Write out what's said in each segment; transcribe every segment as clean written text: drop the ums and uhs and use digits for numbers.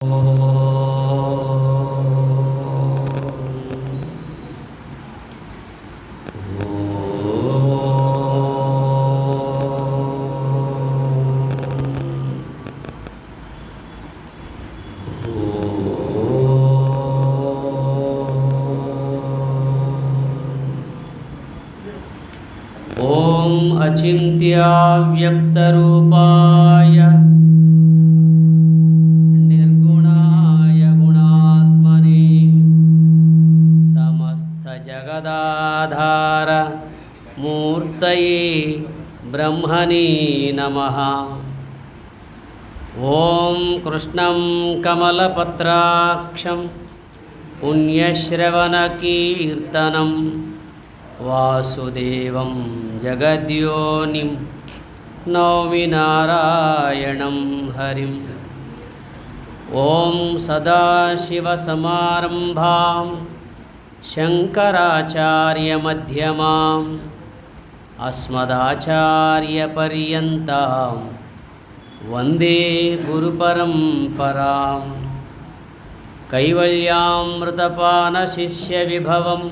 अचिन्त्याव्यक्तरूपाय निर्गुणाय गुणात्मने समस्तजगदाधार मूर्तये ब्रह्मणे नमः। ॐ कृष्णं कमलपत्राक्षं पुण्यश्रवणकीर्तनं वासुदेवं जगद्योनिं नौमि नारायणं हरिं। ॐ सदाशिवसमारम्भां शङ्कराचार्यमध्यमाम् अस्मदाचार्यपर्यन्तां वन्दे गुरुपरम्परां। कैवल्यामृतपानशिष्यविभवं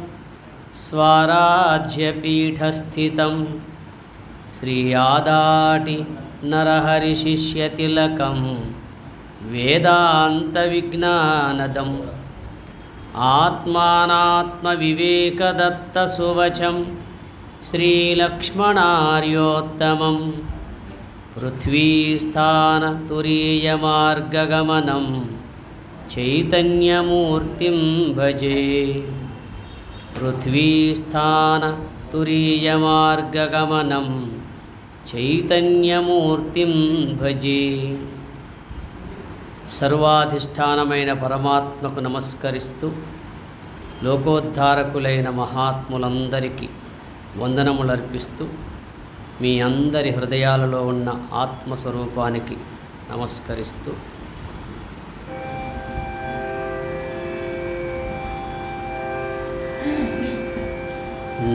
स्वाराध्यपीठस्थितं श्रीयादाटि नरहरिशिष्यतिलकं वेदान्तविज्ञानदम् आत्मानात्मविवेकदत्तसुवचं श्रीलक्ष्मणार्योत्तमं पृथ्वीस्थानतुरीयमार्गगमनं चैतन्यमूर्तिं भजे। पृथ्वीस्थानतुरीयमार्गगमनं चैतन्यमूर्तिं भजे। సర్వాధిష్టానమైన పరమాత్మకు నమస్కరిస్తూ లోకోద్ధారకులైన మహాత్ములందరికీ వందనములర్పిస్తూ మీ అందరి హృదయాలలో ఉన్న ఆత్మస్వరూపానికి నమస్కరిస్తూ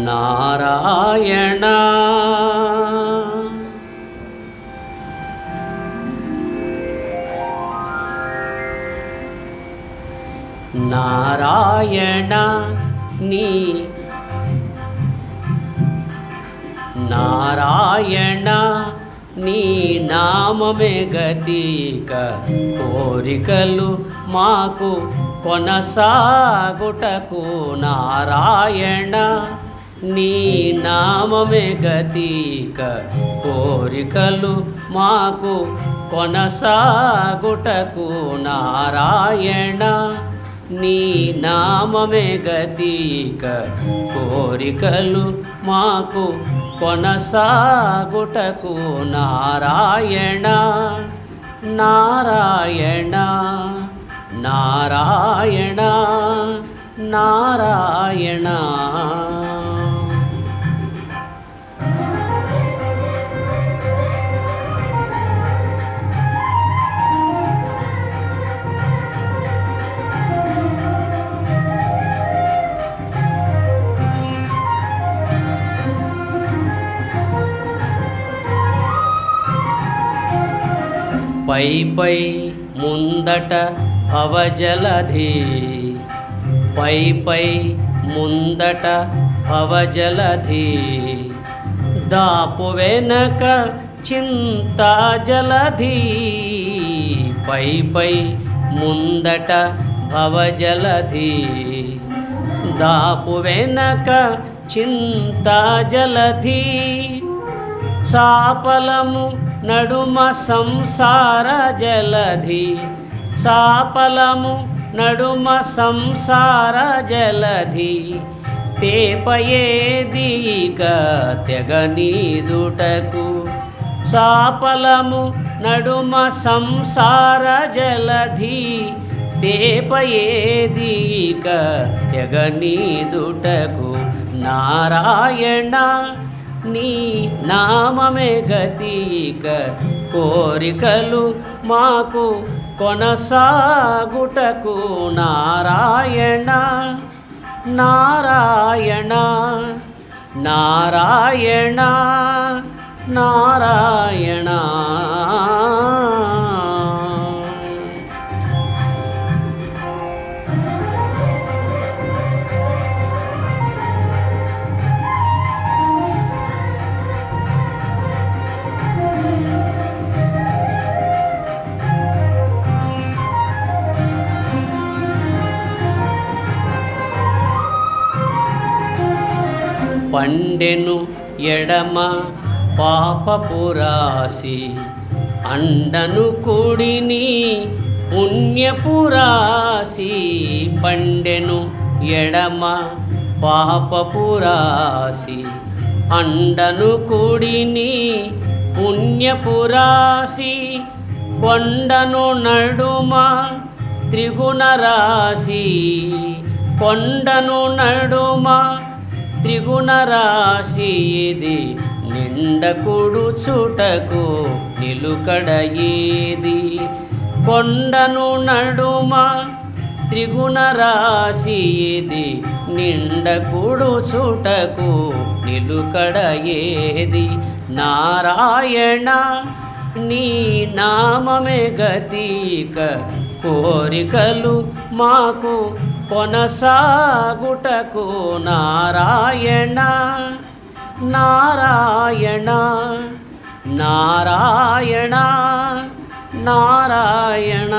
నారాయణ నారాయణ నీ నారాయణ నీ నామమే గతిక కోరికలు మాకు కొనసాగుటకు నారాయణ నీ నామమే గతిక కోరికలు మాకు కొనసాగుటకు నారాయణ నీ నామమే గతిక కోరికలు మాకు కొనసాగుటకు నారాయణ నారాయణ నారాయణ నారాయణ పై పై ముందట భవజలధి పై పై ముందట భవజలధి దాపు వెనక చింతా జలధి పై పై ముందట భవజలధి దాపు వెనక చింతా జలధి చాపలము నడుమ సంసార జలధి చాపలము నడుమ సంసార జలధి తేపయేదిక తెగనీదుటకు చాపలము నడుమ సంసార జలధి తేపయేదిక తెగనీదుటకు నారాయణ నీ నామమే గతిక కోరికలు మాకు కొనసాగుటకు నారాయణ నారాయణ నారాయణ నారాయణ పండెను ఎడమ పాపపురాసి అండను కుడిని పుణ్యపురాసి పండెను ఎడమ పాపపురాసి అండను కుడిని పుణ్యపురాసి కొండను నడుమ త్రిగుణ రాశి కొండను నడుమ త్రిగుణ రాశి ఇది నిండకుడు చుటకు నిలుకడ ఏది కొండను నడుమ త్రిగుణ రాశి ఇది నిండకుడు చుటకు నిలుకడ ఏది నారాయణ నీ నామమే గతిక కోరికలు మాకు కొనసాగుటకు నారాయణ నారాయణ నారాయణ నారాయణ.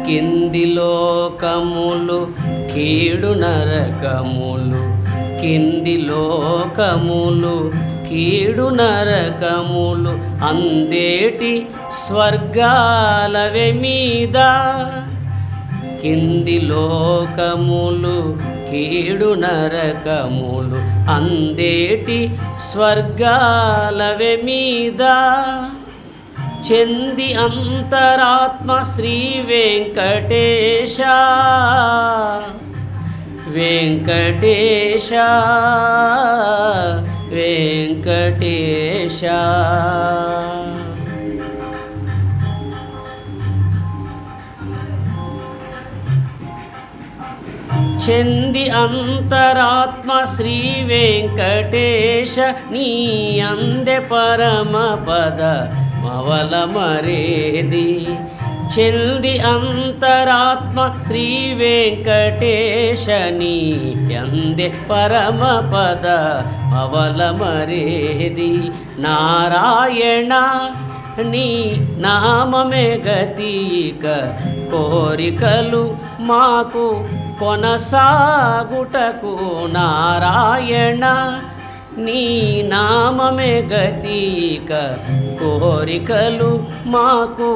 కింది లోకములు కీడు నరకములు కింది లోకములు కీడు నరకములు అందేటి స్వర్గాలవే మీద కింది లోకములు కీడు నరకములు అందేటి స్వర్గాలవే మీద చెంది అంతరాత్మ శ్రీ వెంకటేశ వెంకటేశ వెంకటేశ. చెంది అంతరాత్మ శ్రీ వెంకటేశ నీ అందే పరమ పద మవల మరేది చెంది అంతరాత్మ శ్రీ వెంకటేశ నీ అందే పరమ పద మవల మరేది నారాయణ నీ నామమే గతిక కోరికలు మాకు కొనసాగుటకు నారాయణ నీ నామమే గతిక కోరికలు మాకు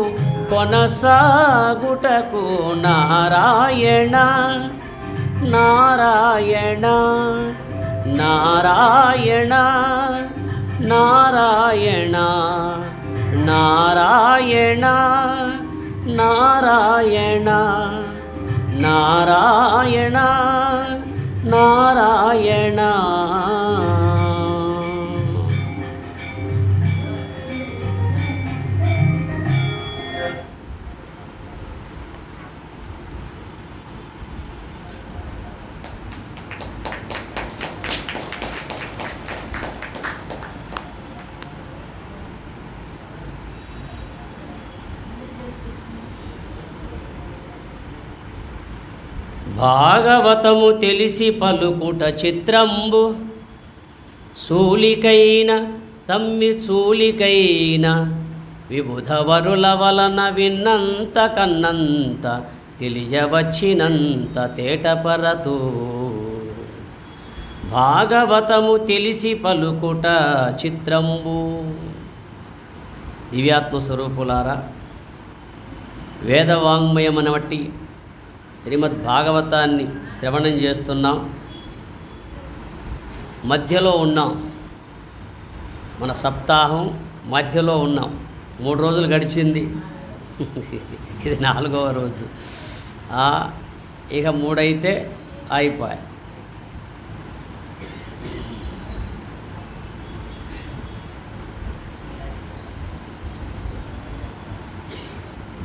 కొనసాగుటకు నారాయణ నారాయణ నారాయణ నారాయణ నారాయణ నారాయణ నారాయణ నారాయణ. భాగవతము తెలిసి పలుకుట చిత్రంబు సూలికైన తమ్మి చూలికైన విబుధవరుల వలన విన్నంత కన్నంత తెలియవచ్చినంత తేటపరతు భాగవతము తెలిసి పలుకుట చిత్రంబు. దివ్యాత్మ స్వరూపులారా, వేదవాంగ్మయమన బట్టి శ్రీమద్ భాగవతాన్ని శ్రవణం చేస్తున్నాం. మధ్యలో ఉన్నాం, మన సప్తాహం మధ్యలో ఉన్నాం. 3 రోజులు గడిచింది, ఇది 4వ రోజు. ఇక 3 అయితే అయిపోయాయి.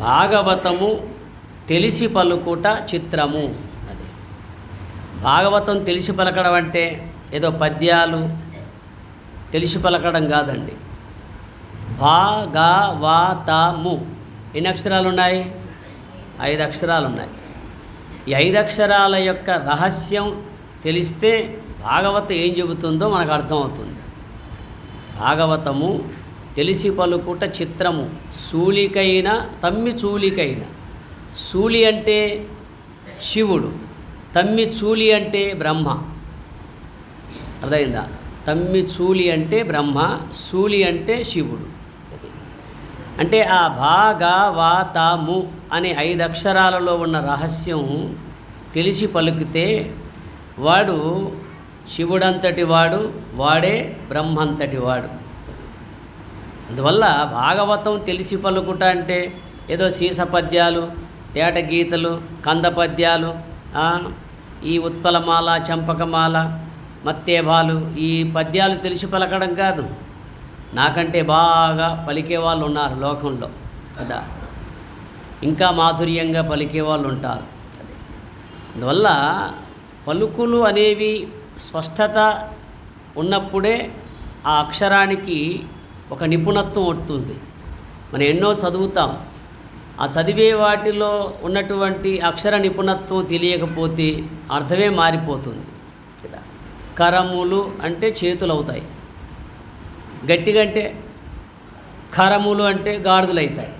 భాగవతము తెలిసి పలుకుట చిత్రము. అది భాగవతం తెలిసి పలకడం అంటే ఏదో పద్యాలు తెలిసి పలకడం కాదండి. భాగవతము ఎన్ని అక్షరాలు ఉన్నాయి? 5 అక్షరాలు ఉన్నాయి. ఈ 5 అక్షరాల యొక్క రహస్యం తెలిస్తే భాగవతం ఏం చెబుతుందో మనకు అర్థమవుతుంది. భాగవతము తెలిసి పలుకుట చిత్రము, శూలికైన తమ్మి చూలికైన. శూలి అంటే శివుడు, తమ్మి చూలి అంటే బ్రహ్మ. అర్థమైందా? తమ్మి చూలి అంటే బ్రహ్మ, శూలి అంటే శివుడు. అంటే ఆ భాగవతము అనే 5 అక్షరాలలో ఉన్న రహస్యం తెలిసి పలుకితే వాడు శివుడంతటి వాడు, వాడే బ్రహ్మంతటి వాడు. అందువల్ల భాగవతం తెలిసి పలుకుట అంటే ఏదో సీస పద్యాలు, తేట గీతలు, కంద పద్యాలు, ఈ ఉత్పలమాల, చంపకమాల, మత్తేభాలు, ఈ పద్యాలు తెలిసి పలకడం కాదు. నాకంటే బాగా పలికే వాళ్ళు ఉన్నారు లోకంలో కదా, ఇంకా మాధుర్యంగా పలికే వాళ్ళు ఉంటారు. అందువల్ల పలుకులు అనేవి స్పష్టత ఉన్నప్పుడే ఆ అక్షరానికి ఒక నిపుణత్వం వస్తుంది. మనం ఎన్నో చదువుతాం, ఆ చదివే వాటిలో ఉన్నటువంటి అక్షర నిపుణత్వం తెలియకపోతే అర్థమే మారిపోతుంది కదా. కరములు అంటే చేతులు అవుతాయి, గట్టిగా అంటే కరములు అంటే గాడిదలు అవుతాయి.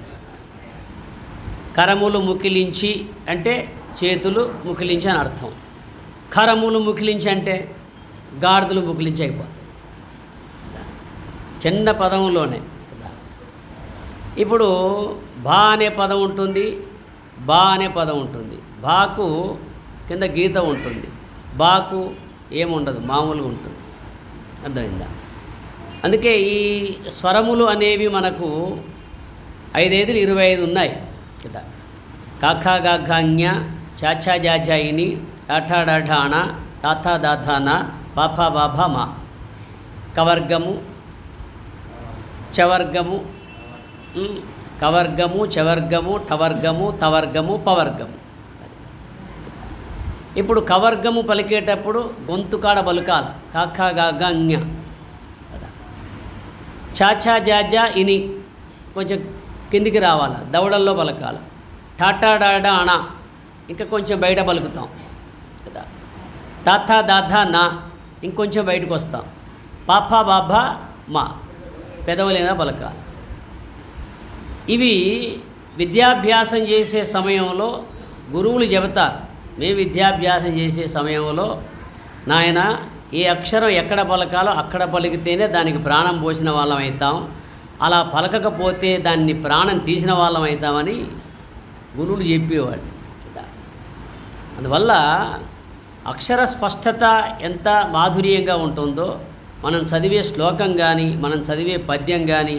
కరములు ముకిలించి అంటే చేతులు ముకిలించి అని అర్థం. కరములు ముకిలించి అంటే గాడిదలు ముకిలించి అయిపోతాయి చిన్న పదంలోనే. ఇప్పుడు బా అనే పదం ఉంటుంది, బా అనే పదం ఉంటుంది. బాకు కింద గీత ఉంటుంది, బాకు ఏముండదు, మామూలుగా ఉంటుంది. అర్థమైందా? అందుకే ఈ స్వరములు అనేవి మనకు 5 5 25 ఉన్నాయి కదా. కాఖా గాఘాజ్ఞ, చాచా జాజాయిని, డాఠా డాఢాణ, తాథా దాథాన, బాఫా బాభా మా. కవర్గము, చవర్గము, కవర్గము, చవర్గము, టవర్గము, తవర్గము, పవర్గము. ఇప్పుడు కవర్గము పలికేటప్పుడు గొంతుకాడ పలుకాల, కాఖా గాఘాజ్ఞ కదా. చాచా జాజా ఇని కొంచెం కిందికి రావాలి, దవడల్లో పలకాల. టాటా డాడా అణ ఇంకా కొంచెం బయట పలుకుతాం కదా. తాథా దాథా నా ఇంకొంచెం బయటకు వస్తాం. పాపా బాబా మా పెదవులైనా పలకాలి. ఇవి విద్యాభ్యాసం చేసే సమయంలో గురువులు చెబుతారు. మేము విద్యాభ్యాసం చేసే సమయంలో నాయన ఏ అక్షరం ఎక్కడ పలకాలో అక్కడ పలికితేనే దానికి ప్రాణం పోసిన వాళ్ళం అవుతాం, అలా పలకకపోతే దాన్ని ప్రాణం తీసిన వాళ్ళం అవుతామని గురువులు చెప్పేవాడు. అందువల్ల అక్షర స్పష్టత ఎంత మాధుర్యంగా ఉంటుందో మనం చదివే శ్లోకం కానీ, మనం చదివే పద్యం కానీ,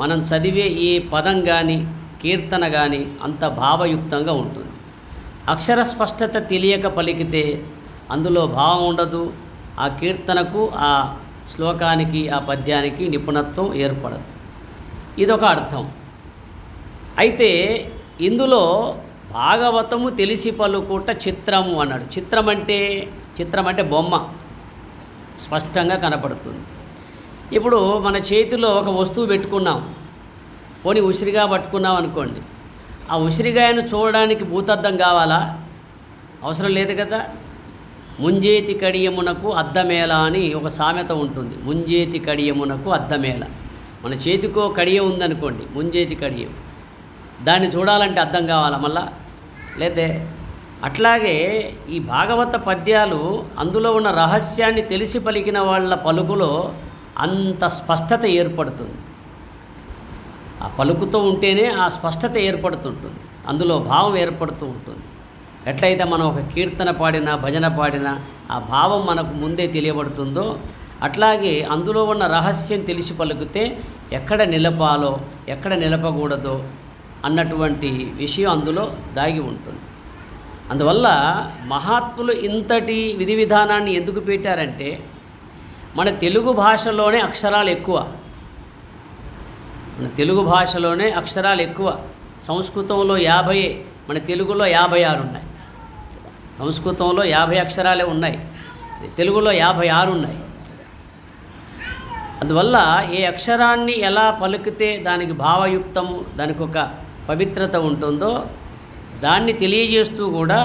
మనం చదివే ఏ పదం కానీ, కీర్తన కానీ అంత భావయుక్తంగా ఉంటుంది. అక్షర స్పష్టత తెలియక పలికితే అందులో భావం ఉండదు, ఆ కీర్తనకు, ఆ శ్లోకానికి, ఆ పద్యానికి నిపుణత్వం ఏర్పడదు. ఇదొక అర్థం. అయితే ఇందులో భాగవతము తెలిసి పలుకుట చిత్రము అన్నాడు. చిత్రం అంటే బొమ్మ స్పష్టంగా కనపడుతుంది. ఇప్పుడు మన చేతిలో ఒక వస్తువు పెట్టుకున్నాం, పోనీ ఉసిరిగా పట్టుకున్నాం అనుకోండి. ఆ ఉసిరిగాయను చూడడానికి భూతద్దం కావాలా? అవసరం లేదు కదా. ముంజేతి కడియమునకు అద్దమేళ అని ఒక సామెత ఉంటుంది. ముంజేతి కడియమునకు అద్దమేళ. మన చేతికో కడియ ఉందనుకోండి, ముంజేతి కడియం, దాన్ని చూడాలంటే అద్దం కావాలా మళ్ళా? లేదే. అట్లాగే ఈ భాగవత పద్యాలు అందులో ఉన్న రహస్యాన్ని తెలిసి పలికిన వాళ్ళ పలుకులో అంత స్పష్టత ఏర్పడుతుంది. ఆ పలుకుతూ ఉంటేనే ఆ స్పష్టత ఏర్పడుతుంటుంది, అందులో భావం ఏర్పడుతూ ఉంటుంది. ఎట్లయితే మనం ఒక కీర్తన పాడినా, భజన పాడినా ఆ భావం మనకు ముందే తెలియబడుతుందో అట్లాగే అందులో ఉన్న రహస్యం తెలిసి పలుకుతే ఎక్కడ నిలపాలో, ఎక్కడ నిలపకూడదో అన్నటువంటి విషయం అందులో దాగి ఉంటుంది. అందువల్ల మహాత్ములు ఇంతటి విధి విధానాన్ని ఎందుకు పెట్టారంటే మన తెలుగు భాషలోనే అక్షరాలు ఎక్కువ. మన తెలుగు భాషలోనే అక్షరాలు ఎక్కువ. సంస్కృతంలో 50, మన తెలుగులో 56 ఉన్నాయి. సంస్కృతంలో 50 అక్షరాలే ఉన్నాయి, తెలుగులో 56 ఉన్నాయి. అందువల్ల ఏ అక్షరాన్ని ఎలా పలికితే దానికి భావయుక్తము, దానికి ఒక పవిత్రత ఉంటుందో దాన్ని తెలియజేస్తూ కూడా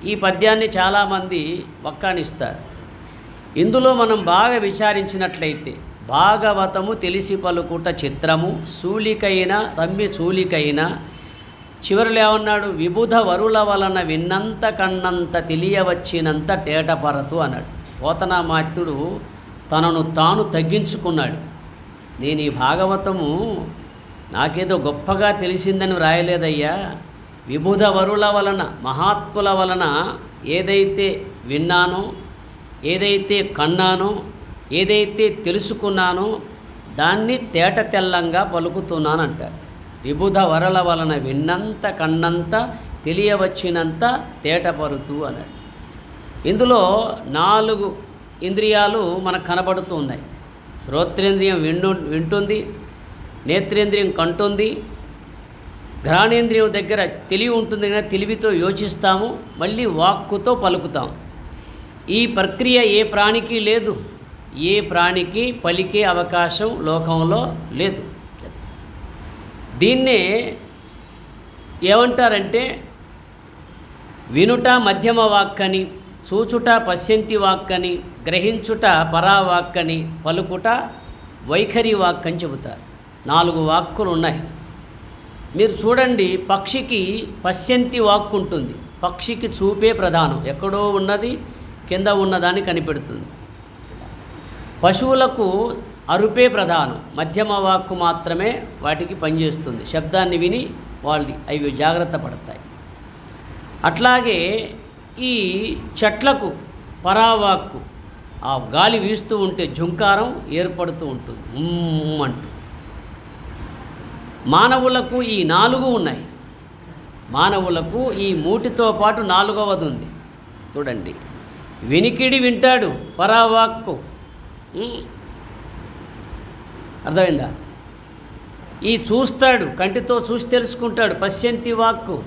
ఈ పద్యాన్ని చాలామంది వక్కాణిస్తారు. ఇందులో మనం బాగా విచారించినట్లయితే భాగవతము తెలిసి పలుకుట చిత్రము సూలికైన తమ్మి చూలికైన చివరిలో ఏమన్నాడు, విబుధ వరుల వలన విన్నంత కన్నంత తెలియవచ్చినంత తేటపరతు అన్నాడు. పోతనామాత్యుడు తనను తాను తగ్గించుకున్నాడు. నేను ఈ భాగవతము నాకేదో గొప్పగా తెలిసిందని రాయలేదయ్యా, విబుధ వరుల వలన మహాత్ముల వలన ఏదైతే విన్నానో, ఏదైతే కన్నానో, ఏదైతే తెలుసుకున్నానో దాన్ని తేట తెల్లంగా పలుకుతున్నానంటాడు. విబుధ వరల వలన విన్నంత కన్నంత తెలియవచ్చినంత తేటపరుతూ అన్నాడు. ఇందులో 4 ఇంద్రియాలు మనకు కనబడుతూ ఉన్నాయి. శ్రోత్రేంద్రియం వింటుంది, నేత్రేంద్రియం కంటుంది, ఘ్రాణేంద్రియం దగ్గర తెలివి ఉంటుంది కదా, తెలివితో యోచిస్తాము, మళ్ళీ వాక్కుతో పలుకుతాం. ఈ ప్రక్రియ ఏ ప్రాణికి లేదు, ఏ ప్రాణికి పలికే అవకాశం లోకంలో లేదు. దీన్నే ఏమంటారంటే వినుట మధ్యమ వాక్కని, చూచుట పశ్యంతి వాక్కని, గ్రహించుట పరావాక్కని, పలుకుట వైఖరి వాక్కని చెబుతారు. 4 వాక్కులు ఉన్నాయి. మీరు చూడండి, పక్షికి పశ్యంతి వాక్కు ఉంటుంది. పక్షికి చూపే ప్రధానం, ఎక్కడో ఉన్నది కింద ఉన్నదాన్ని కనిపెడుతుంది. పశువులకు అరుపే ప్రధానం, మధ్యమ వాక్కు మాత్రమే వాటికి పనిచేస్తుంది. శబ్దాన్ని విని వాళ్ళు అవి జాగ్రత్త పడతాయి. అట్లాగే ఈ చెట్లకు పరావాక్కు, ఆ గాలి వీస్తూ ఉంటే జుంకారం ఏర్పడుతూ ఉంటుంది అంటూ. మానవులకు ఈ 4 ఉన్నాయి. మానవులకు ఈ మూటితో పాటు 4వది ఉంది. చూడండి, వినికిడి వింటాడు, పరావాక్కు. అర్థమైందా? ఈ చూస్తాడు, కంటితో చూసి తెలుసుకుంటాడు, పశ్యంతి వాక్కు.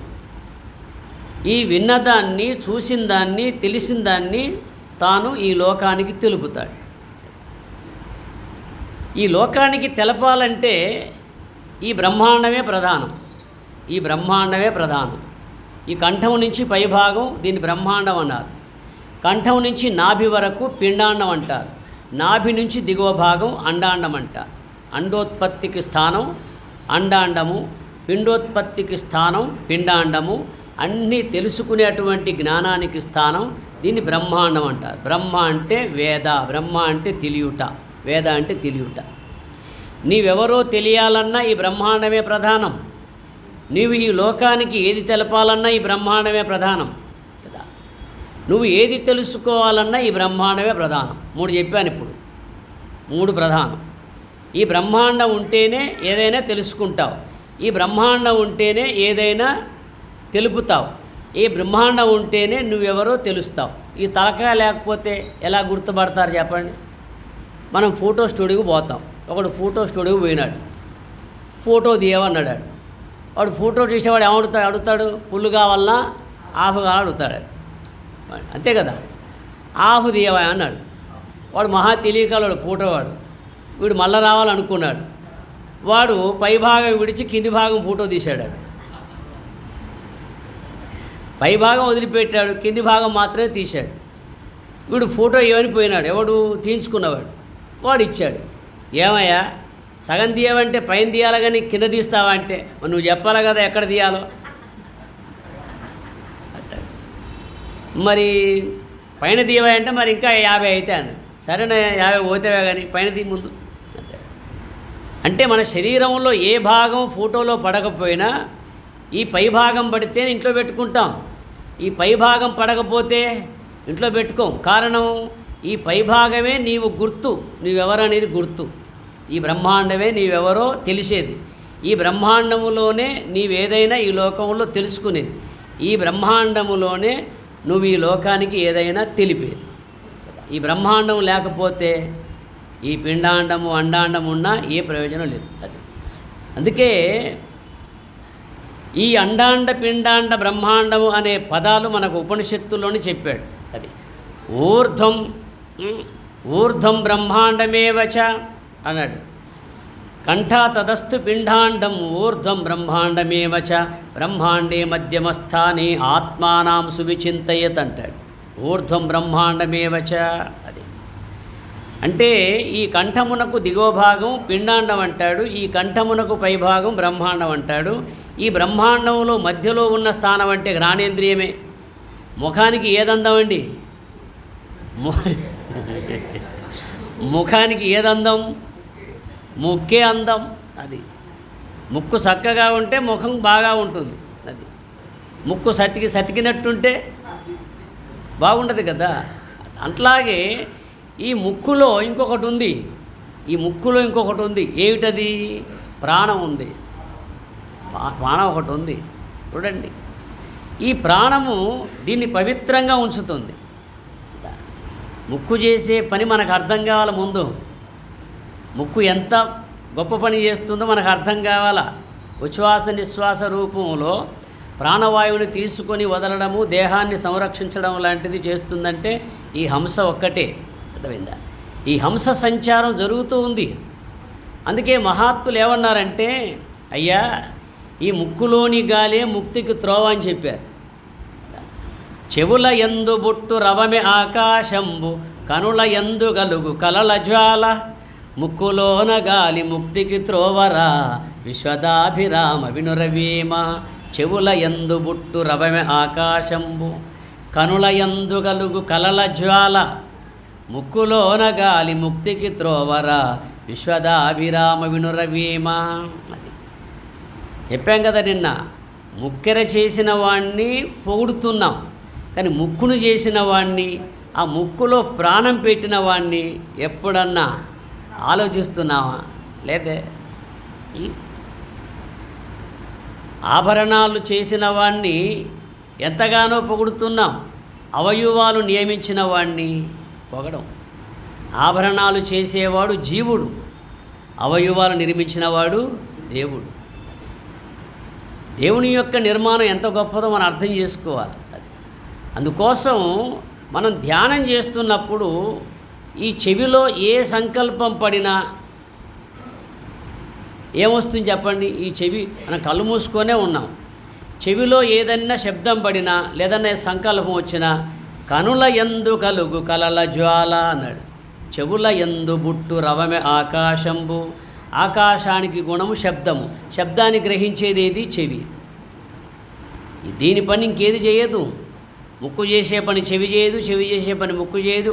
ఈ విన్నదాన్ని, చూసిన దాన్ని, తెలిసిన దాన్ని తాను ఈ లోకానికి తెలుపుతాడు. ఈ లోకానికి తెలపాలంటే ఈ బ్రహ్మాండమే ప్రధానం. ఈ బ్రహ్మాండమే ప్రధానం. ఈ కంఠం నుంచి పైభాగం దీన్ని బ్రహ్మాండం అన్నారు. కంఠం నుంచి నాభి వరకు పిండాండం అంటారు. నాభి నుంచి దిగువ భాగం అండాండం అంటారు. అండోత్పత్తికి స్థానం అండాండము, పిండోత్పత్తికి స్థానం పిండాండము, అన్నీ తెలుసుకునేటువంటి జ్ఞానానికి స్థానం దీన్ని బ్రహ్మాండం అంటారు. బ్రహ్మ అంటే వేద, బ్రహ్మ అంటే తెలియుట, వేద అంటే తెలియుట. నీవెవరో తెలియాలన్నా ఈ బ్రహ్మాండమే ప్రధానం. నీవు ఈ లోకానికి ఏది తెలపాలన్నా ఈ బ్రహ్మాండమే ప్రధానం కదా. నువ్వు ఏది తెలుసుకోవాలన్నా ఈ బ్రహ్మాండమే ప్రధానం. 3 చెప్పాను ఇప్పుడు, 3 ప్రధానం. ఈ బ్రహ్మాండం ఉంటేనే ఏదైనా తెలుసుకుంటావు, ఈ బ్రహ్మాండం ఉంటేనే ఏదైనా తెలుపుతావు, ఈ బ్రహ్మాండం ఉంటేనే నువ్వెవరో తెలుస్తావు. ఈ తలకాయ లేకపోతే ఎలా గుర్తుపడతారు చెప్పండి? మనం ఫోటో స్టూడియోకి పోతాం. ఒకడు ఫోటో స్టూడియోకి పోయినాడు, ఫోటో తీయమన్నాడు. వాడు ఫోటో తీసేవాడు అడుగుతాడు, ఫుల్ కావాలన్నా హాఫ్ కావాలని అడుగుతాడు. అంతే కదా, హాఫ్ తీయవా అన్నాడు. వాడు మహా తెలియకలవాడు ఫోటో వాడు. వీడు మళ్ళీ రావాలనుకున్నాడు. వాడు పై భాగం విడిచి కింది భాగం ఫోటో తీశాడు. పై భాగం వదిలిపెట్టాడు, కింది భాగం మాత్రమే తీశాడు. వీడు ఫోటో ఏమని పోయినాడు, ఎవడు తీయించుకున్నవాడు వాడు ఇచ్చాడు. ఏమయ్యా సగం తీయవంటే పైన తీయాలి కానీ కింద తీస్తావా అంటే, నువ్వు చెప్పాలి కదా ఎక్కడ తీయాలో. మరి పైన తీయవా అంటే మరి ఇంకా 50 అయితే అన్నాడు. సరేనా 50 పోతేవే కానీ పైన తీ ముందు అంటే మన శరీరంలో ఏ భాగం ఫోటోలో పడకపోయినా ఈ పై భాగం పడితే ఇంట్లో పెట్టుకుంటాం, ఈ పై భాగం పడకపోతే ఇంట్లో పెట్టుకోం. కారణం ఈ పై భాగమే నీవు గుర్తు, నీవెవరనేది గుర్తు. ఈ బ్రహ్మాండమే నీవెవరో తెలిసేది. ఈ బ్రహ్మాండములోనే నీవేదైనా ఈ లోకంలో తెలుసుకునేది. ఈ బ్రహ్మాండములోనే నువ్వు ఈ లోకానికి ఏదైనా తెలిపేది. ఈ బ్రహ్మాండం లేకపోతే ఈ పిండాండము అండాండము ఉన్నా ఏ ప్రయోజనం లేదు. అది అందుకే ఈ అండాండ పిండాండ బ్రహ్మాండము అనే పదాలు మనకు ఉపనిషత్తుల్లోనే చెప్పాడు. అది ఊర్ధ్వం బ్రహ్మాండమేవచ అన్నాడు. కంఠా తదస్తు పిండాండం ఊర్ధ్వం బ్రహ్మాండమేవ చ బ్రహ్మాండే మధ్యమస్థానే ఆత్మానాం సువిచింతయత్ అంటాడు. ఊర్ధ్వం బ్రహ్మాండమేవ చ. అది అంటే ఈ కంఠమునకు దిగువ భాగం పిండాండం అంటాడు, ఈ కంఠమునకు పైభాగం బ్రహ్మాండం అంటాడు. ఈ బ్రహ్మాండంలో మధ్యలో ఉన్న స్థానం అంటే ఘ్రాణేంద్రియమే. ముఖానికి ఏదందం అండి? ముఖానికి ఏదందం? ముక్కే అందం. అది ముక్కు చక్కగా ఉంటే ముఖం బాగా ఉంటుంది. అది ముక్కు సతికినట్టుంటే బాగుంటుంది కదా. అట్లాగే ఈ ముక్కులో ఇంకొకటి ఉంది. ఈ ముక్కులో ఇంకొకటి ఉంది. ఏమిటది? ప్రాణం ఉంది. ప్రాణం ఒకటి ఉంది. చూడండి, ఈ ప్రాణము దీన్ని పవిత్రంగా ఉంచుతుంది. ముక్కు చేసే పని మనకు అర్థం కావాలి. ముందు ముక్కు ఎంత గొప్ప పని చేస్తుందో మనకు అర్థం కావాలా. ఉచ్ఛ్వాస నిశ్వాస రూపంలో ప్రాణవాయువుని తీసుకొని వదలడము, దేహాన్ని సంరక్షించడం లాంటిది చేస్తుందంటే ఈ హంస ఒక్కటే. అర్థమైందా? ఈ హంస సంచారం జరుగుతూ ఉంది. అందుకే మహాత్ములు ఏమన్నారంటే, అయ్యా ఈ ముక్కులోని గాలే ముక్తికి త్రోవ అని చెప్పారు. చెవుల యందు బుట్టు రవమె ఆకాశంబు కనుల యందు గలుగు కలల జ్వాల ముక్కులోన గాలి ముక్తికి త్రోవరా విశ్వదాభిరామ వినురవీమ. చెవుల యందు బుట్టు రవమె ఆకాశంబు కనుల యందు గలుగు కలల జ్వాల ముక్కులోన గాలి ముక్తికి త్రోవరా విశ్వదాభిరామ వినురవీమ. అది చెప్పాం కదా నిన్న. ముక్కెర చేసిన వాణ్ణి పొగుడుతున్నాం, కానీ ముక్కును చేసిన వాణ్ణి, ఆ ముక్కులో ప్రాణం పెట్టిన వాణ్ణి ఎప్పుడన్నా ఆలోచిస్తున్నావా? లేదే. ఆభరణాలు చేసిన వాణ్ణి ఎంతగానో పొగుడుతున్నాం, అవయవాలు నియమించిన వాణ్ణి పొగడం. ఆభరణాలు చేసేవాడు జీవుడు, అవయవాలు నిర్మించినవాడు దేవుడు. దేవుని యొక్క నిర్మాణం ఎంత గొప్పదో మనం అర్థం చేసుకోవాలి. అది అందుకోసం మనం ధ్యానం చేస్తున్నప్పుడు ఈ చెవిలో ఏ సంకల్పం పడినా ఏమొస్తుంది చెప్పండి? ఈ చెవి మనం కళ్ళు మూసుకొనే ఉన్నాం. చెవిలో ఏదైనా శబ్దం పడినా లేదన్నా సంకల్పం వచ్చినా కనుల యందు కలుగు కలల జ్వాల అన్నాడు. చెవుల యందు బుట్టు రవమె ఆకాశంబు. ఆకాశానికి గుణము శబ్దము. శబ్దాన్ని గ్రహించేది ఏది? చెవి. దీని పని ఇంకేది చేయదు. ముక్కు చేసే పని చెవి చేయదు, చెవి చేసే పని ముక్కు చేయదు,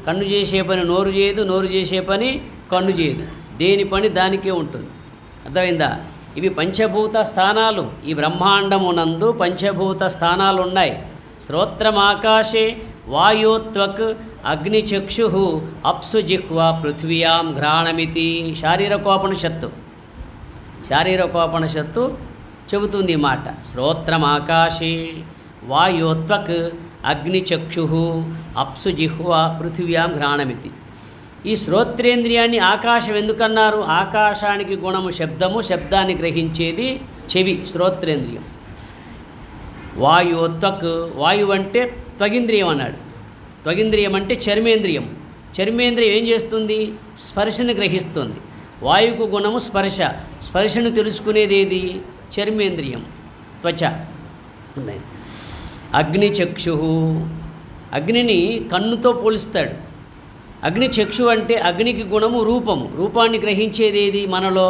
కన్ను చేసే పని నోరు చేయదు, నోరు చేసే పని కన్ను చేయదు. దేని పని దానికే ఉంటుంది. అర్థమైందా? ఇవి పంచభూత స్థానాలు. ఈ బ్రహ్మాండమునందు పంచభూత స్థానాలు ఉన్నాయి. శ్రోత్రం ఆకాశే వాయోత్వక్ అగ్నిచక్షు అప్సు జిహ్వా పృథ్వ్యాం ఘ్రాణమితి. శారీరకోపనిషత్తు చెబుతుంది ఈ మాట. శ్రోత్రం ఆకాశే వాయోత్వక్ అగ్నిచక్షు అప్సు జిహ్వా పృథివ్యాం ఘ్రాణమితి. ఈ శ్రోత్రేంద్రియాన్ని ఆకాశం ఎందుకన్నారు? ఆకాశానికి గుణము శబ్దము, శబ్దాన్ని గ్రహించేది చెవి, శ్రోత్రేంద్రియం. వాయోత్వక్, వాయువు అంటే త్వగింద్రియం అన్నాడు. త్వగింద్రియం అంటే చర్మేంద్రియం. చర్మేంద్రియం ఏం చేస్తుంది? స్పర్శను గ్రహిస్తుంది. వాయువుకు గుణము స్పర్శ. స్పర్శను తెలుసుకునేది ఏది? చర్మేంద్రియం, త్వచ. అగ్నిచక్షు, అగ్నిని కన్నుతో పోలుస్తాడు. అగ్నిచక్షు అంటే అగ్నికి గుణము రూపము. రూపాన్ని గ్రహించేది ఏది మనలో?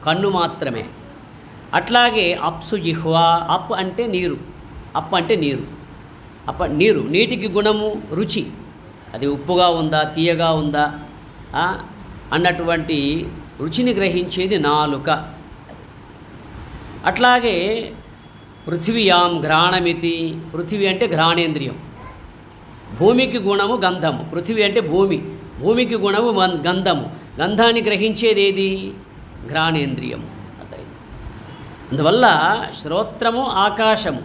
కన్ను మాత్రమే. అట్లాగే అప్సు జిహ్వా, అప్ అంటే నీరు, అప్ అంటే నీరు, నీరు. నీటికి గుణము రుచి. అది ఉప్పుగా ఉందా, తీయగా ఉందా అన్నటువంటి రుచిని గ్రహించేది నాలుక. అట్లాగే పృథివ్యాం ఘ్రాణమితి. పృథివీ అంటే ఘ్రాణేంద్రియం. భూమికి గుణము గంధము. పృథివీ అంటే భూమి, భూమికి గుణము గంధము. గంధాన్ని గ్రహించేది ఏది? ఘ్రాణేంద్రియము. అందువల్ల శ్రోత్రము ఆకాశము,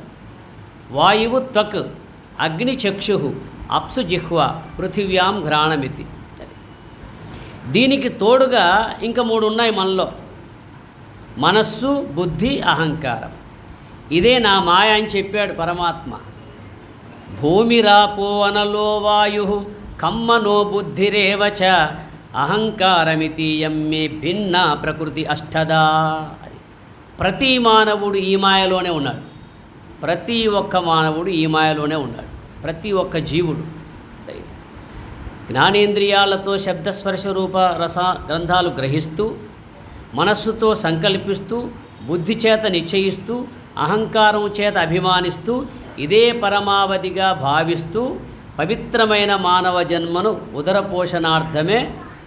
వాయువు త్వక్, అగ్ని చక్షు, అప్సు జిహ్వ, పృథివ్యాం ఘ్రాణమితి. దీనికి తోడుగా ఇంకా 3 ఉన్నాయి మనలో. మనస్సు, బుద్ధి, అహంకారం. ఇదే నా మాయ అని చెప్పాడు పరమాత్మ. భూమిరాపో అనలో వాయు కమ్మనో బుద్ధిరేవచ అహంకారమితీయం మే భిన్న ప్రకృతి అష్టదా. అది ప్రతి మానవుడు ఈ మాయలోనే ఉన్నాడు. ప్రతి ఒక్క మానవుడు ఈ మాయలోనే ఉన్నాడు. ప్రతి ఒక్క జీవుడు జ్ఞానేంద్రియాలతో శబ్దస్పర్శ రూప రస గ్రంథాలు గ్రహిస్తూ, మనస్సుతో సంకల్పిస్తూ, బుద్ధి చేత నిశ్చయిస్తూ, అహంకారం చేత అభిమానిస్తూ, ఇదే పరమావధిగా భావిస్తూ పవిత్రమైన మానవ జన్మను ఉదరపోషణార్థమే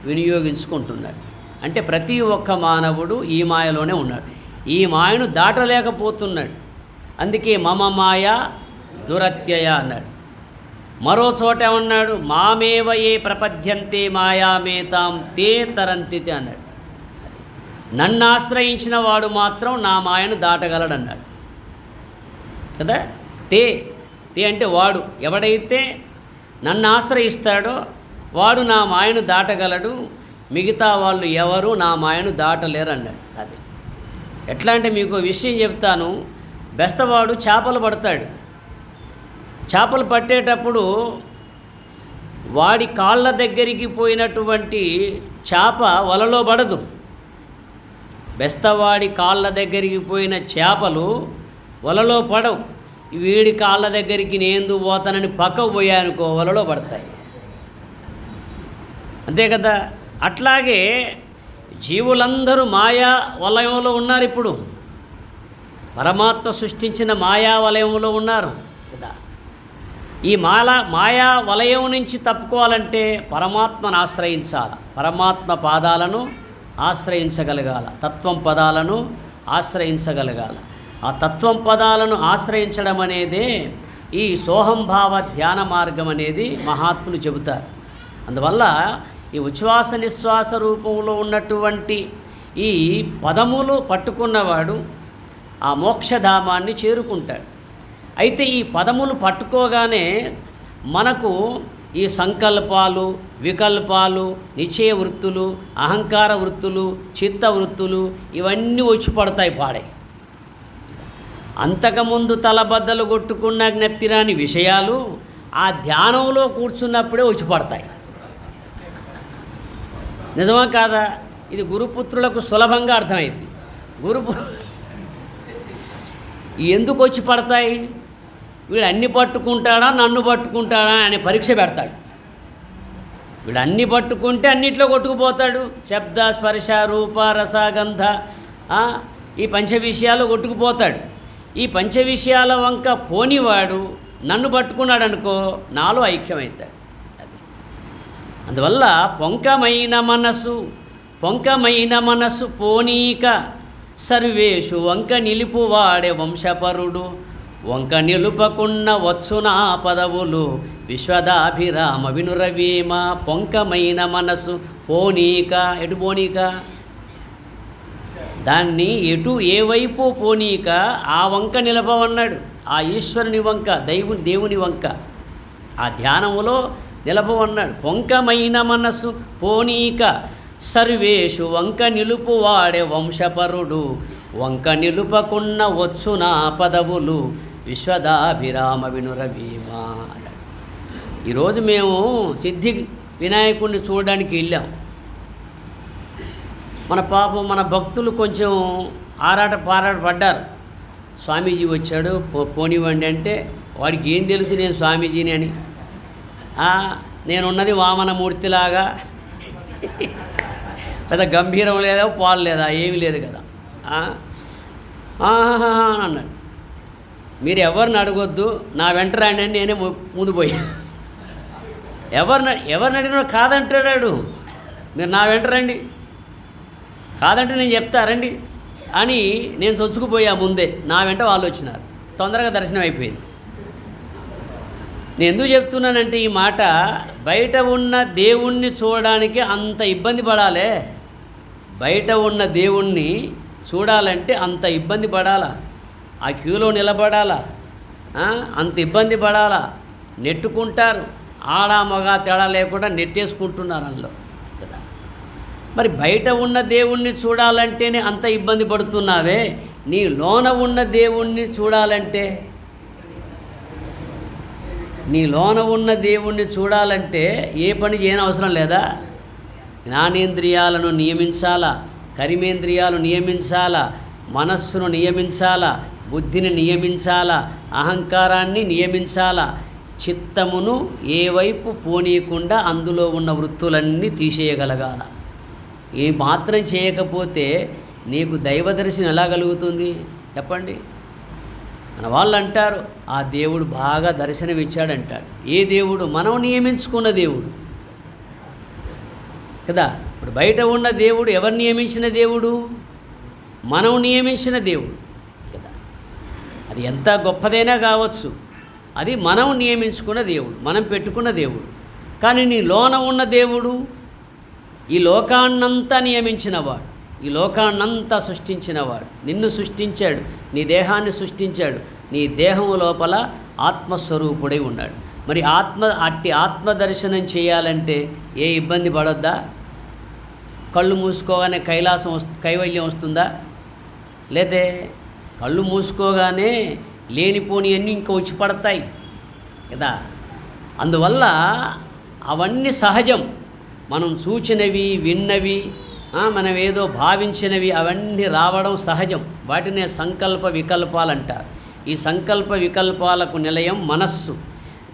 వినియోగించుకుంటున్నాడు. అంటే ప్రతి ఒక్క మానవుడు ఈ మాయలోనే ఉన్నాడు. ఈ మాయను దాటలేకపోతున్నాడు. అందుకే మమ మాయ దురత్యయ అన్నాడు. మరో చోట ఏమన్నాడు? మామేవ ఏ ప్రపద్యంతే మాయామేతాం తే తరంతితే అన్నాడు. నన్ను ఆశ్రయించిన వాడు మాత్రం నా మాయను దాటగలడన్నాడు కదా. తే అంటే వాడు, ఎవడైతే నన్ను ఆశ్రయిస్తాడో వాడు నా మాయను దాటగలడు, మిగతా వాళ్ళు ఎవరు నా మాయను దాటలేరు అన్నాడు. అది ఎట్లా అంటే మీకు విషయం చెప్తాను. బెస్తవాడు చేపలు పడతాడు. చేపలు పట్టేటప్పుడు వాడి కాళ్ళ దగ్గరికి పోయినటువంటి చేప వలలో పడదు. బెస్తవాడి కాళ్ళ దగ్గరికి పోయిన చేపలు వలలో పడవు. వీడి కాళ్ళ దగ్గరికి నేను పోతానని పక్కకు పోయానుకో వలలో పడతాయి. అంతే కదా. అట్లాగే జీవులందరూ మాయా వలయంలో ఉన్నారు. ఇప్పుడు పరమాత్మ సృష్టించిన మాయా వలయంలో ఉన్నారు కదా. ఈ మాయా వలయం నుంచి తప్పుకోవాలంటే పరమాత్మను ఆశ్రయించాలి. పరమాత్మ పాదాలను ఆశ్రయించగలగాల. తత్వం పదాలను ఆశ్రయించగలగాల. ఆ తత్వం పదాలను ఆశ్రయించడం అనేదే ఈ సోహంభావ ధ్యాన మార్గం అనేది మహాత్ములు చెబుతారు. అందువల్ల ఈ ఉచ్ఛ్వాస నిశ్వాస రూపంలో ఉన్నటువంటి ఈ పదములు పట్టుకున్నవాడు ఆ మోక్షధామాన్ని చేరుకుంటాడు. అయితే ఈ పదములు పట్టుకోగానే మనకు ఈ సంకల్పాలు, వికల్పాలు, నిశ్చయ వృత్తులు, అహంకార వృత్తులు, చిత్త వృత్తులు ఇవన్నీ వచ్చి పడతాయి పాడై. అంతకుముందు తలబద్దలు కొట్టుకున్న జ్ఞప్తిరాని విషయాలు ఆ ధ్యానంలో కూర్చున్నప్పుడే వచ్చి పడతాయి. నిజమా కాదా? ఇది గురుపుత్రులకు సులభంగా అర్థమైంది. ఎందుకు వచ్చి పడతాయి? వీడు అన్ని పట్టుకుంటాడా నన్ను పట్టుకుంటాడా అనే పరీక్ష పెడతాడు. వీడు అన్ని పట్టుకుంటే అన్నిట్లో కొట్టుకుపోతాడు. శబ్ద స్పర్శ రూప రస గంధ ఈ పంచ విషయాలు కొట్టుకుపోతాడు. ఈ పంచ విషయాల వంక పోనివాడు నన్ను పట్టుకున్నాడు అనుకో నాలో ఐక్యమవుతాడు. అది అందువల్ల పొంకమైన మనసు పోనీక సర్వేషు వంక నిలుపువాడే వంశపరుడు వంక నిలుపకున్న వచ్చునా పదవులు విశ్వదాభిరామ వినురవీమ. పొంకమైన మనసు పోనీక, ఎటు పోనీక? దాన్ని ఎటు ఏ వైపు పోనీక ఆ వంక నిలపవన్నాడు. ఆ ఈశ్వరుని వంక, దేవుని వంక, ఆ ధ్యానములో నిలపవన్నాడు. పొంకమైన మనసు పోనీక సర్వేషు వంక నిలుపువాడే వంశపరుడు వంక నిలుపకున్న వచ్చునా పదవులు విశ్వదాభిరామ వినురవీమ అన్నాడు. ఈరోజు మేము సిద్ధి వినాయకుడిని చూడడానికి వెళ్ళాం. మన భక్తులు కొంచెం ఆరాట పడ్డారు. స్వామీజీ వచ్చాడు పోనివ్వండి అంటే వాడికి ఏం తెలుసు నేను స్వామీజీని అని. నేనున్నది వామనమూర్తిలాగా, పెద్ద గంభీరం లేదా, పాలు లేదా, ఏమీ లేదు కదా అని అన్నాడు. మీరు ఎవరిని అడగొద్దు, నా వెంట రండి అని నేనే ముందు పోయా. ఎవరిని అడిగినా కాదంటాడు. మీరు నా వెంట రండి, కాదంటే నేను చెప్తారండి అని నేను చొచ్చుకుపోయా ముందే. నా వెంట వాళ్ళు వచ్చినారు. తొందరగా దర్శనం అయిపోయింది. నేను ఎందుకు చెప్తున్నానంటే ఈ మాట, బయట ఉన్న దేవుణ్ణి చూడడానికి అంత ఇబ్బంది పడాలే. బయట ఉన్న దేవుణ్ణి చూడాలంటే అంత ఇబ్బంది పడాలా, ఆ క్యూలో నిలబడాలా, అంత ఇబ్బంది పడాలా. నెట్టుకుంటారు, ఆడ మగ తేడా లేకుండా నెట్టేసుకుంటున్నారు అందులో కదా. మరి బయట ఉన్న దేవుణ్ణి చూడాలంటేనే అంత ఇబ్బంది పడుతున్నావే, నీ లోన ఉన్న దేవుణ్ణి చూడాలంటే, నీ లోన ఉన్న దేవుణ్ణి చూడాలంటే ఏ పని చేయని అవసరం లేదా? జ్ఞానేంద్రియాలను నియమించాలా, కర్మేంద్రియాలు నియమించాలా, మనస్సును నియమించాలా, బుద్ధిని నియమించాలా, అహంకారాన్ని నియమించాలా, చిత్తమును ఏ వైపు పోనీయకుండా అందులో ఉన్న వృత్తులన్నీ తీసేయగలగాల. ఏ మాత్రం చేయకపోతే నీకు దైవ దర్శనం ఎలా కలుగుతుంది చెప్పండి? మన వాళ్ళు అంటారు ఆ దేవుడు బాగా దర్శనం ఇచ్చాడంటాడు. ఏ దేవుడు? మనం నియమించుకున్న దేవుడు కదా. ఇప్పుడు బయట ఉన్న దేవుడు ఎవరు నియమించిన దేవుడు? మనం నియమించిన దేవుడు కదా. అది ఎంత గొప్పదైనా కావచ్చు, అది మనం నియమించుకున్న దేవుడు, మనం పెట్టుకున్న దేవుడు. కానీ నీ లోన ఉన్న దేవుడు ఈ లోకాన్నంతా నియమించినవాడు, ఈ లోకాన్నంతా సృష్టించినవాడు. నిన్ను సృష్టించాడు, నీ దేహాన్ని సృష్టించాడు, నీ దేహం లోపల ఆత్మస్వరూపుడై ఉన్నాడు. మరి అట్టి ఆత్మదర్శనం చేయాలంటే ఏ ఇబ్బంది పడొద్దా? కళ్ళు మూసుకోగానే కైవల్యం వస్తుందా? లేదే కళ్ళు మూసుకోగానే లేనిపోని అన్నీ ఇంకా వచ్చి పడతాయి కదా. అందువల్ల అవన్నీ సహజం. మనం చూచినవి, విన్నవి, మనం ఏదో భావించినవి అవన్నీ రావడం సహజం. వాటినే సంకల్ప వికల్పాలు అంటారు. ఈ సంకల్ప వికల్పాలకు నిలయం మనస్సు,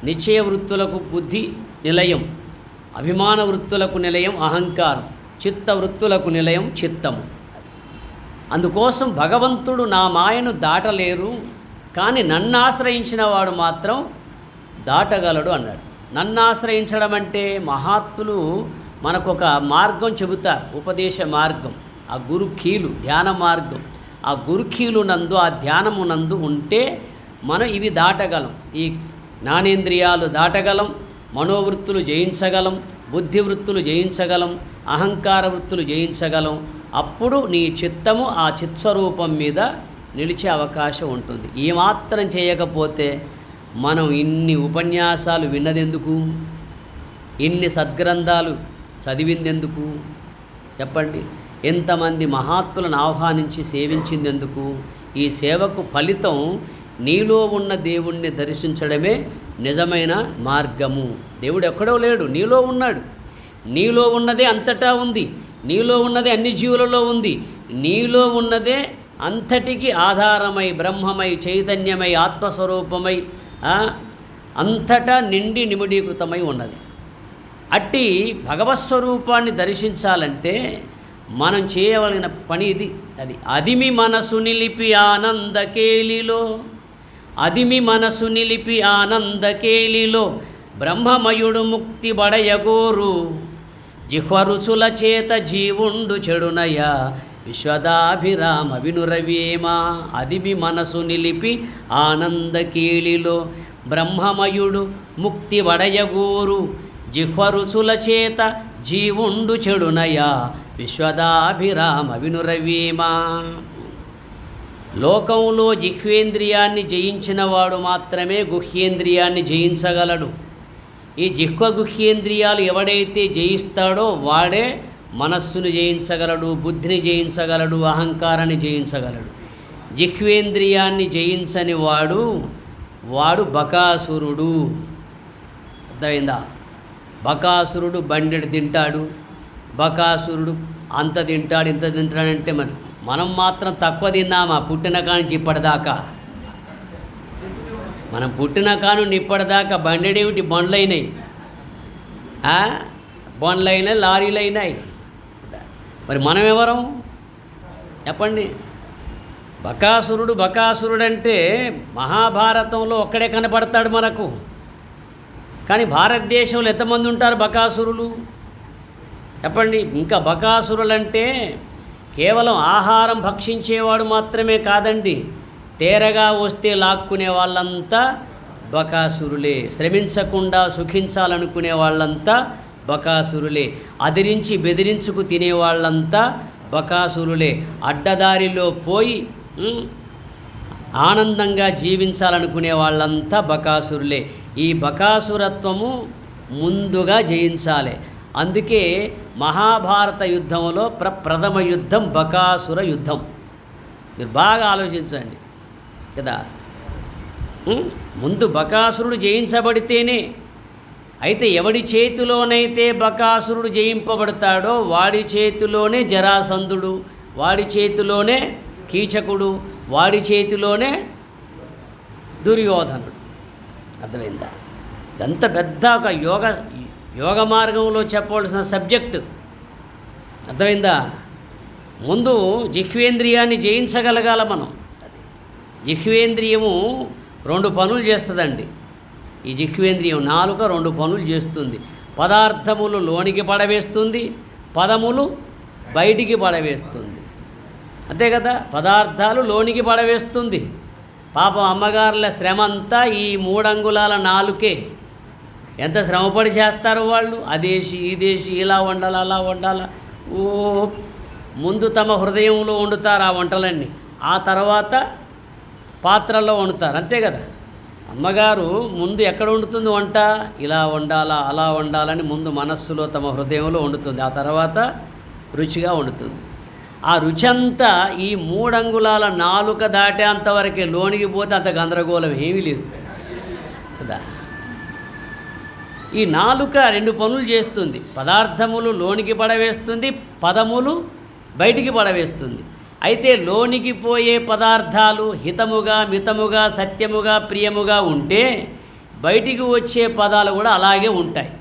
నిశ్చయ వృత్తులకు బుద్ధి నిలయం, అభిమాన వృత్తులకు నిలయం అహంకారం, చిత్త వృత్తులకు నిలయం చిత్తము. అందుకోసం భగవంతుడు నా మాయను దాటలేరు, కానీ నన్ను ఆశ్రయించిన వాడు మాత్రం దాటగలడు అన్నాడు. నన్ను ఆశ్రయించడం అంటే మహాత్ములు మనకొక మార్గం చెబుతారు, ఉపదేశ మార్గం. ఆ గురుఖీలు ధ్యాన మార్గం. ఆ గురుఖీలు నందు, ఆ ధ్యానము నందు ఉంటే మనం ఇవి దాటగలం. ఈ జ్ఞానేంద్రియాలు దాటగలం, మనోవృత్తులు జయించగలం, బుద్ధి వృత్తులు జయించగలం, అహంకార వృత్తులు జయించగలం. అప్పుడు నీ చిత్తము ఆ చిత్స్వరూపం మీద నిలిచే అవకాశం ఉంటుంది. ఈ మాత్రం చేయకపోతే మనం ఇన్ని ఉపన్యాసాలు విన్నదెందుకు, ఇన్ని సద్గ్రంథాలు చదివిందెందుకు చెప్పండి? ఎంతమంది మహాత్ములను ఆహ్వానించి సేవించిందెందుకు? ఈ సేవకు ఫలితం నీలో ఉన్న దేవుణ్ణి దర్శించడమే నిజమైన మార్గము. దేవుడు ఎక్కడో లేడు, నీలో ఉన్నాడు. నీలో ఉన్నదే అంతటా ఉంది, నీలో ఉన్నదే అన్ని జీవులలో ఉంది, నీలో ఉన్నదే అంతటికి ఆధారమై, బ్రహ్మమై, చైతన్యమై, ఆత్మస్వరూపమై అంతటా నిండి నిమిడీకృతమై ఉన్నది. అట్టి భగవత్స్వరూపాన్ని దర్శించాలంటే మనం చేయవలసిన పని ఇది. అదిమి మనసు నిలిపి ఆనందకేలిలో, అదిమి మనసు నిలిపి ఆనందకేలిలో బ్రహ్మమయుడు ముక్తి బడయగోరు, జిహ్వరుచుల చేత జీవుండు చెడునయ విశ్వదాభిరామ వినురవేమ. అదిమి మనసు నిలిపి ఆనందకేళిలో బ్రహ్మమయుడు ముక్తి బడయగోరు, జిహ్వరుచుల చేత జీవుండు చెడునయ విశ్వదాభిరామ వినురవేమ. లోకంలో జిహ్వేంద్రియాన్ని జయించినవాడు మాత్రమే గుహ్యేంద్రియాన్ని జయించగలడు. ఈ జిహ్వ గుహ్యేంద్రియాలు ఎవడైతే జయిస్తాడో వాడే మనస్సును జయించగలడు, బుద్ధిని జయించగలడు, అహంకారాన్ని జయించగలడు. జిహ్వేంద్రియాన్ని జయించని వాడు బకాసురుడు. అర్థమైందా? బకాసురుడు బండెడు తింటాడు, బకాసురుడు అంత తింటాడు, ఇంత తింటాడంటే మనం మాత్రం తక్కువ తిన్నామా పుట్టిన కానించి ఇప్పటిదాకా? మనం పుట్టిన కాను ఇప్పటిదాకా బండెడేమిటి, బండ్లైనాయి, బండ్లైనాయి, లారీలు అయినాయి. మరి మనం ఎవరం చెప్పండి? బకాసురుడు అంటే మహాభారతంలో ఒక్కడే కనపడతాడు మనకు. కానీ భారతదేశంలో ఎంతమంది ఉంటారు బకాసురులు చెప్పండి? ఇంకా బకాసురులంటే కేవలం ఆహారం భక్షించేవాడు మాత్రమే కాదండి, తేరగా వస్తే లాక్కునే వాళ్ళంతా బకాసురులే. శ్రమించకుండా సుఖించాలనుకునే వాళ్ళంతా బకాసురులే. అదిరించి బెదిరించుకు తినేవాళ్ళంతా బకాసురులే. అడ్డదారిలో పోయి ఆనందంగా జీవించాలనుకునే వాళ్ళంతా బకాసురులే. ఈ బకాసురత్వము ముందుగా జయించాలి. అందుకే మహాభారత యుద్ధంలో ప్రథమ యుద్ధం బకాసుర యుద్ధం. మీరు బాగా ఆలోచించండి కదా. ముందు బకాసురుడు జయించబడితేనే అయితే ఎవడి చేతిలోనైతే బకాసురుడు జయింపబడతాడో వాడి చేతిలోనే జరాసంధుడు, వాడి చేతిలోనే కీచకుడు, వాడి చేతిలోనే దుర్యోధనుడు. అర్థమైందా? ఇదంత పెద్ద ఒక యోగ మార్గంలో చెప్పవలసిన సబ్జెక్టు. అర్థమైందా? ముందు జిహ్వేంద్రియాన్ని జయించగలగాల మనం. జిహ్వేంద్రియము 2 పనులు చేస్తుందండి. ఈ జిహ్వేంద్రియం నాలుక 2 పనులు చేస్తుంది. పదార్థములు లోనికి పడవేస్తుంది, పదములు బయటికి పడవేస్తుంది. అంతే కదా? పదార్థాలు లోనికి పడవేస్తుంది. పాపం అమ్మగారుల శ్రమ అంతా ఈ 3 అంగుళాల నాలుకే. ఎంత శ్రమపడి చేస్తారు వాళ్ళు. అదేసి ఇదేసి ఇలా వండాలి అలా వండాలి. ఓ ముందు తమ హృదయంలో వండుతారు ఆ వంటలన్నీ, ఆ తర్వాత పాత్రల్లో వండుతారు. అంతే కదా? అమ్మగారు ముందు ఎక్కడ వండుతుంది వంట? ఇలా వండాలా అలా వండాలని ముందు మనస్సులో తమ హృదయంలో వండుతుంది, ఆ తర్వాత రుచిగా వండుతుంది. ఆ రుచి అంతా ఈ 3 అంగుళాల నాలుక దాటేంతవరకే. లోనికి పోతే అంత గందరగోళం ఏమీ లేదు కదా. ఈ నాలుక 2 పనులు చేస్తుంది. పదార్థములు లోనికి పడవేస్తుంది, పదములు బయటికి పడవేస్తుంది. అయితే లోనికి పోయే పదార్థాలు హితముగా మితముగా సత్యముగా ప్రియముగా ఉంటే బయటికి వచ్చే పదాలు కూడా అలాగే ఉంటాయి.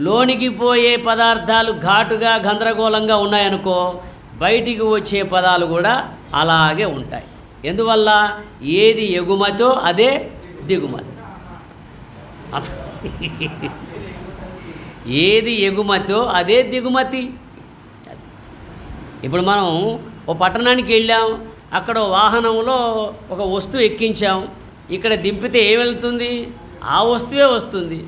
లోనికి పోయే పదార్థాలు ఘాటుగా గందరగోళంగా ఉన్నాయనుకో, బయటికి వచ్చే పదాలు కూడా అలాగే ఉంటాయి. ఎందువల్ల? ఏది ఎగుమతో అదే దిగుమతి. ఏది ఎగుమతో అదే దిగుమతి. ఇప్పుడు మనం ఓ పట్టణానికి వెళ్ళాం, అక్కడ వాహనంలో ఒక వస్తువు ఎక్కించాం, ఇక్కడ దింపితే ఏం వెళ్తుంది? ఆ వస్తువే వస్తుంది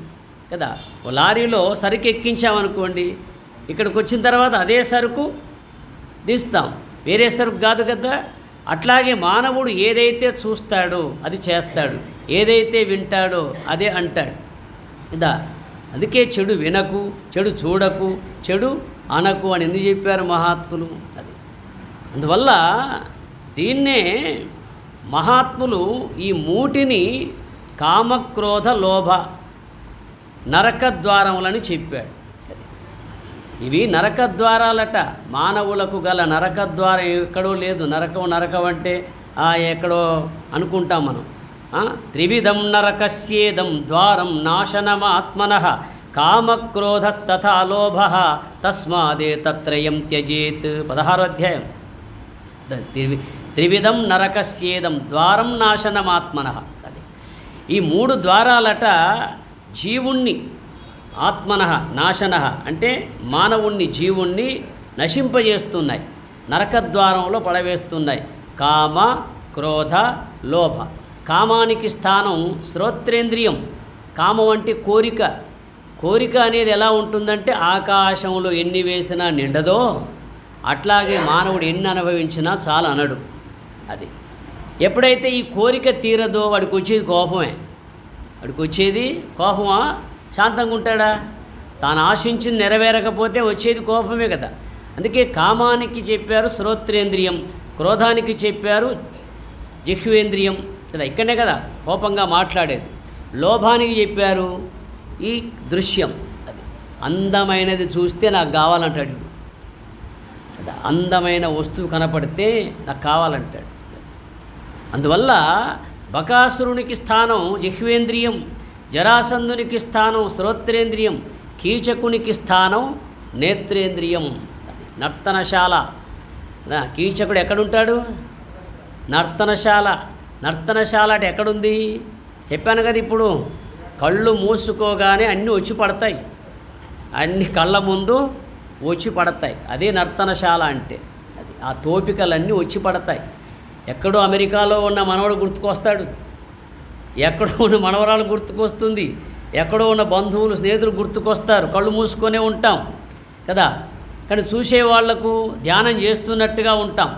కదా. ఓ లారీలో సరుకు ఎక్కించామనుకోండి, ఇక్కడికి వచ్చిన తర్వాత అదే సరుకు దిస్తాం, వేరే సరుకు కాదు కదా. అట్లాగే మానవుడు ఏదైతే చూస్తాడో అది చేస్తాడు, ఏదైతే వింటాడో అదే అంటాడు కదా. అందుకే చెడు వినకు, చెడు చూడకు, చెడు అనకు అని ఎందుకు చెప్పారు మహాత్ములు? అది అందువల్ల దీన్నే మహాత్ములు ఈ మూటిని కామక్రోధ లోభ నరకద్వారములని చెప్పాడు. ఇవి నరకద్వారాలట. మానవులకు గల నరకద్వారం ఎక్కడో లేదు. నరకం అంటే ఎక్కడో అనుకుంటాం మనం. త్రివిధం నరకస్యేదం ద్వారం నాశనమాత్మనః కామక్రోధ తథా లోభ తస్మాదే తత్రయం త్యజేత్. 16వ అధ్యాయం. త్రివిధం నరకస్యేదం ద్వారం నాశనమాత్మనః. అది ఈ 3 ద్వారాలట జీవుణ్ణి, ఆత్మనః నాశనః అంటే మానవుణ్ణి జీవుణ్ణి నశింపజేస్తున్నాయి, నరకద్వారంలో పడవేస్తున్నాయి. కామ క్రోధ లోభ. కామానికి స్థానం శ్రోత్రేంద్రియం. కామం అంటే కోరిక. కోరిక అనేది ఎలా ఉంటుందంటే ఆకాశంలో ఎన్ని వేసినా నిండదో అట్లాగే మానవుడు ఎన్ని అనుభవించినా చాలా అనడు. అది ఎప్పుడైతే ఈ కోరిక తీరదో వాడికి వచ్చేది కోపమే. వాడికి వచ్చేది కోపమా? శాంతంగా ఉంటాడా? తాను ఆశించింది నెరవేరకపోతే వచ్చేది కోపమే కదా. అందుకే కామానికి చెప్పారు శ్రోత్రేంద్రియం, క్రోధానికి చెప్పారు జిహ్వేంద్రియం కదా. ఇక్కడనే కదా కోపంగా మాట్లాడేది. లోభానికి చెప్పారు ఈ దృశ్యం. అది అందమైనది చూస్తే నాకు కావాలంటాడు కదా. అందమైన వస్తువు కనపడితే నాకు కావాలంటాడు. అందువల్ల బకాసురునికి స్థానం జిహ్వేంద్రియం, జరాసంధునికి స్థానం శ్రోత్రేంద్రియం, కీచకునికి స్థానం నేత్రేంద్రియం. అది నర్తనశాల. కీచకుడు ఎక్కడుంటాడు? నర్తనశాల. నర్తనశాల అంటే ఎక్కడుంది? చెప్పాను కదా. ఇప్పుడు కళ్ళు మూసుకోగానే అన్నీ వచ్చి పడతాయి, అన్ని కళ్ళ ముందు వచ్చి పడతాయి. అదే నర్తనశాల అంటే. అది ఆ తోపికలన్నీ వచ్చి పడతాయి. ఎక్కడో అమెరికాలో ఉన్న మనవడు గుర్తుకొస్తాడు, ఎక్కడో ఉన్న మనవరాలు గుర్తుకొస్తుంది, ఎక్కడో ఉన్న బంధువులు స్నేహితులు గుర్తుకొస్తారు. కళ్ళు మూసుకొనే ఉంటాం కదా. కానీ చూసేవాళ్లకు ధ్యానం చేస్తున్నట్టుగా ఉంటాం,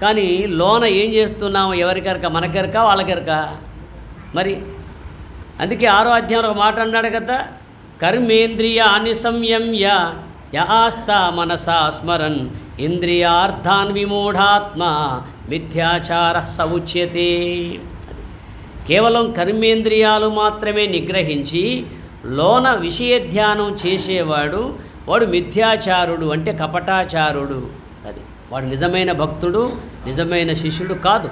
కానీ లోన ఏం చేస్తున్నాం ఎవరికెరక? మనకెరక వాళ్ళకెరక? మరి అందుకే 6వ అధ్యాయంలో ఒక మాట అన్నాడు కదా, కర్మేంద్రియాన్ని సంయమ్య యాస్తా మనసా స్మరన్ ఇంద్రియార్థాన్ విమూఢాత్మ మిథ్యాచార సముచ్యతే. కేవలం కర్మేంద్రియాలు మాత్రమే నిగ్రహించి లోన విషయ ధ్యానం చేసేవాడు వాడు మిథ్యాచారుడు, అంటే కపటాచారుడు. అది వాడు నిజమైన భక్తుడు, నిజమైన శిష్యుడు కాదు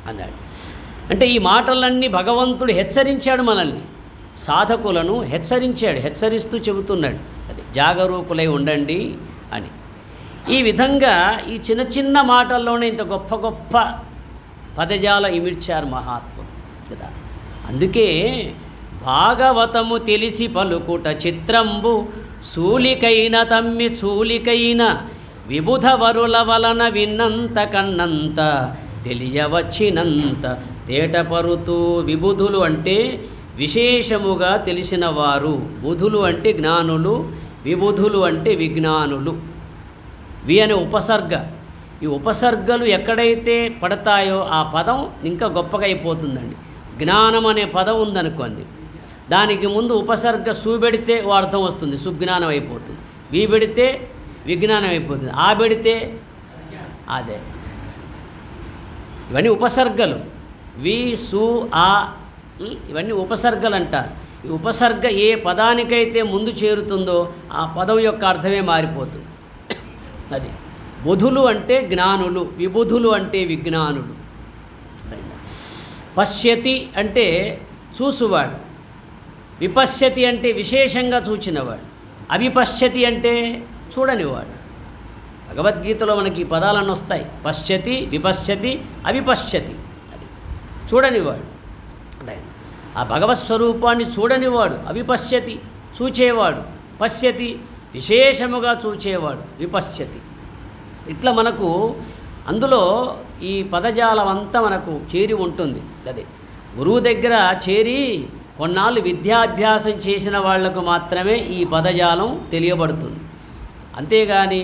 అన్నాడు. అంటే ఈ మాటలన్నీ భగవంతుడు హెచ్చరించాడు, మనల్ని సాధకులను హెచ్చరిస్తూ చెబుతున్నాడు. అది జాగరూకులై ఉండండి అని. ఈ విధంగా ఈ చిన్న చిన్న మాటల్లోనే ఇంత గొప్ప గొప్ప పదజాల ఇమిడ్చారు మహాత్ములు కదా. అందుకే భాగవతము తెలిసి పలుకుట చిత్రంబు, సూలికైన తమ్మి చూలికైన విబుధ వరుల వలన విన్నంత కన్నంత తెలియవచ్చినంత తేటపరుతూ. విబుధులు అంటే విశేషముగా తెలిసిన వారు, బుధులు అంటే జ్ఞానులు, విబుధులు అంటే విజ్ఞానులు. వి అనే ఉపసర్గ, ఈ ఉపసర్గలు ఎక్కడైతే పడతాయో ఆ పదం ఇంకా గొప్పగా అయిపోతుందండి. జ్ఞానం అనే పదం ఉందనుకోండి, దానికి ముందు ఉపసర్గ సు పెడితే ఓ అర్థం వస్తుంది, సుజ్ఞానం అయిపోతుంది. వి పెడితే విజ్ఞానం అయిపోతుంది, ఆ పెడితే అదే. ఇవన్నీ ఉపసర్గలు. వి, సు, ఆ, ఇవన్నీ ఉపసర్గలు అంటారు. ఈ ఉపసర్గ ఏ పదానికైతే ముందు చేరుతుందో ఆ పదం యొక్క అర్థమే మారిపోతుంది. అది బుధులు అంటే జ్ఞానులు, విబుధులు అంటే విజ్ఞానులు. పశ్యతి అంటే చూసువాడు, విపశ్యతి అంటే విశేషంగా చూచినవాడు, అవిపశ్యతి అంటే చూడనివాడు. భగవద్గీతలో మనకి ఈ పదాలన్నీ వస్తాయి. పశ్యతి, విపశ్యతి, అవిపశ్యతి. అది చూడనివాడు. ఆ భగవత్ స్వరూపాన్ని చూడనివాడు అవిపశ్యతి, చూచేవాడు. పశ్యతి విశేషముగా చూచేవాడు, విపశ్యతి. ఇట్లా మనకు అందులో ఈ పదజాలం అంతా మనకు చేరి ఉంటుంది. అదే గురువు దగ్గర చేరి కొన్నాళ్ళు విద్యాభ్యాసం చేసిన వాళ్లకు మాత్రమే ఈ పదజాలం తెలియబడుతుంది. అంతేగాని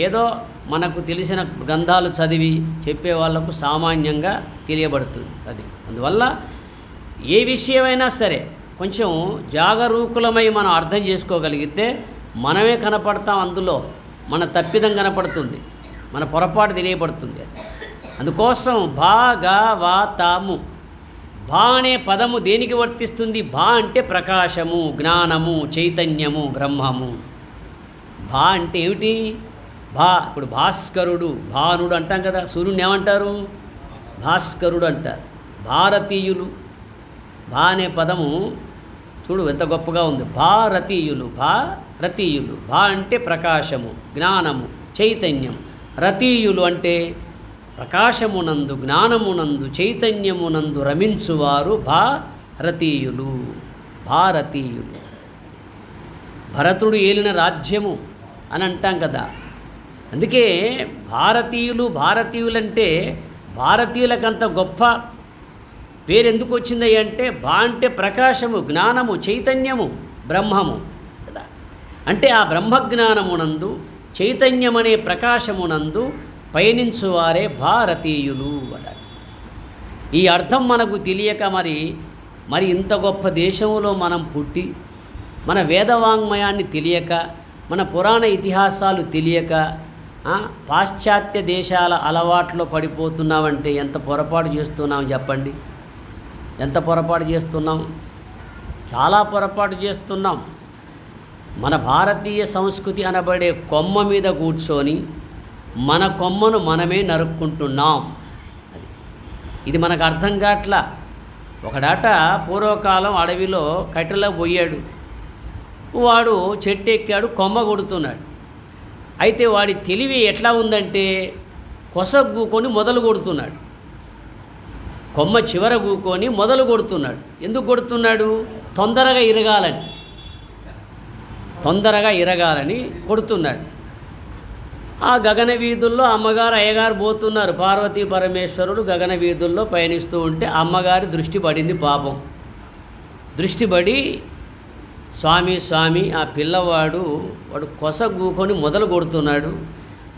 ఏదో మనకు తెలిసిన గ్రంథాలు చదివి చెప్పే వాళ్లకు సామాన్యంగా తెలియబడుతుంది. అది అందువల్ల ఏ విషయమైనా సరే కొంచెం జాగరూకులమై మనం అర్థం చేసుకోగలిగితే మనమే కనపడతాం, అందులో మన తప్పిదం కనపడుతుంది, మన పొరపాటు తెలియబడుతుంది. అందుకోసం భాగవతము, భా అనే పదము దేనికి వర్తిస్తుంది? భా అంటే ప్రకాశము, జ్ఞానము, చైతన్యము, బ్రహ్మము. భా అంటే ఏమిటి? భా ఇప్పుడు భాస్కరుడు, భానుడు అంటాం కదా, సూర్యుని ఏమంటారు? భాస్కరుడు అంటారు. భారతీయులు, భా అనే పదము చూడు ఎంత గొప్పగా ఉంది. భారతీయులు, భారతీయులు. భా అంటే ప్రకాశము, జ్ఞానము, చైతన్యం. రతీయులు అంటే ప్రకాశమునందు, జ్ఞానమునందు, చైతన్యమునందు రమించువారు భారతీయులు. భారతీయులు భరతుడు ఏలిన రాజ్యము అని అంటాం కదా. అందుకే భారతీయులు, భారతీయులంటే భారతీయులకంత గొప్ప పేరు ఎందుకు వచ్చింది అంటే భా అంటే ప్రకాశము, జ్ఞానము, చైతన్యము, బ్రహ్మము కదా. అంటే ఆ బ్రహ్మజ్ఞానమునందు, చైతన్యమనే ప్రకాశమునందు పయనించువారే భారతీయులు అన్నారు. ఈ అర్థం మనకు తెలియక మరి ఇంత గొప్ప దేశంలో మనం పుట్టి, మన వేదవాంగ్మయాన్ని తెలియక, మన పురాణ ఇతిహాసాలు తెలియక పాశ్చాత్య దేశాల అలవాట్లో పడిపోతున్నామంటే ఎంత పొరపాటు చేస్తున్నాం చెప్పండి. ఎంత పొరపాటు చేస్తున్నాం? చాలా పొరపాటు చేస్తున్నాం. మన భారతీయ సంస్కృతి అనబడే కొమ్మ మీద కూర్చొని మన కొమ్మను మనమే నరుక్కుంటున్నాం. ఇది మనకు అర్థం కావట్లా. ఒకడాట పూర్వకాలం అడవిలో కట్టెలో పోయాడు, వాడు చెట్టు ఎక్కాడు, కొమ్మ కొడుతున్నాడు. అయితే వాడి తెలివి ఎట్లా ఉందంటే కొస గూకొని మొదలు కొడుతున్నాడు, కొమ్మ చివర గూకొని మొదలు కొడుతున్నాడు. ఎందుకు కొడుతున్నాడు? తొందరగా ఇరగాలని కొడుతున్నాడు. ఆ గగన వీధుల్లో అమ్మగారు అయ్యగారు పోతున్నారు. పార్వతీ పరమేశ్వరుడు గగన వీధుల్లో పయనిస్తూ ఉంటే అమ్మగారి దృష్టి పడింది. పాపం దృష్టి పడి, స్వామి ఆ పిల్లవాడు వాడు కొస గూకొని మొదలు కొడుతున్నాడు,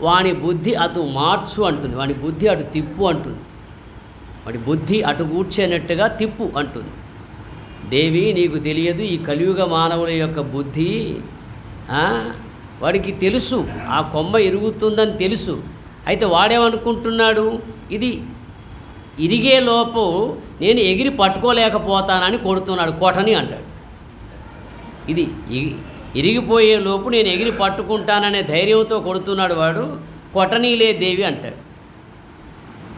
వాని బుద్ధి అటు మార్చు అంటుంది, వాని బుద్ధి అటు తిప్పు అంటుంది, వాడి బుద్ధి అటు కూర్చేనట్టుగా తిప్పు అంటుంది. దేవి నీకు తెలియదు, ఈ కలియుగ మానవుల యొక్క బుద్ధి వాడికి తెలుసు, ఆ కొమ్మ ఇరుగుతుందని తెలుసు. అయితే వాడేమనుకుంటున్నాడు, ఇది ఇరిగే లోపు నేను ఎగిరి పట్టుకోలేకపోతానని కొడుతున్నాడు, కొట్టని అంటాడు. ఇది ఇరిగిపోయే లోపు నేను ఎగిరి పట్టుకుంటాననే ధైర్యంతో కొడుతున్నాడు వాడు. కొట్టనీలే దేవి అంటాడు.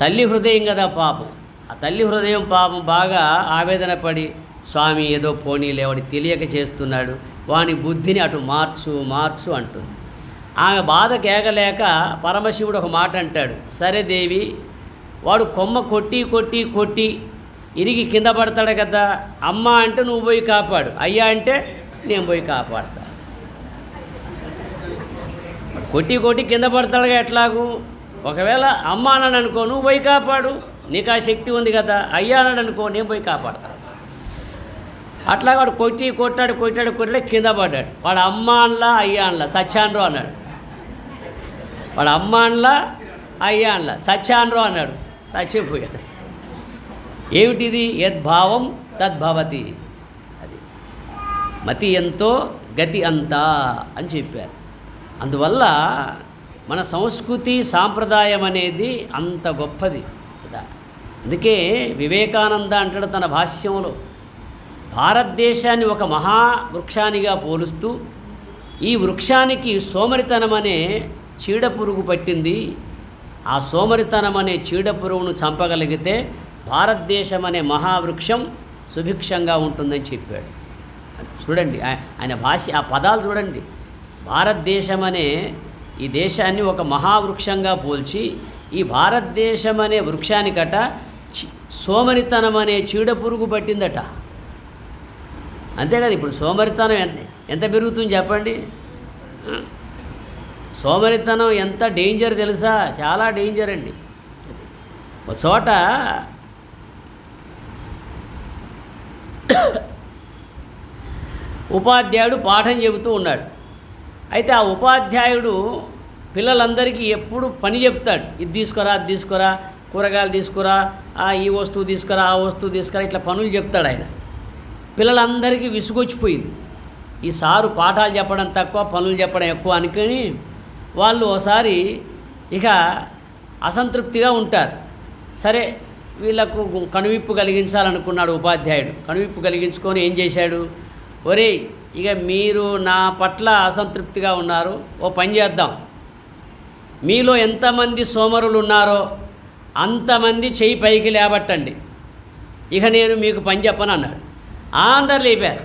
తల్లి హృదయం కదా పాపం. ఆ తల్లి హృదయం పాపం బాగా ఆవేదన పడి, స్వామి ఏదో పోనీలే, వాడి తెలియక చేస్తున్నాడు, వాని బుద్ధిని అటు మార్చు అంటుంది. ఆమె బాధ కేగలేక పరమశివుడు ఒక మాట అంటాడు, సరే దేవి, వాడు కొమ్మ కొట్టి ఇరిగి కింద పడతాడు కదా, అమ్మ అంటే నువ్వు పోయి కాపాడు, అయ్యా అంటే నేను పోయి కాపాడతా. కొట్టి కింద పడతాడుగా ఎట్లాగూ, ఒకవేళ అమ్మ అన్నాడు అనుకో, నువ్వు పోయి కాపాడు, నీకు ఆ శక్తి ఉంది కదా, అయ్యా అన్నాడు అనుకో, నేను పోయి కాపాడతా. అట్లా వాడు కొట్టాడు కింద పడ్డాడు. వాడు అమ్మ అనలా అయ్యా అనలా, సత్యాన్రో అన్నాడు. వాడు అమ్మ అనలా అయ్యా అనలా, సత్యాన్రో అన్నాడు, చచ్చిపోయాడు. ఏమిటిది? యద్భావం తద్భవతి. అది మతి ఎంతో గతి అంతా అని చెప్పారు. అందువల్ల మన సంస్కృతి సాంప్రదాయం అనేది అంత గొప్పది కదా. అందుకే వివేకానంద అంటాడు తన భాష్యంలో, భారతదేశాన్ని ఒక మహావృక్షానిగా పోలుస్తూ, ఈ వృక్షానికి సోమరితనం అనే చీడపురుగు పట్టింది, ఆ సోమరితనం అనే చీడపురుగును చంపగలిగితే భారతదేశం అనే మహావృక్షం సుభిక్షంగా ఉంటుందని చెప్పాడు. చూడండి ఆయన భాష, ఆ పదాలు చూడండి. భారతదేశం అనే ఈ దేశాన్ని ఒక మహావృక్షంగా పోల్చి, ఈ భారతదేశం అనే వృక్షానికట సోమరితనం అనే చీడపురుగు పట్టిందట. అంతే కదా. ఇప్పుడు సోమరితనం ఎంత పెరుగుతుంది చెప్పండి. సోమరితనం ఎంత డేంజర్ తెలుసా? చాలా డేంజర్ అండి. ఒక చోట ఉపాధ్యాయుడు పాఠం చెబుతూ ఉన్నాడు. అయితే ఆ ఉపాధ్యాయుడు పిల్లలందరికీ ఎప్పుడు పని చెప్తాడు, ఇది తీసుకురా, అది తీసుకురా, కూరగాయలు తీసుకురా, ఈ వస్తువు తీసుకురా, ఆ వస్తువు తీసుకురా, ఇట్లా పనులు చెప్తాడు ఆయన. పిల్లలందరికీ విసుగొచ్చిపోయింది. ఈ సారు పాఠాలు చెప్పడం తక్కువ, పనులు చెప్పడం ఎక్కువ అనుకుని వాళ్ళు ఒకసారి ఇక అసంతృప్తిగా ఉంటారు. సరే, వీళ్ళకు కనువిప్పు కలిగించాలనుకున్నాడు ఉపాధ్యాయుడు. కనువిప్పు కలిగించుకొని ఏం చేశాడు, ఒరేయ్, ఇక మీరు నా పట్ల అసంతృప్తిగా ఉన్నారు, ఓ పని చేద్దాం, మీలో ఎంతమంది సోమరులు ఉన్నారో అంతమంది చెయ్యి పైకి లేబట్టండి, ఇక నేను మీకు పని చెప్పను అన్నాడు. అందరు లేపారు.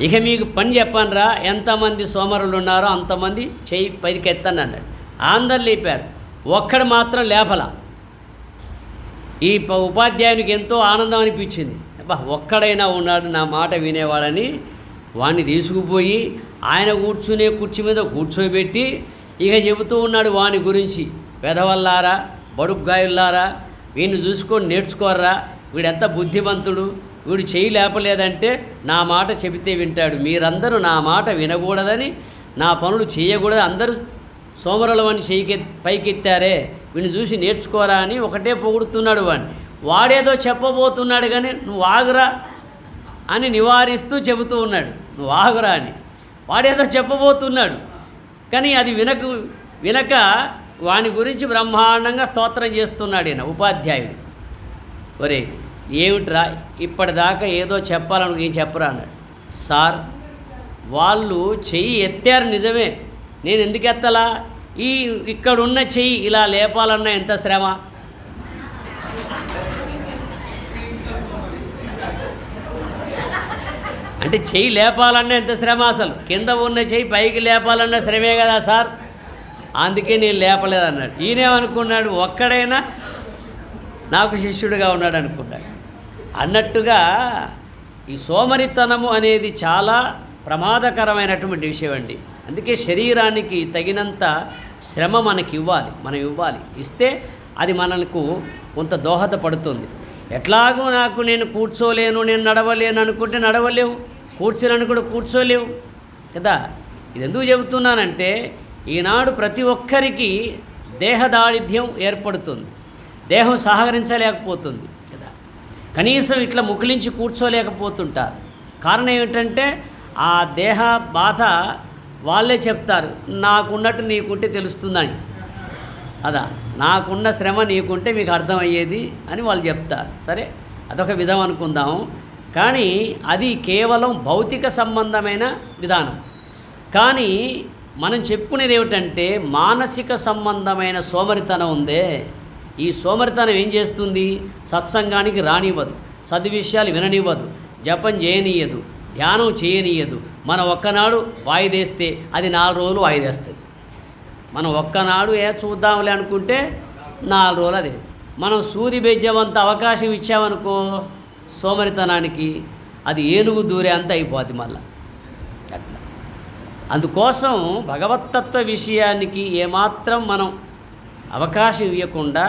ఇక మీకు పని చెప్పనురా, ఎంతమంది సోమరులు ఉన్నారో అంతమంది చెయ్యి పైకి ఎత్తండి అన్నాడు. అందరు లేపారు. ఒక్కడు మాత్రం లేపల. ఈ ఉపాధ్యాయునికి ఎంతో ఆనందం అనిపించింది. అబ్బా, ఒక్కడైనా ఉన్నాడు నా మాట వినేవాడని వాడిని తీసుకుపోయి ఆయన కూర్చునే కుర్చీ మీద కూర్చోబెట్టి ఇక చెబుతూ ఉన్నాడు వాని గురించి, వెధవల్లారా, బడుగ్గాయుల్లారా, వీడిని చూసుకొని నేర్చుకోర్రా, వీడెంత బుద్ధిమంతుడు, వీడు చేయి లేపలేదంటే నా మాట చెబితే వింటాడు, మీరందరూ నా మాట వినకూడదని, నా పనులు చేయకూడదు, అందరూ సోమరులమని పైకెత్తారే, వీడిని చూసి నేర్చుకోరా అని ఒకటే పొగుడుతున్నాడు వాడిని. వాడేదో చెప్పబోతున్నాడు కానీ నువ్వు ఆగురా అని నివారిస్తూ చెబుతూ ఉన్నాడు, నువ్వు ఆగురా అని. వాడేదో చెప్పబోతున్నాడు కానీ అది వినక వాని గురించి బ్రహ్మాండంగా స్తోత్రం చేస్తున్నాడు ఈయన ఉపాధ్యాయుడు. ఒరే, ఏమిట్రా ఇప్పటిదాకా ఏదో చెప్పాలను ఏం చెప్పరా అన్నాడు. సార్, వాళ్ళు చెయ్యి ఎత్తారు నిజమే, నేను ఎందుకు ఎత్తలా, ఇక్కడున్న చెయ్యి ఇలా లేపాలన్నా ఎంత శ్రమ. అంటే చెయ్యి లేపాలన్నా ఎంత శ్రమ, అసలు కింద ఉన్న చెయ్యి పైకి లేపాలన్నా శ్రమే కదా సార్, అందుకే నేను లేపలేదన్నాడు. ఈయనేమనుకున్నాడు, ఒక్కడైనా నాకు శిష్యుడిగా ఉన్నాడు అనుకున్నాడు. అన్నట్టుగా ఈ సోమరితనము అనేది చాలా ప్రమాదకరమైనటువంటి విషయం అండి. అందుకే శరీరానికి తగినంత శ్రమ మనకి మనం ఇవ్వాలి. ఇస్తే అది మనకు కొంత దోహదపడుతుంది. ఎట్లాగో నేను కూర్చోలేను, నేను నడవలేను అనుకుంటే నడవలేవు, కూర్చోలేను కూడా కూర్చోలేవు కదా. ఇది ఎందుకు చెబుతున్నానంటే, ఈనాడు ప్రతి ఒక్కరికి దేహదారిద్ర్యం ఏర్పడుతుంది, దేహం సహకరించలేకపోతుంది కదా. కనీసం ఇట్లా ముకిలించి కూర్చోలేకపోతుంటారు. కారణం ఏమిటంటే ఆ దేహ బాధ వాళ్ళే చెప్తారు, నాకున్నట్టు నీకుంటే తెలుస్తుందని, అదా నాకున్న శ్రమ నీకుంటే మీకు అర్థమయ్యేది అని వాళ్ళు చెప్తారు. సరే, అదొక విధం అనుకుందాము. కానీ అది కేవలం భౌతిక సంబంధమైన విధానం. కానీ మనం చెప్పుకునేది ఏమిటంటే మానసిక సంబంధమైన సోమరితనం ఉందే, ఈ సోమరితనం ఏం చేస్తుంది? సత్సంగానికి రానివ్వదు, సద్విషయాలు విననివ్వదు, జపం చేయనీయదు, ధ్యానం చేయనీయదు. మనం ఒక్కనాడు వాయిదేస్తే అది 4 రోజులు వాయిదేస్తుంది. మనం ఒక్కనాడు చూద్దాంలే అనుకుంటే 4 రోజులు అదే. మనం సూది బెజ్జమంత అవకాశం ఇచ్చామనుకో సోమరితనానికి, అది ఏనుగు దూరే అంత అయిపోద్ది మళ్ళా. అట్లా అందుకోసం భగవత్తత్వ విషయానికి ఏమాత్రం మనం అవకాశం ఇవ్వకుండా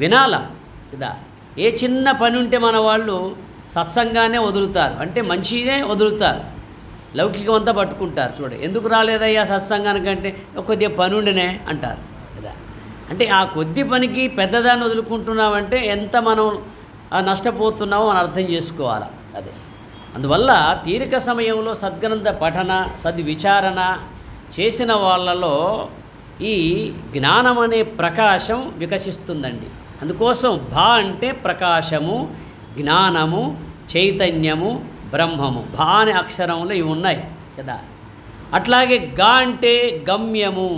వినాల కదా. ఏ చిన్న పని ఉంటే మన వాళ్ళు సత్సంగానే వదులుతారు, అంటే మంచినే వదులుతారు, లౌకికం అంతా పట్టుకుంటారు. చూడ ఎందుకు రాలేదయ్యా సత్సంగానికంటే కొద్దిగా పని ఉండినే అంటారు కదా. అంటే ఆ కొద్ది పనికి పెద్దదాన్ని వదులుకుంటున్నామంటే ఎంత మనం నష్టపోతున్నామో మనం అర్థం చేసుకోవాలి. అదే అందువల్ల తీరిక సమయంలో సద్గ్రంథ పఠన సద్విచారణ చేసిన వాళ్ళలో ఈ జ్ఞానం అనే ప్రకాశం వికసిస్తుందండి. అందుకోసం భా అంటే ప్రకాశము, జ్ఞానము, చైతన్యము, బ్రహ్మము. భా అనే అక్షరంలో ఇవి ఉన్నాయి కదా. అట్లాగే గా అంటే గమ్యము,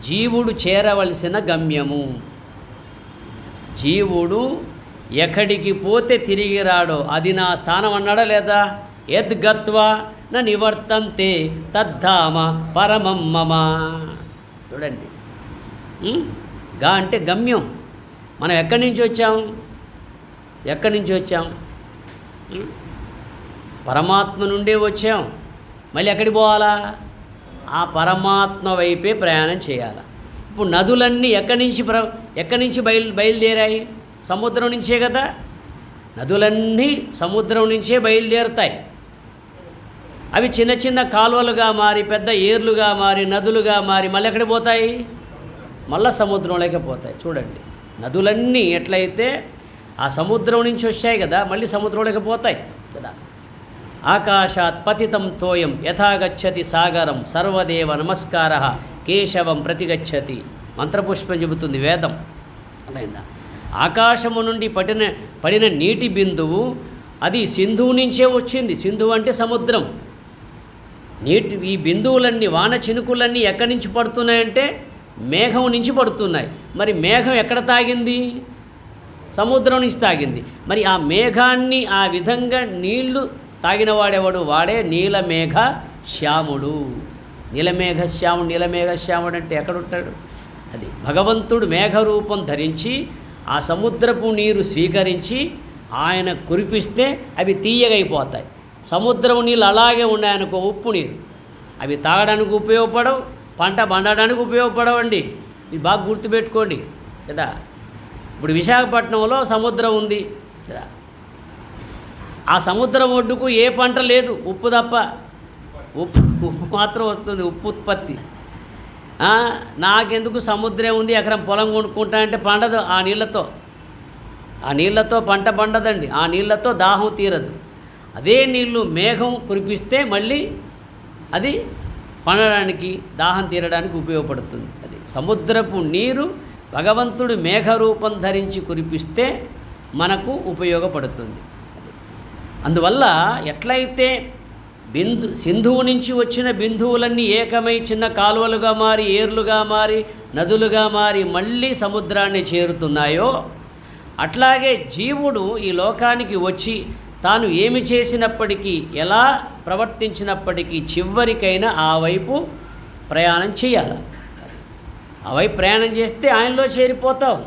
జీవుడు చేరవలసిన గమ్యము. జీవుడు ఎక్కడికి పోతే తిరిగి రాడో అది నా స్థానం అన్నాడా లేదా? యద్గత్వా న నివర్తంతే తద్ధామ పరమం మమ. చూడండి, గా అంటే గమ్యం. మనం ఎక్కడి నుంచి వచ్చాం? ఎక్కడి నుంచి వచ్చాం? పరమాత్మ నుండే వచ్చాం. మళ్ళీ ఎక్కడికి పోవాలా? ఆ పరమాత్మ వైపే ప్రయాణం చేయాలి. ఇప్పుడు నదులన్నీ ఎక్కడి నుంచి బయలుదేరాయి? సముద్రం నుంచే కదా. నదులన్నీ సముద్రం నుంచే బయలుదేరుతాయి. అవి చిన్న చిన్న కాలువలుగా మారి పెద్ద ఏర్లుగా మారి నదులుగా మారి మళ్ళీ ఎక్కడికి పోతాయి? మళ్ళీ సముద్రంలోకి పోతాయి. చూడండి, నదులన్నీ ఎట్లయితే ఆ సముద్రం నుంచి వచ్చాయి కదా, మళ్ళీ సముద్రంలోకి పోతాయి కదా. ఆకాశాత్ పతితం తోయం యథాగచ్చతి సాగరం సర్వదేవ నమస్కార కేశవం ప్రతిగచ్చతి. మంత్రపుష్పం చెబుతుంది వేదం. అదైందా? ఆకాశము నుండి పడిన నీటి బిందువు అది సింధువు నుంచే వచ్చింది. సింధువు అంటే సముద్రం. ఈ బిందువులన్నీ వాన చినుకులన్నీ ఎక్కడి నుంచి పడుతున్నాయంటే మేఘం నుంచి పడుతున్నాయి. మరి మేఘం ఎక్కడ తాగింది? సముద్రం నుంచి తాగింది. మరి ఆ మేఘాన్ని ఆ విధంగా నీళ్లు తాగిన వాడేవాడు? వాడే నీలమేఘ శ్యాముడు. నీలమేఘ శ్యాముడు అంటే ఎక్కడుంటాడు? అది భగవంతుడు మేఘరూపం ధరించి ఆ సముద్రపు నీరు స్వీకరించి ఆయన కురిపిస్తే అవి తీయగైపోతాయి. సముద్రం నీళ్ళు అలాగే ఉన్నాయనుకో, ఉప్పు నీరు, అవి తాగడానికి ఉపయోగపడవు, పంట పండడానికి ఉపయోగపడవండి. ఇది బాగా గుర్తుపెట్టుకోండి కదా. ఇప్పుడు విశాఖపట్నంలో సముద్రం ఉంది కదా, ఆ సముద్రం ఒడ్డుకు ఏ పంట లేదు, ఉప్పు తప్ప. ఉప్పు మాత్రం వస్తుంది, ఉప్పు ఉత్పత్తి. నాకెందుకు సముద్రం ఉంది, ఎకరం పొలం కొనుక్కుంటా అంటే పండదు. ఆ నీళ్ళతో పంట పండదండి, ఆ నీళ్ళతో దాహం తీరదు. అదే నీళ్ళు మేఘం కురిపిస్తే మళ్ళీ అది పండడానికి దాహం తీరడానికి ఉపయోగపడుతుంది. అది సముద్రపు నీరు భగవంతుడు మేఘరూపం ధరించి కురిపిస్తే మనకు ఉపయోగపడుతుంది. అందువల్ల ఎట్లయితే సింధువు నుంచి వచ్చిన బిందువులన్నీ ఏకమై చిన్న కాలువలుగా మారి ఏర్లుగా మారి నదులుగా మారి మళ్ళీ సముద్రాన్ని చేరుతున్నాయో, అట్లాగే జీవుడు ఈ లోకానికి వచ్చి తాను ఏమి చేసినప్పటికీ ఎలా ప్రవర్తించినప్పటికీ చివరికైనా ఆ వైపు ప్రయాణం చేయాలి. ఆ వైపు ప్రయాణం చేస్తే ఆయనలో చేరిపోతావు.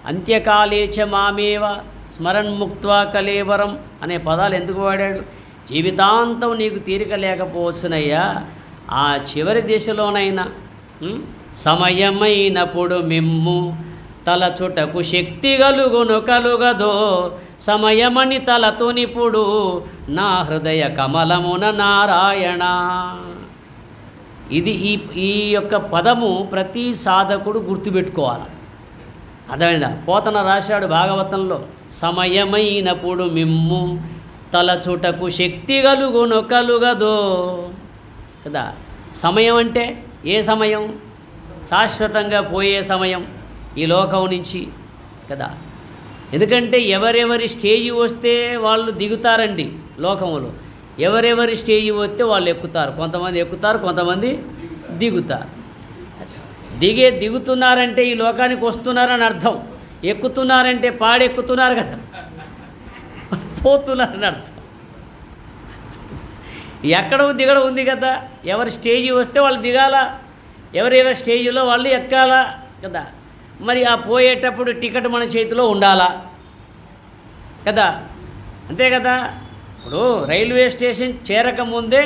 అంత్యకాలేచ మామేవ స్మరణ్ముక్త్వా కలేవరం అనే పదాలు ఎందుకు వాడాడు? జీవితాంతం నీకు తీరిక లేకపోవచ్చునయ్యా, ఆ చివరి దశలోనైనా సమయమైనప్పుడు మిమ్ము తలచుటకు శక్తి కలుగదో సమయమని తలతోనిప్పుడు నా హృదయ కమలమున నారాయణ. ఇది ఈ యొక్క పదము ప్రతి సాధకుడు గుర్తుపెట్టుకోవాలి. అర్థమైందా? పోతన రాశాడు భాగవతంలో, సమయమైనప్పుడు మిమ్ము తలచుటకు శక్తి కలుగదో కదా. సమయం అంటే ఏ సమయం? శాశ్వతంగా పోయే సమయం ఈ లోకం నుంచి కదా. ఎందుకంటే ఎవరెవరి స్టేజి వస్తే వాళ్ళు దిగుతారండి లోకములో. ఎవరెవరి స్టేజి వస్తే వాళ్ళు ఎక్కుతారు. కొంతమంది ఎక్కుతారు, కొంతమంది దిగుతారు. దిగుతున్నారంటే ఈ లోకానికి వస్తున్నారని అర్థం. ఎక్కుతున్నారంటే పాడెక్కుతున్నారు కదా, పోతున్నారని అర్థం. ఎక్కడం దిగడం ఉంది కదా. ఎవరి స్టేజీ వస్తే వాళ్ళు దిగాల, ఎవరెవరి స్టేజీలో వాళ్ళు ఎక్కాలా కదా. మరి ఆ పోయేటప్పుడు టికెట్ మన చేతిలో ఉండాలా కదా, అంతే కదా. ఇప్పుడు రైల్వే స్టేషన్ చేరకముందే,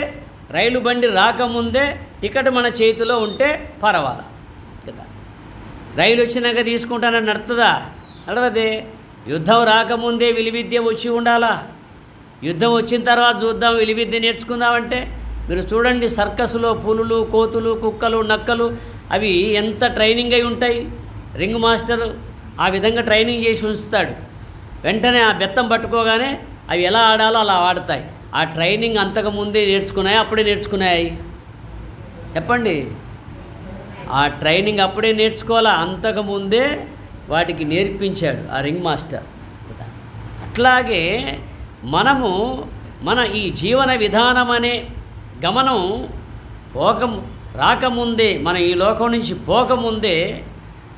రైలు బండి రాకముందే టికెట్ మన చేతిలో ఉంటే పర్వాలా కదా. రైలు వచ్చినాక తీసుకుంటానని నడుతుందా? నడవదే. యుద్ధం రాకముందే విలువిద్య వచ్చి ఉండాలా. యుద్ధం వచ్చిన తర్వాత చూద్దాం, విలువిద్య నేర్చుకుందామంటే మీరు చూడండి, సర్కస్లో పులులు, కోతులు, కుక్కలు, నక్కలు అవి ఎంత ట్రైనింగ్ అయి ఉంటాయి. రింగ్ మాస్టర్ ఆ విధంగా ట్రైనింగ్ చేసి ఉంచుతాడు. వెంటనే ఆ బెత్తం పట్టుకోగానే అవి ఎలా ఆడాలో అలా ఆడతాయి. ఆ ట్రైనింగ్ అంతకుముందే నేర్చుకున్నాయి, అప్పుడే నేర్చుకున్నాయి? చెప్పండి. ఆ ట్రైనింగ్ అప్పుడే నేర్చుకోవాలా, అంతకుముందే వాటికి నేర్పించాడు ఆ రింగ్ మాస్టర్. అట్లాగే మనము మన ఈ జీవన విధానం అనే గమనం రాకముందే, మన ఈ లోకం నుంచి పోకముందే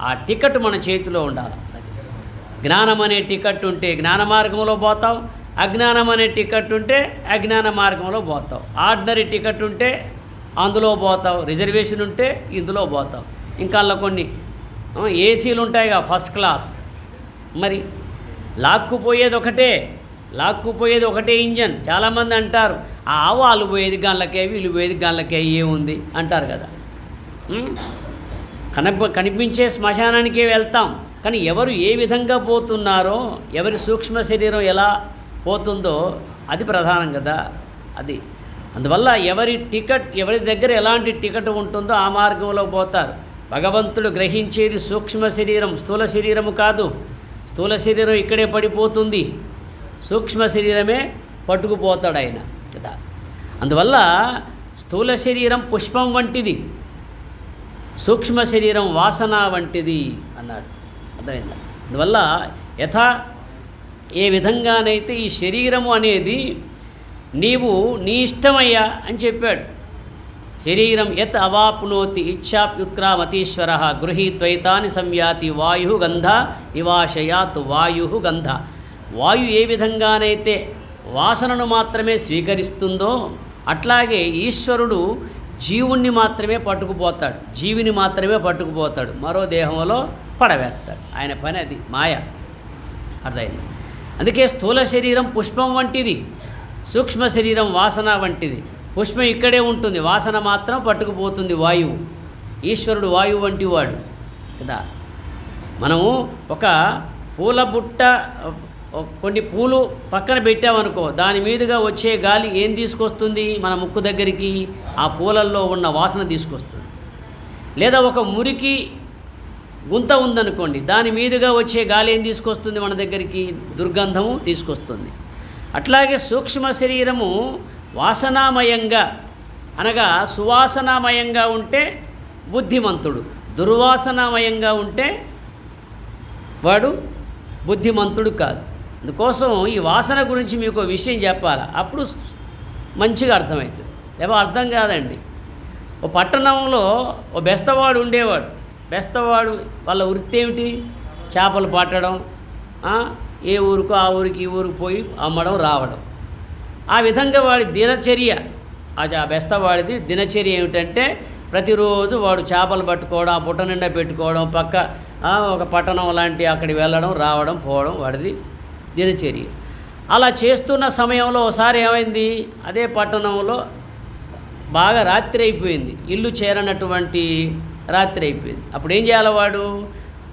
ఆ టికెట్ మన చేతిలో ఉండాలి. జ్ఞానం అనే టికెట్ ఉంటే జ్ఞాన మార్గంలో పోతాం, అజ్ఞానం అనే టికెట్ ఉంటే అజ్ఞాన మార్గంలో పోతాం. ఆర్డినరీ టికెట్ ఉంటే అందులో పోతాం, రిజర్వేషన్ ఉంటే ఇందులో పోతాం. ఇంకా అలా కొన్ని ఏసీలు ఉంటాయిగా ఫస్ట్ క్లాస్. మరి లాక్కుపోయేది ఒకటే ఇంజన్. చాలామంది అంటారు వాళ్ళు పోయేది గంటలకే, వీళ్ళు పోయేది గంటలకే, ఏముంది అంటారు కదా. కనిపించే శ్మశానానికే వెళ్తాం, కానీ ఎవరు ఏ విధంగా పోతున్నారో, ఎవరి సూక్ష్మ శరీరం ఎలా పోతుందో అది ప్రధానం కదా. అది అందువల్ల ఎవరి దగ్గర ఎలాంటి టికెట్ ఉంటుందో ఆ మార్గంలో పోతారు. భగవంతుడు గ్రహించేది సూక్ష్మ శరీరం, స్థూల శరీరము కాదు. స్థూల శరీరం ఇక్కడే పడిపోతుంది, సూక్ష్మ శరీరమే పట్టుకుపోతాడు ఆయన కదా. అందువల్ల స్థూల శరీరం పుష్పం వంటిది, సూక్ష్మ శరీరం వాసన వంటిది అన్నాడు. అర్థమైందా? అందువల్ల ఏ విధంగానైతే ఈ శరీరము అనేది నీవు నీ ఇష్టమయ్యా అని చెప్పాడు. శరీరం యత్ అవాప్నోతి ఇచ్ఛాప్యుత్క్రామతీశ్వర గృహీత్వైతాని సంయాతి వాయు గంధ నివాశయాత్ వాయు గంధ. వాయు ఏ విధంగానైతే వాసనను మాత్రమే స్వీకరిస్తుందో అట్లాగే ఈశ్వరుడు జీవుణ్ణి మాత్రమే పట్టుకుపోతాడు, జీవిని మాత్రమే పట్టుకుపోతాడు, మరో దేహంలో పడవేస్తాడు. ఆయన పని అది, మాయ. అర్థమైంది? అందుకే స్థూల శరీరం పుష్పం వంటిది, సూక్ష్మ శరీరం వాసన వంటిది. పుష్పం ఇక్కడే ఉంటుంది, వాసన మాత్రం పట్టుకుపోతుంది వాయువు. ఈశ్వరుడు వాయువు వంటి వాడు కదా. మనము ఒక పూల బుట్ట, కొన్ని పూలు పక్కన పెట్టామనుకో, దాని మీదుగా వచ్చే గాలి ఏం తీసుకొస్తుంది? మన ముక్కు దగ్గరికి ఆ పూలల్లో ఉన్న వాసన తీసుకొస్తుంది. లేదా ఒక మురికి గుంత ఉందనుకోండి, దాని మీదుగా వచ్చే గాలి ఏం తీసుకొస్తుంది? మన దగ్గరికి దుర్గంధము తీసుకొస్తుంది. అట్లాగే సూక్ష్మ శరీరము వాసనామయంగా అనగా సువాసనామయంగా ఉంటే బుద్ధిమంతుడు, దుర్వాసనామయంగా ఉంటే వాడు బుద్ధిమంతుడు కాదు. అందుకోసం ఈ వాసన గురించి మీకు విషయం చెప్పాలా, అప్పుడు మంచిగా అర్థమవుతుంది. లేకపోతే అర్థం కాదండి. ఓ పట్టణంలో ఓ బెస్తవాడు ఉండేవాడు. బెస్తవాడు వాళ్ళ వృత్తి ఏమిటి? చేపలు పట్టడం, ఏ ఊరుకో ఆ ఊరికి ఈ ఊరికి పోయి అమ్మడం రావడం. ఆ విధంగా వాడి దినచర్య, ఆ బెస్తవాడిది దినచర్య ఏమిటంటే ప్రతిరోజు వాడు చేపలు పట్టుకోవడం, బుట్ట నిండా పెట్టుకోవడం, పక్క ఒక పట్టణం లాంటి అక్కడికి వెళ్ళడం, రావడం, పోవడం వాడిది దినచర్య. అలా చేస్తున్న సమయంలో ఒకసారి ఏమైంది, అదే పట్టణంలో బాగా రాత్రి అయిపోయింది, ఇల్లు చేరనటువంటి రాత్రి అయిపోయింది. అప్పుడు ఏం చేయాలి వాడు?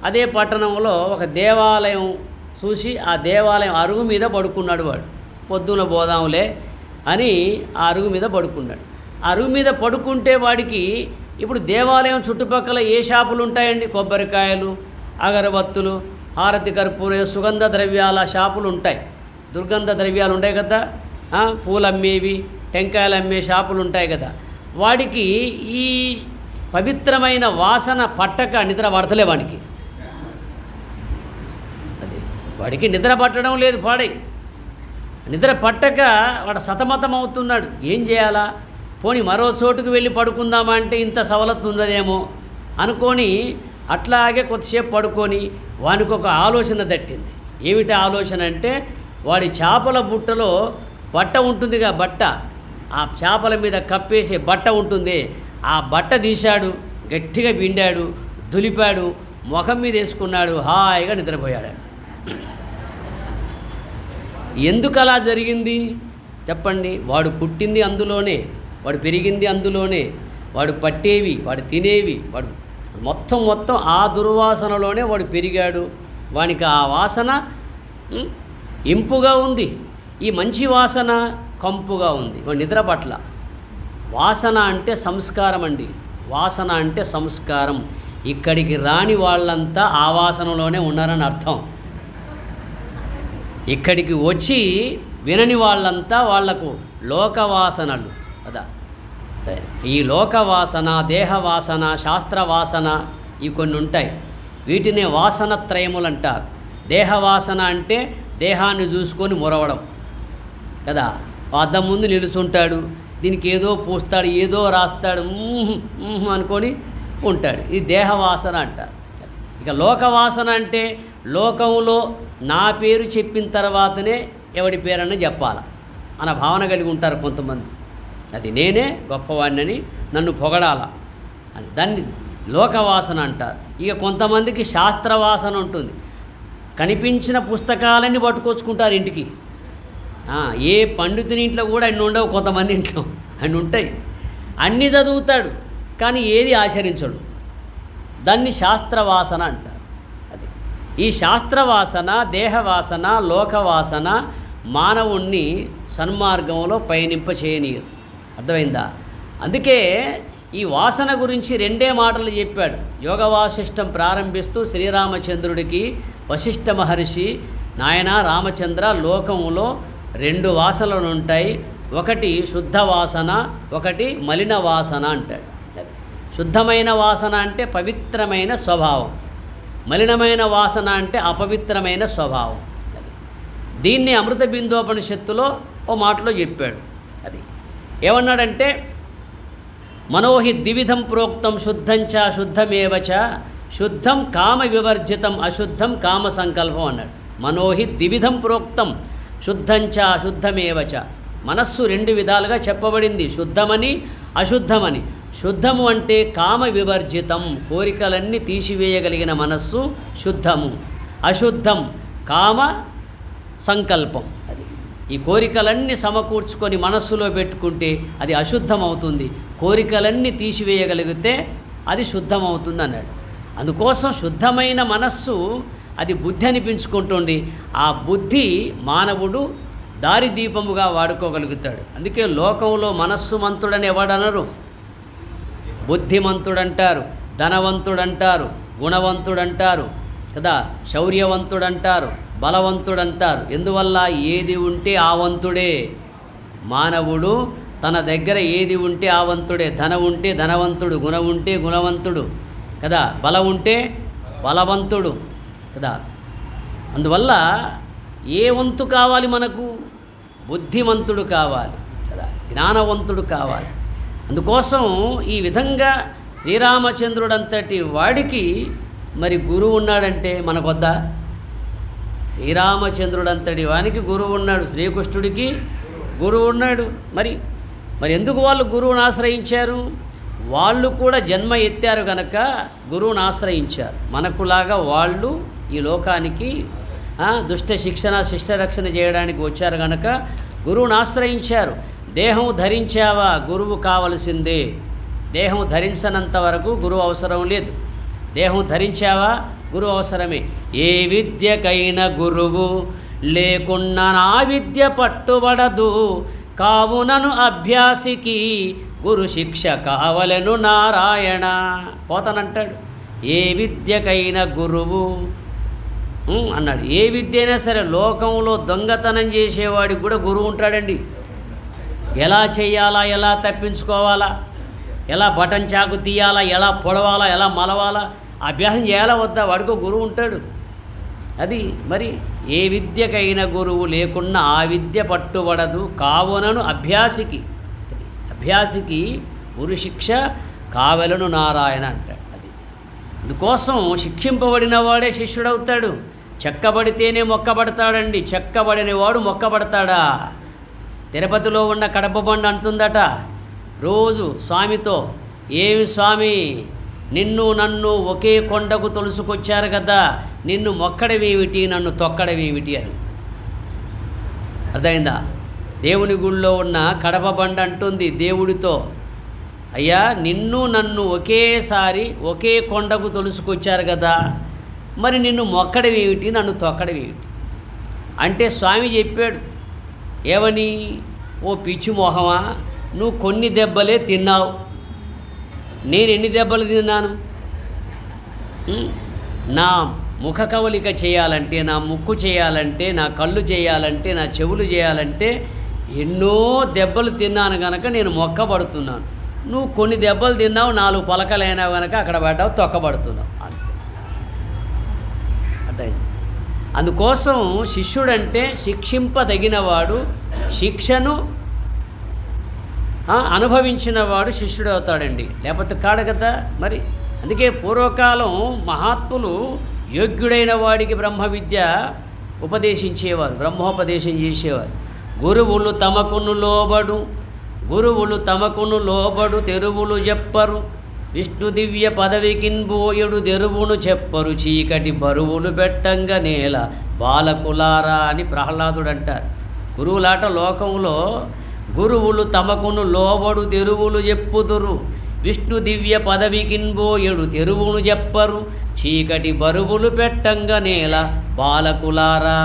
అదే పట్టణంలో ఒక దేవాలయం చూసి ఆ దేవాలయం అరుగు మీద పడుకున్నాడు. వాడు పొద్దున పోదాంలే అని ఆ అరుగు మీద పడుకున్నాడు. అరుగు మీద పడుకుంటే వాడికి ఇప్పుడు దేవాలయం చుట్టుపక్కల ఏ షాపులు ఉంటాయండి? కొబ్బరికాయలు, అగరబత్తులు, హారతి కర్పూర, సుగంధ ద్రవ్యాల షాపులు ఉంటాయి, దుర్గంధ ద్రవ్యాలు ఉంటాయి కదా, పూలు అమ్మేవి, టెంకాయలు అమ్మే షాపులు ఉంటాయి కదా. వాడికి ఈ పవిత్రమైన వాసన పట్టక నిద్ర పడతలే వాడికి. అది వాడికి నిద్ర పట్టడం లేదు, పాడై నిద్ర పట్టక వాడు సతమతం అవుతున్నాడు. ఏం చేయాలా, పోనీ మరో చోటుకు వెళ్ళి పడుకుందామా అంటే ఇంత సవలత్తు ఉందదేమో అనుకొని అట్లాగే కొద్దిసేపు పడుకొని వానికి ఒక ఆలోచన తట్టింది. ఏమిటి ఆలోచన అంటే, వాడి చేపల బుట్టలో బట్ట ఉంటుందిగా, బట్ట, ఆ చేపల మీద కప్పేసే బట్ట ఉంటుంది, ఆ బట్ట తీశాడు, గట్టిగా పిండాడు, దులిపాడు, ముఖం మీద వేసుకున్నాడు, హాయిగా నిద్రపోయాడు. ఎందుకు అలా జరిగింది చెప్పండి? వాడు పుట్టింది అందులోనే, వాడు పెరిగింది అందులోనే, వాడు పట్టేవి, వాడు తినేవి, వాడు మొత్తం ఆ దుర్వాసనలోనే వాడు పెరిగాడు. వానికి ఆ వాసన ఇంపుగా ఉంది, ఈ మంచి వాసన కంపుగా ఉంది. వాడు నిద్ర పట్ల. వాసన అంటే సంస్కారం అండి, వాసన అంటే సంస్కారం. ఇక్కడికి రాని వాళ్ళంతా ఆ వాసనలోనే ఉన్నారని అర్థం. ఇక్కడికి వచ్చి వినని వాళ్ళంతా వాళ్లకు లోకవాసనలు కదా. ఈ లోకవాసన, దేహవాసన, శాస్త్రవాసన ఇవి కొన్ని ఉంటాయి. వీటినే వాసనత్రయములు అంటారు. దేహవాసన అంటే దేహాన్ని చూసుకొని మురవడం కదా. అద్దం ముందు నిలుచుంటాడు, దీనికి ఏదో పూస్తాడు, ఏదో రాస్తాడు, అనుకొని ఉంటాడు. ఇది దేహవాసన అంటారు. ఇక లోకవాసన అంటే లోకంలో నా పేరు చెప్పిన తర్వాతనే ఎవడి పేరని చెప్పాలా అన్న భావన కలిగి ఉంటారు కొంతమంది. అది నేనే గొప్పవాడినని, నన్ను పొగడాల అని, దాన్ని లోకవాసన అంటారు. ఇక కొంతమందికి శాస్త్రవాసన ఉంటుంది. కనిపించిన పుస్తకాలన్నీ పట్టుకొచ్చుకుంటారు ఇంటికి. ఏ పండితుని ఇంట్లో కూడా అన్ని ఉండవు, కొంతమంది ఇంట్లో అన్ని ఉంటాయి. అన్నీ చదువుతాడు కానీ ఏది ఆచరించడు. దాన్ని శాస్త్రవాసన అంటారు. అది ఈ శాస్త్రవాసన, దేహవాసన, లోకవాసన మానవుణ్ణి సన్మార్గంలో పయనింప చేయనీయదు. అర్థమైందా? అందుకే ఈ వాసన గురించి రెండే మాటలు చెప్పాడు. యోగ వాసిష్టం ప్రారంభిస్తూ శ్రీరామచంద్రుడికి వశిష్ఠ మహర్షి, నాయన రామచంద్ర, లోకంలో 2 వాసనలు ఉంటాయి, ఒకటి శుద్ధ వాసన, ఒకటి మలిన వాసన అంటాడు. శుద్ధమైన వాసన అంటే పవిత్రమైన స్వభావం, మలినమైన వాసన అంటే అపవిత్రమైన స్వభావం. దీన్ని అమృత బిందోపనిషత్తులో ఓ మాటలో చెప్పాడు. అది ఏమన్నాడంటే, మనోహి ద్విధం ప్రోక్తం శుద్ధంచ శుద్ధమేవచ, శుద్ధం కామ వివర్జితం అశుద్ధం కామ సంకల్పం అన్నాడు. మనోహి ద్విధం ప్రోక్తం శుద్ధంచ శుద్ధమేవచ. మనస్సు 2 విధాలుగా చెప్పబడింది, శుద్ధమని అశుద్ధమని. శుద్ధము అంటే కామ వివర్జితం, కోరికలన్నీ తీసివేయగలిగిన మనస్సు శుద్ధము. అశుద్ధం కామ సంకల్పం. అది ఈ కోరికలన్నీ సమకూర్చుకొని మనస్సులో పెట్టుకుంటే అది అశుద్ధం అవుతుంది, కోరికలన్నీ తీసివేయగలిగితే అది శుద్ధం అవుతుంది అన్నాడు. అందుకోసం శుద్ధమైన మనస్సు అది బుద్ధి అనిపించుకుంటుంది. ఆ బుద్ధి మానవుడు దారిదీపముగా వాడుకోగలుగుతాడు. అందుకే లోకంలో మనస్సు మంతుడని ఎవడనరు, బుద్ధిమంతుడంటారు, ధనవంతుడంటారు, గుణవంతుడంటారు కదా, శౌర్యవంతుడంటారు, బలవంతుడంటారు. ఎందువల్ల? ఏది ఉంటే ఆ వంతుడే. మానవుడు తన దగ్గర ఏది ఉంటే ఆ వంతుడే. ధనం ఉంటే ధనవంతుడు, గుణం ఉంటే గుణవంతుడు కదా, బలం ఉంటే బలవంతుడు కదా. అందువల్ల ఏ వంతు కావాలి మనకు? బుద్ధిమంతుడు కావాలి కదా, జ్ఞానవంతుడు కావాలి. అందుకోసం ఈ విధంగా శ్రీరామచంద్రుడంతటి వాడికి మరి గురువు ఉన్నాడంటే మనకొద్దా? శ్రీరామచంద్రుడంతటి వానికి గురువు ఉన్నాడు, శ్రీకృష్ణుడికి గురువు ఉన్నాడు. మరి ఎందుకు వాళ్ళు గురువుని ఆశ్రయించారు? వాళ్ళు కూడా జన్మ ఎత్తారు కనుక గురువుని ఆశ్రయించారు. మనకులాగా వాళ్ళు ఈ లోకానికి దుష్ట శిక్షణ, శిష్ట రక్షణ చేయడానికి వచ్చారు కనుక గురువుని ఆశ్రయించారు. దేహం ధరించావా గురువు కావలసిందే. దేహం ధరించనంత వరకు గురువు అవసరం లేదు. దేహం ధరించావా గురువు అవసరమే. ఏ విద్యకైనా గురువు లేకున్నా నా విద్య పట్టుబడదు, కావునను అభ్యాసికి గురు శిక్ష కావలను నారాయణ పోతానంటాడు. ఏ విద్యకైనా గురువు అన్నాడు. ఏ విద్య అయినా సరే లోకంలో దొంగతనం చేసేవాడికి కూడా గురువు ఉంటాడండి. ఎలా చేయాలా, ఎలా తప్పించుకోవాలా, ఎలా బటన్ చాకు తీయాలా, ఎలా పొడవాలా, ఎలా మలవాలా అభ్యాసం చేయాలా వద్దా, వాడికో గురువు ఉంటాడు. అది మరి ఏ విద్యకైన గురువు లేకున్నా ఆ విద్య పట్టుబడదు కావునను అభ్యాసికి, అది అభ్యాసికి గురు శిక్ష కావెలను నారాయణ అంటాడు. అది అందుకోసం శిక్షింపబడిన వాడే శిష్యుడవుతాడు. చెక్కబడితేనే మొక్కబడతాడండి. చెక్కబడిన వాడు మొక్కబడతాడా? తిరుపతిలో ఉన్న కడప బండ అంటుందట రోజు స్వామితో, ఏమి స్వామి నిన్ను నన్ను ఒకే కొండకు తొలుసుకొచ్చారు కదా, నిన్ను మొక్కడమేమిటి నన్ను తొక్కడమేమిటి అని. అర్థమైందా? దేవుని గుళ్ళో ఉన్న కడప బండ అంటుంది దేవుడితో, అయ్యా నిన్ను నన్ను ఒకేసారి ఒకే కొండకు తొలుసుకొచ్చారు కదా, మరి నిన్ను మొక్కడమేమిటి నన్ను తొక్కడమేమిటి అంటే స్వామి చెప్పాడు ఏమని, ఓ పిచ్చి మొహమా నువ్వు కొన్ని దెబ్బలే తిన్నావు, నేను ఎన్ని దెబ్బలు తిన్నాను? నా ముఖ కవలిక చేయాలంటే, నా ముక్కు చేయాలంటే, నా కళ్ళు చేయాలంటే, నా చెవులు చేయాలంటే ఎన్నో దెబ్బలు తిన్నాను కనుక నేను మొక్కబడుతున్నాను. నువ్వు కొన్ని దెబ్బలు తిన్నావు, 4 పలకలైనావు కనుక అక్కడ పడ్డావు, తొక్కబడుతున్నావు. అంతే, అర్థమైంది. అందుకోసం శిష్యుడంటే శిక్షింపదగినవాడు, శిక్షను అనుభవించిన వాడు శిష్యుడు అవుతాడండి, లేకపోతే కాడు కదా. మరి అందుకే పూర్వకాలం మహాత్ములు యోగ్యుడైన వాడికి బ్రహ్మ విద్య ఉపదేశించేవారు, బ్రహ్మోపదేశం చేసేవారు. గురువులు తమకును లోబడు తెరువులు చెప్పరు, విష్ణు దివ్య పదవికిన్ బోయుడు తెరువును చెప్పరు, చీకటి బరువులు పెట్టంగా నేల బాలకులారా అని ప్రహ్లాదుడు అంటారు. గురువులాట లోకంలో గురువులు తమకును లోబడు తెరువులు చెప్పుదురు, విష్ణు దివ్య పదవికిన్ బోయుడు తెరువును చెప్పరు, చీకటి బరువులు పెట్టంగా నేల బాలకులారా.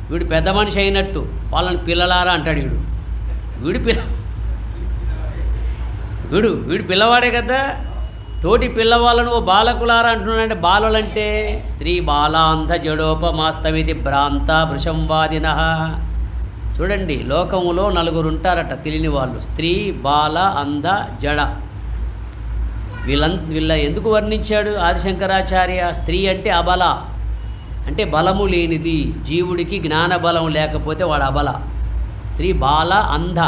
వీడు పెద్ద మనిషి అయినట్టు వాళ్ళని పిల్లలారా అంటాడు. వీడు పిల్లవాడే కదా, తోటి పిల్లవాళ్ళను ఓ బాలకులారా అంటున్నాడంటే, బాలలంటే స్త్రీ బాలాంధ జడోపమాస్తమితి భ్రాంత భృశంవాదిన. చూడండి లోకములో 4 ఉంటారట తెలియని వాళ్ళు, స్త్రీ బాల అంధ జడ. వీళ్ళ ఎందుకు వర్ణించాడు ఆదిశంకరాచార్య? స్త్రీ అంటే అబల, అంటే బలము లేనిది, జీవుడికి జ్ఞాన బలం లేకపోతే వాడు అబల. స్త్రీ బాల అంధ,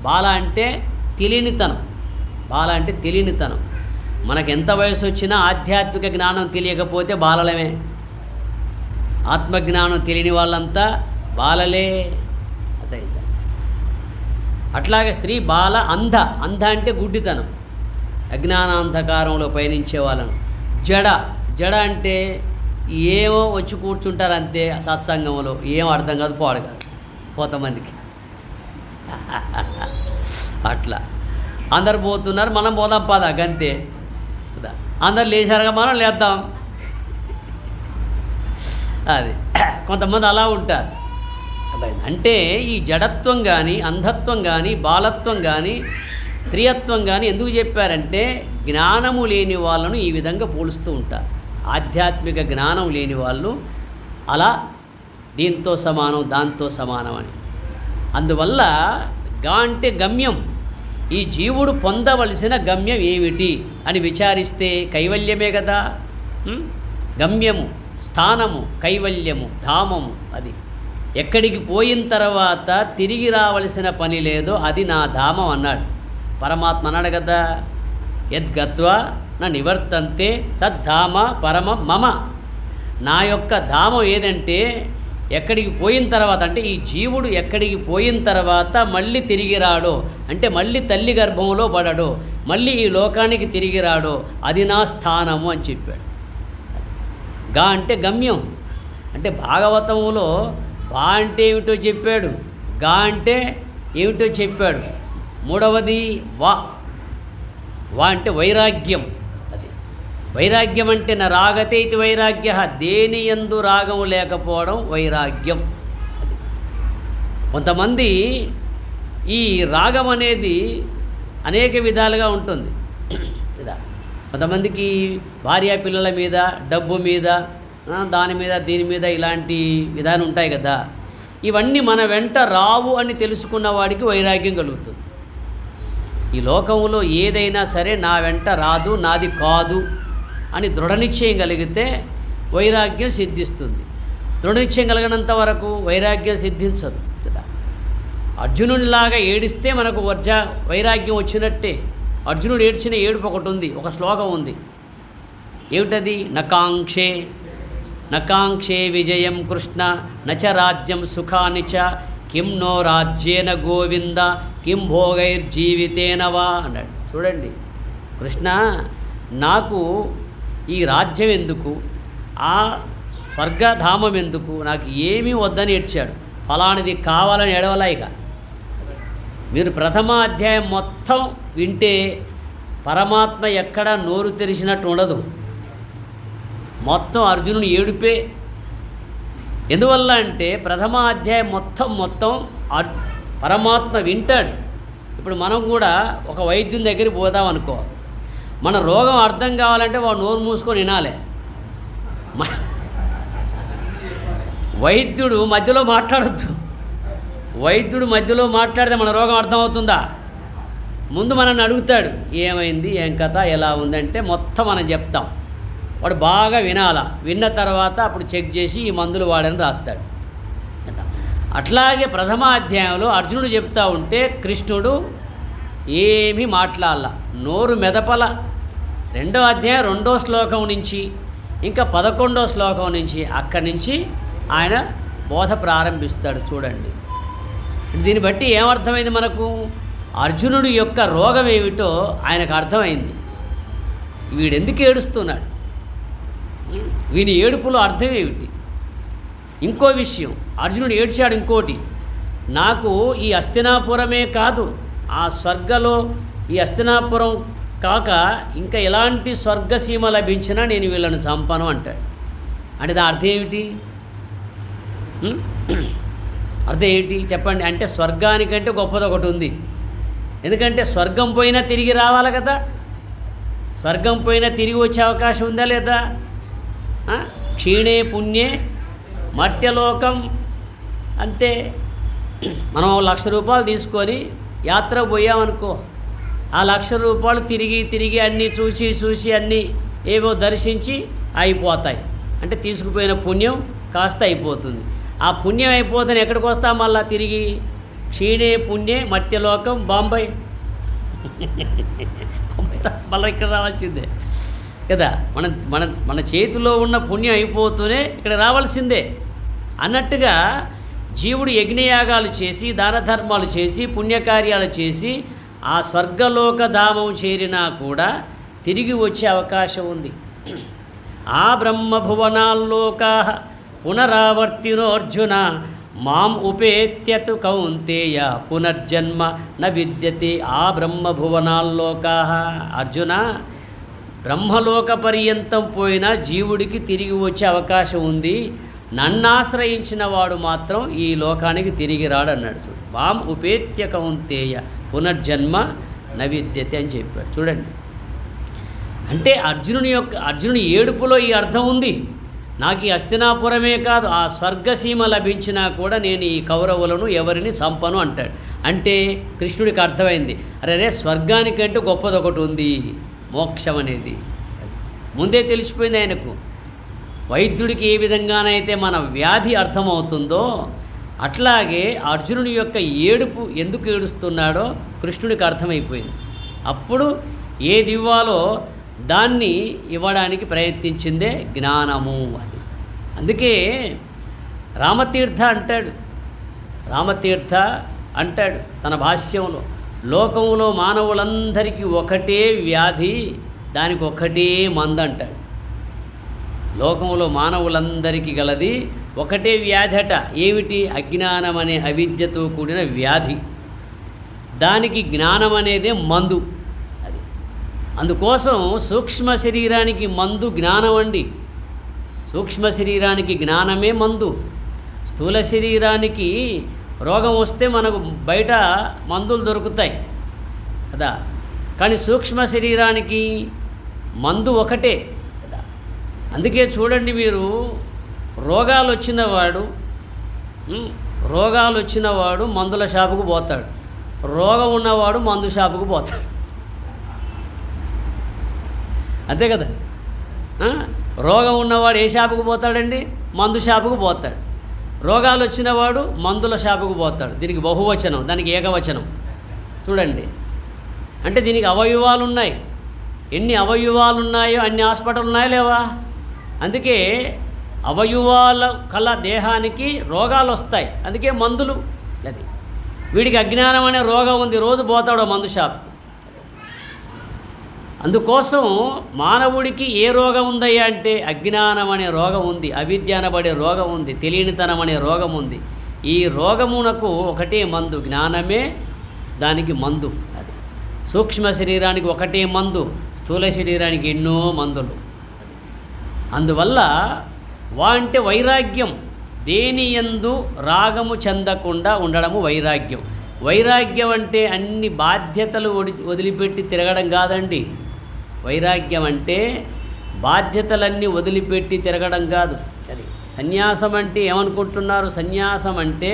బాల అంటే తెలియనితనం, బాల అంటే తెలియనితనం. మనకు ఎంత వయసు వచ్చినా ఆధ్యాత్మిక జ్ఞానం తెలియకపోతే బాలలమే. ఆత్మజ్ఞానం తెలియని వాళ్ళంతా బాలలే. అదైందా? అట్లాగే స్త్రీ బాల అంధ, అంధ అంటే గుడ్డితనం, అజ్ఞానాంధకారంలో పయనించే వాళ్ళను. జడ అంటే ఏమో వచ్చి కూర్చుంటారు అంతే, సత్సంగంలో ఏం అర్థం కాదు, పాడు కాదు కొంతమందికి. అట్లా అందరు పోతున్నారు, మనం పోదాం పదా గంతే. అందరు లేచారుగా మనం లేద్దాం. అది కొంతమంది అలా ఉంటారు. అంటే ఈ జడత్వం కానీ, అంధత్వం కానీ, బాలత్వం కానీ, స్త్రీయత్వం కానీ ఎందుకు చెప్పారంటే జ్ఞానము లేని వాళ్ళను ఈ విధంగా పోలుస్తూ ఉంటారు. ఆధ్యాత్మిక జ్ఞానం లేని వాళ్ళు అలా దీంతో సమానం దాంతో సమానం అని. అందువల్ల అంటే గమ్యం, ఈ జీవుడు పొందవలసిన గమ్యం ఏమిటి అని విచారిస్తే కైవల్యమే కదా. గమ్యము, స్థానము, కైవల్యము, ధామము. అది ఎక్కడికి పోయిన తర్వాత తిరిగి రావలసిన పని లేదో అది నా ధామం అన్నాడు పరమాత్మ. అన్నాడు కదా, యద్గత్వా నా నివర్తంతే తద్ధామ పరమ మమ. నా యొక్క ధామం ఏదంటే ఎక్కడికి పోయిన తర్వాత, అంటే ఈ జీవుడు ఎక్కడికి పోయిన తర్వాత మళ్ళీ తిరిగి రాడో, అంటే మళ్ళీ తల్లి గర్భంలో పడడో, మళ్ళీ ఈ లోకానికి తిరిగి రాడో అది నా స్థానము అని చెప్పాడు. అంటే గమ్యం. అంటే భాగవతంలో అంటే ఏమిటో చెప్పాడు, అంటే ఏమిటో చెప్పాడు. మూడవది వా అంటే వైరాగ్యం. అది వైరాగ్యం అంటే నా రాగతే ఇది వైరాగ్య, దేని యందు రాగం లేకపోవడం వైరాగ్యం. అది కొంతమంది ఈ రాగం అనేది అనేక విధాలుగా ఉంటుంది. కొంతమందికి భార్యా పిల్లల మీద, డబ్బు మీద, దాని మీద, దీని మీద ఇలాంటి విధానం ఉంటాయి కదా. ఇవన్నీ మన వెంట రావు అని తెలుసుకున్న వాడికి వైరాగ్యం కలుగుతుంది. ఈ లోకంలో ఏదైనా సరే నా వెంట రాదు, నాది కాదు అని దృఢ నిశ్చయం కలిగితే వైరాగ్యం సిద్ధిస్తుంది. దృఢనిశ్చయం కలిగినంత వరకు వైరాగ్యం సిద్ధించదు కదా. అర్జునుడిలాగా ఏడిస్తే మనకు వైరాగ్యం వచ్చినట్టే. అర్జునుడు ఏడ్చిన ఏడుపు ఒకటి ఉంది, ఒక శ్లోకం ఉంది. ఏమిటది? నకాంక్షే విజయం కృష్ణ నచ రాజ్యం సుఖాని చ కిం నో రాజ్యేన గోవింద కిం భోగైర్జీవితేన వా అన్నాడు. చూడండి, కృష్ణ నాకు ఈ రాజ్యం ఎందుకు, ఆ స్వర్గధామం ఎందుకు, నాకు ఏమీ వద్దని ఏడ్చాడు. ఫలానిది కావాలని ఏడవలా. ఇక మీరు ప్రథమ అధ్యాయం మొత్తం వింటే పరమాత్మ ఎక్కడ నోరు తెరిచినట్టు ఉండదు. మొత్తం అర్జునుని ఏడుపే. ఎందువల్ల అంటే ప్రథమ అధ్యాయం మొత్తం పరమాత్మ వింటాడు. ఇప్పుడు మనం కూడా ఒక వైద్యుని దగ్గరికి పోదాం అనుకో, మన రోగం అర్థం కావాలంటే వాడు నోరు మూసుకొని వినాలి. వైద్యుడు మధ్యలో మాట్లాడద్దు. వైద్యుడు మధ్యలో మాట్లాడితే మన రోగం అర్థమవుతుందా? ముందు మనల్ని అడుగుతాడు, ఏమైంది, ఏం కథ, ఎలా ఉందంటే మొత్తం మనం చెప్తాం. వాడు బాగా వినాల. విన్న తర్వాత అప్పుడు చెక్ చేసి ఈ మందులు వాడని రాస్తాడు. అట్లాగే ప్రథమ అధ్యాయంలో అర్జునుడు చెప్తా ఉంటే కృష్ణుడు ఏమీ మాట్లాడాల, నోరు మెదపల. రెండో అధ్యాయం 2వ శ్లోకం నుంచి ఇంకా 11వ శ్లోకం నుంచి అక్కడి నుంచి ఆయన బోధ ప్రారంభిస్తాడు. చూడండి, దీన్ని బట్టి ఏమర్థమైంది మనకు? అర్జునుడి యొక్క రోగం ఏమిటో ఆయనకు అర్థమైంది. వీడెందుకు ఏడుస్తున్నాడు, వీని ఏడుపులో అర్థం ఏమిటి? ఇంకో విషయం, అర్జునుడు ఏడ్చాడు ఇంకోటి, నాకు ఈ హస్తినాపురమే కాదు, ఆ స్వర్గలో ఈ హస్తినాపురం కాక ఇంకా ఎలాంటి స్వర్గసీమ లభించినా నేను వీళ్ళని చంపను అంటాడు. అంటే దాని అర్థం ఏమిటి? అర్థం ఏమిటి చెప్పండి? అంటే స్వర్గానికంటే గొప్పది ఒకటి ఉంది. ఎందుకంటే స్వర్గం పోయినా తిరిగి రావాలి కదా. స్వర్గం పోయినా తిరిగి వచ్చే అవకాశం ఉందా లేదా? క్షీణే పుణ్యే మర్త్యలోకం. అంతే. మనం 1,00,000 రూపాయలు తీసుకొని యాత్ర పోయామనుకో, ఆ 1,00,000 రూపాయలు తిరిగి అన్నీ చూసి అన్నీ ఏవో దర్శించి అయిపోతాయి. అంటే తీసుకుపోయిన పుణ్యం కాస్త అయిపోతుంది. ఆ పుణ్యం అయిపోతుంది, ఎక్కడికి వస్తాం మళ్ళా తిరిగి? క్షీణే పుణ్యే మర్త్యలోకం, బాంబే. మళ్ళీ ఇక్కడ రావాల్సిందే కదా. మన చేతిలో ఉన్న పుణ్యం అయిపోతూనే ఇక్కడ రావాల్సిందే అన్నట్టుగా జీవుడు యజ్ఞయాగాలు చేసి దాన ధర్మాలు చేసి పుణ్యకార్యాలు చేసి ఆ స్వర్గలోక ధామం చేరినా కూడా తిరిగి వచ్చే అవకాశం ఉంది. ఆ బ్రహ్మభువనాల్లోకా పునరావర్తినోర్జున మాం ఉపేత్యతు కౌంతేయ పునర్జన్మ న విద్యతే. ఆ బ్రహ్మభువనాల్లోకా, అర్జున, బ్రహ్మలోక పర్యంతం పోయినా జీవుడికి తిరిగి వచ్చే అవకాశం ఉంది. నన్నాశ్రయించిన వాడు మాత్రం ఈ లోకానికి తిరిగి రాడు అన్నాడు. చూడు, మాం ఉపేత్య కౌంతేయ పునర్జన్మ న విద్యతే అని చెప్పాడు. చూడండి, అంటే అర్జునుని ఏడుపులో ఈ అర్థం ఉంది. నాకు ఈ హస్తినాపురమే కాదు, ఆ స్వర్గసీమ లభించినా కూడా నేను ఈ కౌరవులను ఎవరిని చంపను అంటాడు. అంటే కృష్ణుడికి అర్థమైంది, అరే స్వర్గానికంటే గొప్పది ఒకటి ఉంది, మోక్షం అనేది. ముందే తెలిసిపోయింది ఆయనకు. వైద్యుడికి ఏ విధంగానైతే మన వ్యాధి అర్థమవుతుందో అట్లాగే అర్జునుడి యొక్క ఏడుపు ఎందుకు ఏడుస్తున్నాడో కృష్ణుడికి అర్థమైపోయింది. అప్పుడు ఏది ఇవ్వాలో దాన్ని ఇవ్వడానికి ప్రయత్నించిందే జ్ఞానము అది. అందుకే రామతీర్థ అంటాడు తన భాష్యంలో, లోకంలో మానవులందరికీ ఒకటే వ్యాధి, దానికి ఒకటే మందు అంటాడు. లోకంలో మానవులందరికీ గలది ఒకటే వ్యాధట. ఏమిటి? అజ్ఞానం అనే అవిద్యతో కూడిన వ్యాధి. దానికి జ్ఞానం అనేదే మందు. అది అందుకోసం సూక్ష్మ శరీరానికి మందు జ్ఞానం అండి. సూక్ష్మ శరీరానికి జ్ఞానమే మందు. స్థూల శరీరానికి రోగం వస్తే మనకు బయట మందులు దొరుకుతాయి కదా, కానీ సూక్ష్మ శరీరానికి మందు ఒకటే కదా. అందుకే చూడండి, మీరు రోగాలు వచ్చినవాడు మందుల షాపుకు పోతాడు, రోగం ఉన్నవాడు మందు షాపుకు పోతాడు. అంతే కదా. రోగం ఉన్నవాడు ఏ షాపుకు పోతాడండి? మందు షాపుకు పోతాడు. రోగాలు వచ్చినవాడు మందుల షాపుకు పోతాడు. దీనికి బహువచనం, దానికి ఏకవచనం. చూడండి, అంటే దీనికి అవయవాలు ఉన్నాయి. ఎన్ని అవయవాలు ఉన్నాయో అన్ని హాస్పిటల్ ఉన్నాయో లేవా? అందుకే అవయవాల కల దేహానికి రోగాలు వస్తాయి, అందుకే మందులు. అది వీడికి అజ్ఞానం అనే రోగం ఉంది, రోజు పోతాడు మందు షాప్. అందుకోసం మానవుడికి ఏ రోగం ఉందయ్యా అంటే అజ్ఞానం అనే రోగం ఉంది, అవిద్య అనబడే రోగం ఉంది, తెలియనితనం అనే రోగం ఉంది. ఈ రోగమునకు ఒకటే మందు, జ్ఞానమే దానికి మందు. అది సూక్ష్మ శరీరానికి ఒకటే మందు, స్థూల శరీరానికి ఎన్నో మందులు. అందువల్ల అంటే వైరాగ్యం, దేని యందు రాగము చెందకుండా ఉండడము వైరాగ్యం. వైరాగ్యం అంటే అన్ని బాధ్యతలు వదిలిపెట్టి తిరగడం కాదండి. వైరాగ్యం అంటే బాధ్యతలన్నీ వదిలిపెట్టి తిరగడం కాదు. అది సన్యాసం అంటే ఏమనుకుంటున్నారు? సన్యాసం అంటే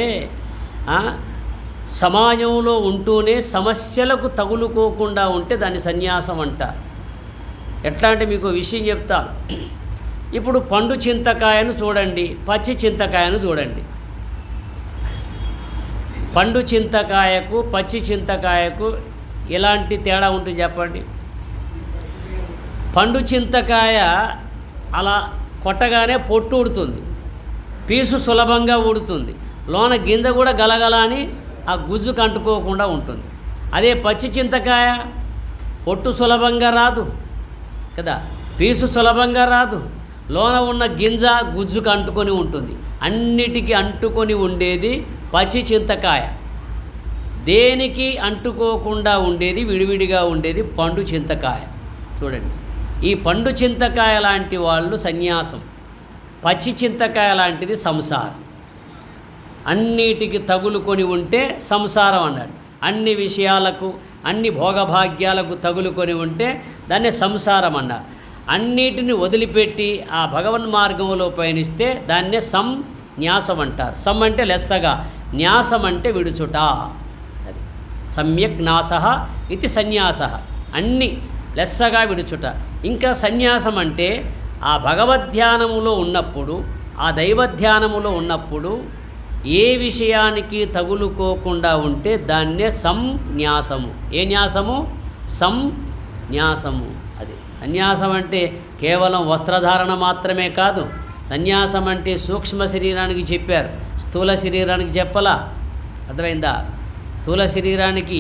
సమాజంలో ఉంటూనే సమస్యలకు తగులుకోకుండా ఉంటే దాన్ని సన్యాసం అంటారు. ఎట్లా అంటే మీకు విషయం చెప్తాను. ఇప్పుడు పండు చింతకాయను చూడండి, పచ్చి చింతకాయను చూడండి. పండు చింతకాయకు పచ్చి చింతకాయకు ఎలాంటి తేడా ఉంటుంది చెప్పండి? పండు చింతకాయ అలా కొట్టగానే పొట్టు ఊడుతుంది, పీసు సులభంగా ఊడుతుంది, లోన గింజ కూడా గలగల అని ఆ గుజ్జుకు అంటుకోకుండా ఉంటుంది. అదే పచ్చి చింతకాయ పొట్టు సులభంగా రాదు కదా, పీసు సులభంగా రాదు, లోన ఉన్న గింజ గుజ్జుకు అంటుకొని ఉంటుంది. అన్నిటికీ అంటుకొని ఉండేది పచ్చి చింతకాయ, దేనికి అంటుకోకుండా ఉండేది విడివిడిగా ఉండేది పండు చింతకాయ. చూడండి, ఈ పండు చింతకాయ లాంటి వాళ్ళు సన్యాసం, పచ్చి చింతకాయ లాంటిది సంసారం. అన్నిటికి తగులుకొని ఉంటే సంసారం అన్నాడు. అన్ని విషయాలకు, అన్ని భోగభాగ్యాలకు తగులుకొని ఉంటే దాన్ని సంసారం అన్నారు. అన్నిటిని వదిలిపెట్టి ఆ భగవన్ మార్గంలో పయనిస్తే దాన్నే సంన్యాసం అంటారు. సం అంటే లెస్సగా, న్యాసం అంటే విడుచుట. అది సమ్యక్ నాసః ఇది సన్యాస, అన్ని లెస్సగా విడుచుట. ఇంకా సన్యాసం అంటే ఆ భగవద్ధ్యానములో ఉన్నప్పుడు, ఆ దైవధ్యానములో ఉన్నప్పుడు ఏ విషయానికి తగులుకోకుండా ఉంటే దాన్నే సంన్యాసము. ఏ న్యాసము? సంన్యాసము. అది సన్యాసం అంటే కేవలం వస్త్రధారణ మాత్రమే కాదు. సన్యాసం అంటే సూక్ష్మ శరీరానికి చెప్పారు, స్థూల శరీరానికి చెప్పలా. అర్థమైందా? స్థూల శరీరానికి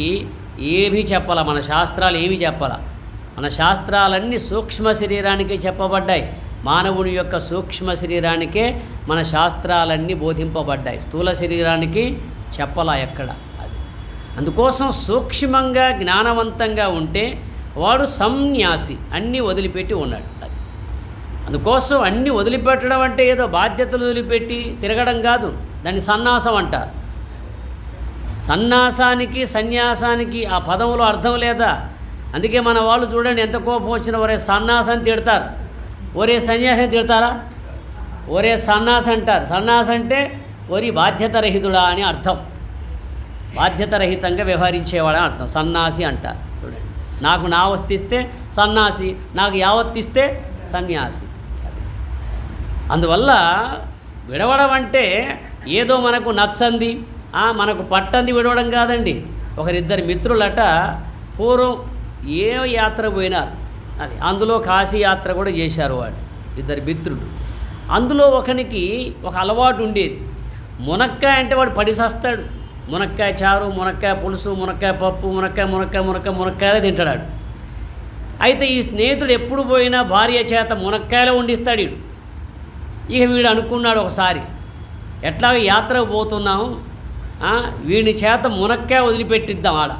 ఏమీ చెప్పాల, మన శాస్త్రాలు ఏమీ చెప్పాల. మన శాస్త్రాలన్నీ సూక్ష్మ శరీరానికే చెప్పబడ్డాయి. మానవుని యొక్క సూక్ష్మ శరీరానికే మన శాస్త్రాలన్నీ బోధింపబడ్డాయి, స్థూల శరీరానికి చెప్పలా ఎక్కడ. అది అందుకోసం సూక్ష్మంగా జ్ఞానవంతంగా ఉంటే వాడు సంన్యాసి, అన్నీ వదిలిపెట్టి ఉన్నాడు. అది అందుకోసం అన్నీ వదిలిపెట్టడం అంటే ఏదో బాధ్యతలు వదిలిపెట్టి తిరగడం కాదు, దాన్ని సన్యాసం అంటారు. సన్యాసానికి సన్యాసానికి ఆ పదంలో అర్థం లేదా? అందుకే మన వాళ్ళు చూడండి, ఎంత కోపం వచ్చినా ఒరే సన్యాసాన్ని తిడతారు, ఒరే సన్యాసం తిడతారా? ఒరే సన్యాసి అంటారు. సన్యాసి అంటే ఒరి బాధ్యతరహితుడా అని అర్థం, బాధ్యతరహితంగా వ్యవహరించేవాడని అర్థం సన్యాసి అంటారు. చూడండి, నాకు నా వస్తిస్తే సన్యాసి, నాకు యావత్తిస్తే సన్యాసి. అందువల్ల విడవడం అంటే ఏదో మనకు నచ్చంది, మనకు పట్టంది విడవడం కాదండి. ఒకరిద్దరు మిత్రులట పూర్వం ఏ యాత్ర పోయినారు, అది అందులో కాశీ యాత్ర కూడా చేశారు వాడు, ఇద్దరు మిత్రులు. అందులో ఒకనికి ఒక అలవాటు ఉండేది, మునక్కాయ అంటే వాడు పడిసస్తాడు. మునక్కాయ చారు, మునక్కాయ పులుసు, మునక్కాయ పప్పు, మునక్కాయలే తింటాడు. అయితే ఈ స్నేహితుడు ఎప్పుడు పోయినా భార్య చేత మునక్కాయలో వండిస్తాడు వీడు. ఇక వీడు అనుకున్నాడు ఒకసారి, ఎట్లాగ యాత్రకు పోతున్నాం, వీడిని చేత మునక్కాయ వదిలిపెట్టిద్దాం. ఆడ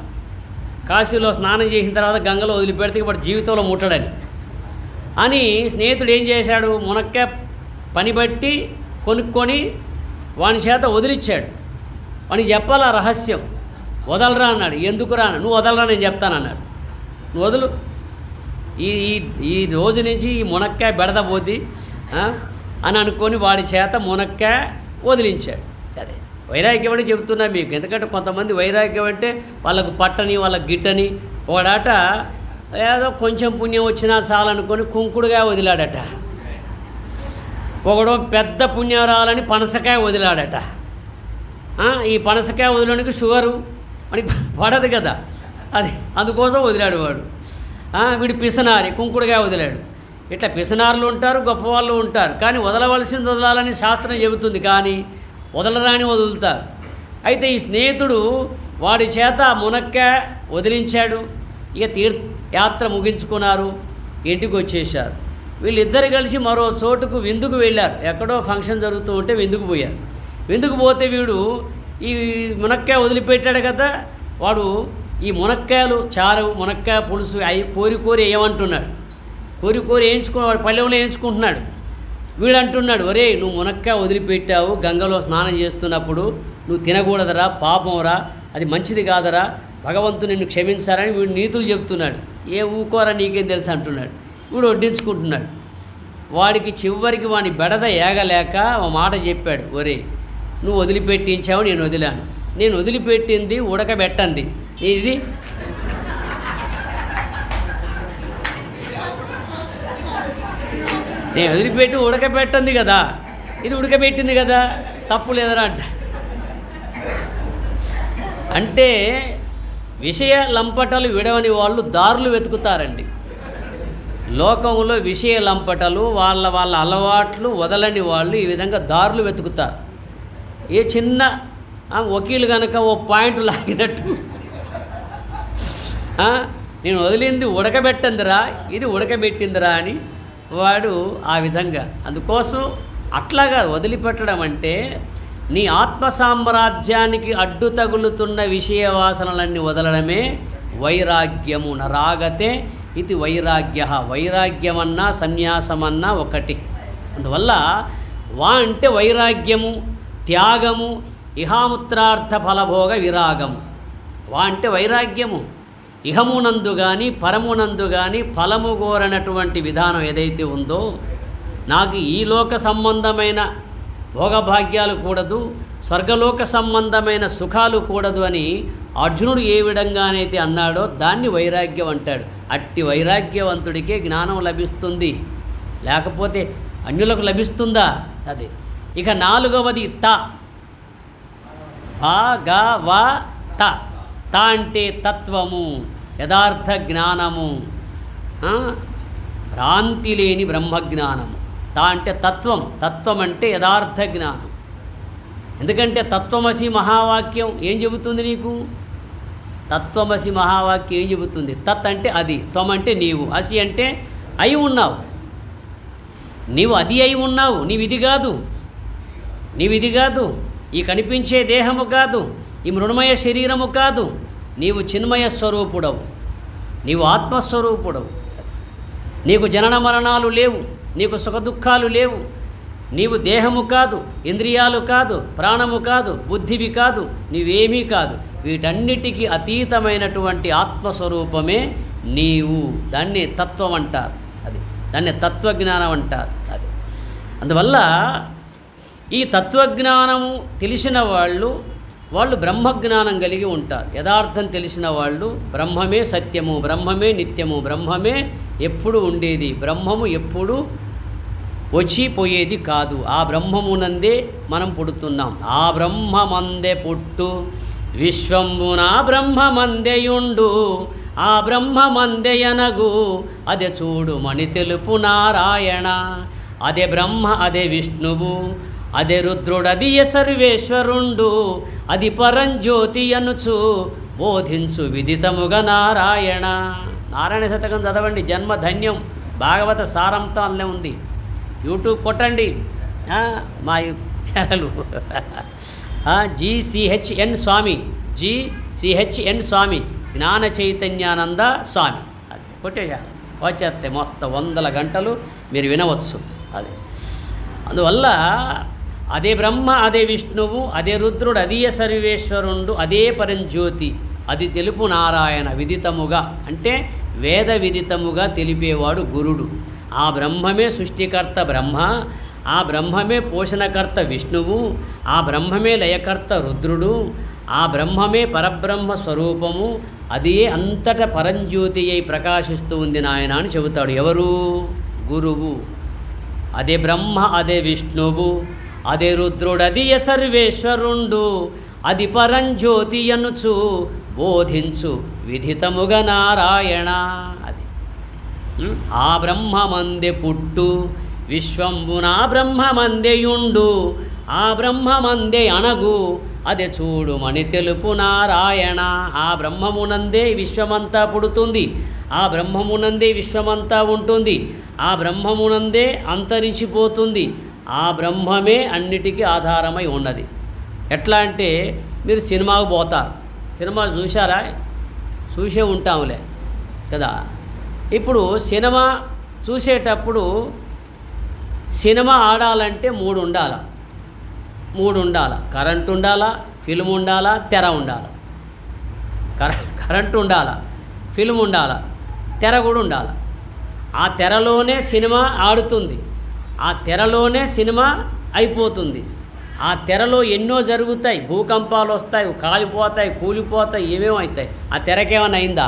కాశీలో స్నానం చేసిన తర్వాత గంగలో వదిలిపెడితే వాడు జీవితంలో ముట్టడని అని స్నేహితుడు ఏం చేశాడు, మునక్కాయ పని బట్టి కొనుక్కొని వాని చేత వదిలిచ్చాడు. వానికి చెప్పాలా రహస్యం, వదలరా అన్నాడు. ఎందుకు రా? నువ్వు వదలరా, నేను చెప్తానన్నాడు. నువ్వు వదులు, ఈ రోజు నుంచి ఈ మునక్కాయ బెడద పోద్ది అని అనుకొని వాడి చేత మునక్కాయ వదిలించాడు. అదే వైరాగ్యం అంటే చెబుతున్నా మీకు. ఎందుకంటే కొంతమంది వైరాగ్యం అంటే వాళ్ళకు పట్టని, వాళ్ళకి గిట్టని. ఒకడాట ఏదో కొంచెం పుణ్యం వచ్చినా చాలనుకొని కుంకుడుగా వదిలాడట. ఒకడు పెద్ద పుణ్యం రావాలని పనసకాయ వదిలాడట. ఈ పనసకాయ వదిలేనికి షుగరు అని పడదు కదా, అది అందుకోసం వదిలాడు వాడు. వీడు పిసనారి కుంకుడుగా వదిలాడు. ఇట్లా పిసనారులు ఉంటారు, గొప్పవాళ్ళు ఉంటారు. కానీ వదలవలసింది వదలాలని శాస్త్రం చెబుతుంది, కానీ వదలరాని వదులుతారు. అయితే ఈ స్నేహితుడు వాడి చేత మునక్కాయ వదిలించాడు. ఇక యాత్ర ముగించుకున్నారు, ఇంటికి వచ్చేసారు. వీళ్ళిద్దరు కలిసి మరో చోటుకు విందుకు వెళ్ళారు. ఎక్కడో ఫంక్షన్ జరుగుతూ ఉంటే విందుకు పోయారు. విందుకు పోతే వీడు ఈ మునక్కాయ వదిలిపెట్టాడు కదా, వాడు ఈ మునక్కాయలు చారు, మునక్కాయ పులుసు అవి కోరి వేయమంటున్నాడు. కోరి వేయించుకున్నాడు, పల్లెంలో వేయించుకుంటున్నాడు. వీడు అంటున్నాడు, ఒరే నువ్వు మునక్కాయ వదిలిపెట్టావు, గంగలో స్నానం చేస్తున్నప్పుడు నువ్వు తినకూడదరా, పాపంరా, అది మంచిది కాదరా, భగవంతుడు నిన్ను క్షమించారని వీడు నీతులు చెప్తున్నాడు. ఏ ఊకోరా నీకేం తెలుసు అంటున్నాడు. వీడు వడ్డించుకుంటున్నాడు. వాడికి చివరికి వాడిని బెడద ఏగలేక ఒక మాట చెప్పాడు, ఒరే నువ్వు వదిలిపెట్టించావు, నేను వదిలాను. నేను వదిలిపెట్టింది ఉడకబెట్టంది, ఇది నేను వదిలిపెట్టి ఉడకబెట్టింది కదా, ఇది ఉడకబెట్టింది కదా, తప్పు లేదరా అంట. అంటే విషయ లంపటలు విడవని వాళ్ళు దారులు వెతుకుతారండి. లోకంలో విషయ లంపటలు వాళ్ళ అలవాట్లు వదలని వాళ్ళు ఈ విధంగా దారులు వెతుకుతారు. ఏ చిన్న వకీలు కనుక ఓ పాయింట్ లాగినట్టు, నేను వదిలింది ఉడకబెట్టిందిరా, ఇది ఉడకబెట్టిందిరా అని వాడు ఆ విధంగా. అందుకోసం అట్లాగా వదిలిపెట్టడం అంటే నీ ఆత్మ సామ్రాజ్యానికి అడ్డు తగులుతున్న విషయ వాసనలన్నీ వదలడమే వైరాగ్యము. నరాగతే ఇది వైరాగ్య. వైరాగ్యమన్నా సన్యాసమన్నా ఒకటి. అందువల్ల అంటే వైరాగ్యము, త్యాగము, ఇహాముత్రార్థ ఫలభోగ విరాగము. అంటే వైరాగ్యము, ఇహమునందు కానీ పరమునందు కానీ ఫలము కోరనటువంటి విధానం ఏదైతే ఉందో, నాకు ఈ లోక సంబంధమైన భోగభాగ్యాలు కూడదు, స్వర్గలోక సంబంధమైన సుఖాలు కూడదు అని అర్జునుడు ఏ విధంగానైతే అన్నాడో దాన్ని వైరాగ్యం అంటాడు. అట్టి వైరాగ్యవంతుడికే జ్ఞానం లభిస్తుంది, లేకపోతే అన్యులకు లభిస్తుందా? అది. ఇక నాలుగవది భగవత. అంటే తత్వము, యథార్థ జ్ఞానము, భ్రాంతి లేని బ్రహ్మజ్ఞానము. అంటే తత్వం అంటే యథార్థ జ్ఞానం. ఎందుకంటే తత్వమసి మహావాక్యం ఏం చెబుతుంది నీకు? తత్వమసి మహావాక్యం ఏం చెబుతుంది? తత్ అంటే అది, త్వం అంటే నీవు, అసి అంటే అయి ఉన్నావు. నీవు అది అయి ఉన్నావు, నీవిది కాదు, ఈ కనిపించే దేహము కాదు, ఈ మృణమయ శరీరము కాదు, నీవు చిన్మయ స్వరూపుడవు, నీవు ఆత్మస్వరూపుడవు. నీకు జనన మరణాలు లేవు, నీకు సుఖదుఖాలు లేవు, నీవు దేహము కాదు, ఇంద్రియాలు కాదు, ప్రాణము కాదు, బుద్ధివి కాదు, నీవేమీ కాదు. వీటన్నిటికీ అతీతమైనటువంటి ఆత్మస్వరూపమే నీవు. దాన్ని తత్వం అంటారు, అది దాన్ని తత్వజ్ఞానం అంటారు. అది అందువల్ల ఈ తత్వజ్ఞానము తెలిసిన వాళ్ళు బ్రహ్మజ్ఞానం కలిగి ఉంటారు. యథార్థం తెలిసిన వాళ్ళు బ్రహ్మమే సత్యము, బ్రహ్మమే నిత్యము, బ్రహ్మమే ఎప్పుడు ఉండేది, బ్రహ్మము ఎప్పుడు వచ్చి పోయేది కాదు. ఆ బ్రహ్మమునందే మనం పుడుతున్నాం. ఆ బ్రహ్మమందే పుట్టు విశ్వంబున బ్రహ్మమందెయుండు, ఆ బ్రహ్మమందెయనగు అదే చూడు మణి తెలుపు నారాయణ. అదే బ్రహ్మ, అదే విష్ణువు, అదే రుద్రుడదియ సర్వేశ్వరుండు, అది పరంజ్యోతి అనుచు బోధించు విదితముగా నారాయణ. నారాయణ శతకం చదవండి, జన్మధన్యం. భాగవత సారంతో అల్లే ఉంది. యూట్యూబ్ కొట్టండి, మా ఛానల్ GCHN స్వామి, GCHN స్వామి, జ్ఞాన చైతన్యానంద స్వామి. అది కొట్టేసా వచ్చేస్తే మొత్తం 100 గంటలు మీరు వినవచ్చు. అది అందువల్ల అదే బ్రహ్మ, అదే విష్ణువు, అదే రుద్రుడు, అదే సర్వేశ్వరుండు, అదే పరంజ్యోతి, అది తెలుపు నారాయణ. విదితముగా అంటే వేద విదితముగా తెలిపేవాడు గురుడు. ఆ బ్రహ్మమే సృష్టికర్త బ్రహ్మ, ఆ బ్రహ్మమే పోషణకర్త విష్ణువు, ఆ బ్రహ్మమే లయకర్త రుద్రుడు, ఆ బ్రహ్మమే పరబ్రహ్మ స్వరూపము, అదే అంతట పరంజ్యోతి అయి ప్రకాశిస్తూ ఉంది నాయన అని చెబుతాడు. ఎవరు? గురువు. అదే బ్రహ్మ, అదే విష్ణువు, అదే రుద్రుడు, అది సర్వేశ్వరుండు, అది పరంజ్యోతి అనుచు బోధించు విధితముగ నారాయణ. అది ఆ బ్రహ్మమందే పుట్టు, విశ్వంబునా బ్రహ్మమందేయుండు, ఆ బ్రహ్మమందే అనగు, అదే చూడుమని తెలుపు నారాయణ. ఆ బ్రహ్మమునందే విశ్వమంతా పుడుతుంది, ఆ బ్రహ్మమునందే విశ్వమంతా ఉంటుంది, ఆ బ్రహ్మమునందే అంతరించిపోతుంది, ఆ బ్రహ్మమే అన్నిటికీ ఆధారమై ఉన్నది. ఎట్లా అంటే, మీరు సినిమాకు పోతారు, సినిమా చూశారా? చూసే ఉంటాములే కదా. ఇప్పుడు సినిమా చూసేటప్పుడు సినిమా ఆడాలంటే మూడు ఉండాలా. కరెంట్ ఉండాలా, ఫిల్మ్ ఉండాలా, తెర ఉండాలా. కరెంట్ ఉండాలా, ఫిల్మ్ ఉండాలా, తెర కూడా ఉండాలా. ఆ తెరలోనే సినిమా ఆడుతుంది, ఆ తెరలోనే సినిమా అయిపోతుంది. ఆ తెరలో ఎన్నో జరుగుతాయి, భూకంపాలు వస్తాయి, కాలిపోతాయి, కూలిపోతాయి, ఏమేమవుతాయి. ఆ తెరకేమైనా అయిందా?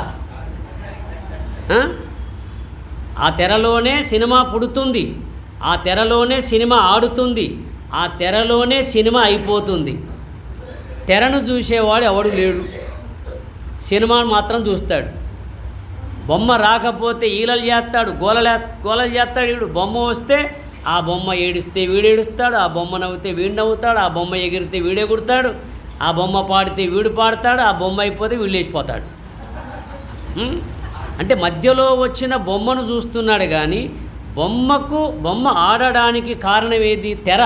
ఆ తెరలోనే సినిమా పుడుతుంది, ఆ తెరలోనే సినిమా ఆడుతుంది, ఆ తెరలోనే సినిమా అయిపోతుంది. తెరను చూసేవాడు ఎవడు లేడు, సినిమాను మాత్రం చూస్తాడు. బొమ్మ రాకపోతే ఈలలు చేస్తాడు, గోలలు చేస్తాడు. వీడు బొమ్మ వస్తే ఆ బొమ్మ ఏడిస్తే వీడు ఏడుస్తాడు, ఆ బొమ్మ నవ్వుతే వీడు నవ్వుతాడు, ఆ బొమ్మ ఎగిరితే వీడు ఎగురుతాడు, ఆ బొమ్మ పాడితే వీడు పాడతాడు, ఆ బొమ్మ అయిపోతే వీళ్ళు లేచిపోతాడు. అంటే మధ్యలో వచ్చిన బొమ్మను చూస్తున్నాడు కానీ బొమ్మ ఆడడానికి కారణం ఏది? తెర.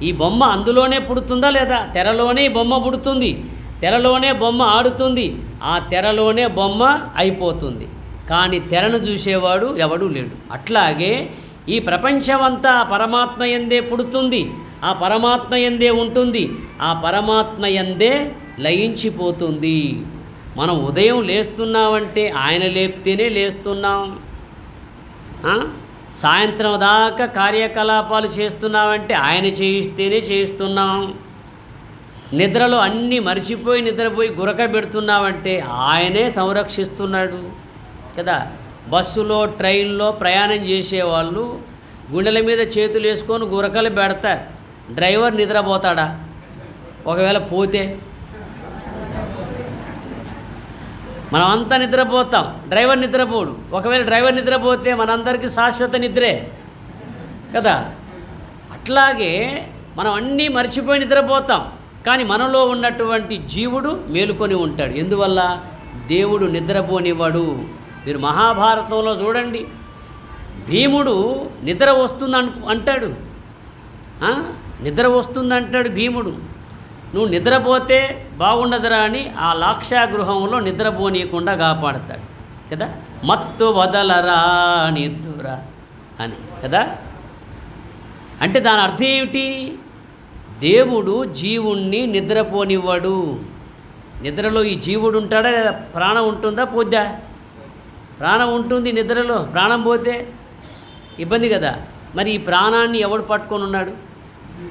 ఈ బొమ్మ అందులోనే పుడుతుందా లేదా? తెరలోనే బొమ్మ పుడుతుంది, తెరలోనే బొమ్మ ఆడుతుంది, ఆ తెరలోనే బొమ్మ అయిపోతుంది. కానీ తెరను చూసేవాడు ఎవడూ లేడు. అట్లాగే ఈ ప్రపంచమంతా పరమాత్మ యందే పుడుతుంది, ఆ పరమాత్మ యందే ఉంటుంది, ఆ పరమాత్మ యందే లయించిపోతుంది. మనం ఉదయం లేస్తున్నామంటే ఆయన లేపితేనే లేస్తున్నాం, సాయంత్రం దాకా కార్యకలాపాలు చేస్తున్నామంటే ఆయన చేయిస్తేనే చేయిస్తున్నాం. నిద్రలో అన్నీ మర్చిపోయి నిద్రపోయి గురక పెడుతున్నామంటే ఆయనే సంరక్షిస్తున్నాడు కదా. బస్సులో ట్రైన్లో ప్రయాణం చేసేవాళ్ళు గుండెల మీద చేతులు వేసుకొని గురకలు పెడతారు. డ్రైవర్ నిద్రపోతాడా? ఒకవేళ పోతే మనం అంతా నిద్రపోతాం, డ్రైవర్ నిద్రపోడు. ఒకవేళ డ్రైవర్ నిద్రపోతే మనందరికీ శాశ్వత నిద్రే కదా. అట్లాగే మనం అన్నీ మర్చిపోయి నిద్రపోతాం, కానీ మనలో ఉన్నటువంటి జీవుడు మేలుకొని ఉంటాడు. ఎందువల్ల? దేవుడు నిద్రపోనివ్వడు. మీరు మహాభారతంలో చూడండి, భీముడు నిద్ర వస్తుంది అంటాడు, నిద్ర వస్తుందంటాడు భీముడు. నువ్వు నిద్రపోతే బాగుండదురా అని ఆ లాక్షాగృహంలో నిద్రపోనీయకుండా కాపాడతాడు కదా. మత్తు వదలరా నిద్ర అని కదా. అంటే దాని అర్థం ఏమిటి? దేవుడు జీవుణ్ణి నిద్రపోనివ్వడు. నిద్రలో ఈ జీవుడు ఉంటాడా లేదా? ప్రాణం ఉంటుందా పోద్దా? ప్రాణం ఉంటుంది నిద్రలో, ప్రాణం పోతే ఇబ్బంది కదా. మరి ఈ ప్రాణాన్ని ఎవడు పట్టుకొని ఉన్నాడు?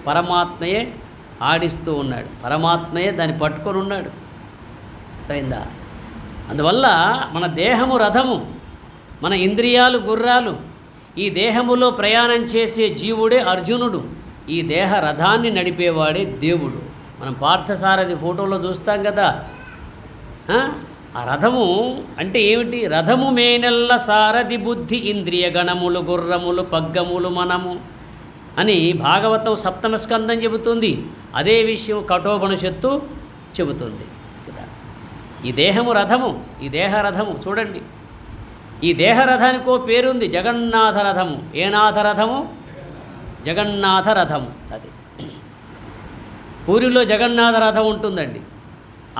పరమాత్మయే ఆడిస్తూ ఉన్నాడు, పరమాత్మయే దాన్ని పట్టుకొని ఉన్నాడు. అయిందా? అందువల్ల మన దేహము రథము, మన ఇంద్రియాలు గుర్రాలు. ఈ దేహములో ప్రయాణం చేసే జీవుడే అర్జునుడు, ఈ దేహ రథాన్ని నడిపేవాడే దేవుడు. మనం పార్థసారథి ఫోటోలో చూస్తాం కదా. ఆ రథము అంటే ఏమిటి? రథము మేనెల్ల సారథి బుద్ధి ఇంద్రియ గణములు గుర్రములు పగ్గములు మనము అని భాగవతం సప్తమ స్కందం చెబుతుంది. అదే విషయం కఠోపనిషత్తు చెబుతుంది కదా. ఈ దేహము రథము, ఈ దేహ రథము చూడండి. ఈ దేహ రథానికో పేరుంది, జగన్నాథ రథము. ఏ నాథ రథము? జగన్నాథ రథము. అది పూరిలో జగన్నాథ రథం ఉంటుందండి.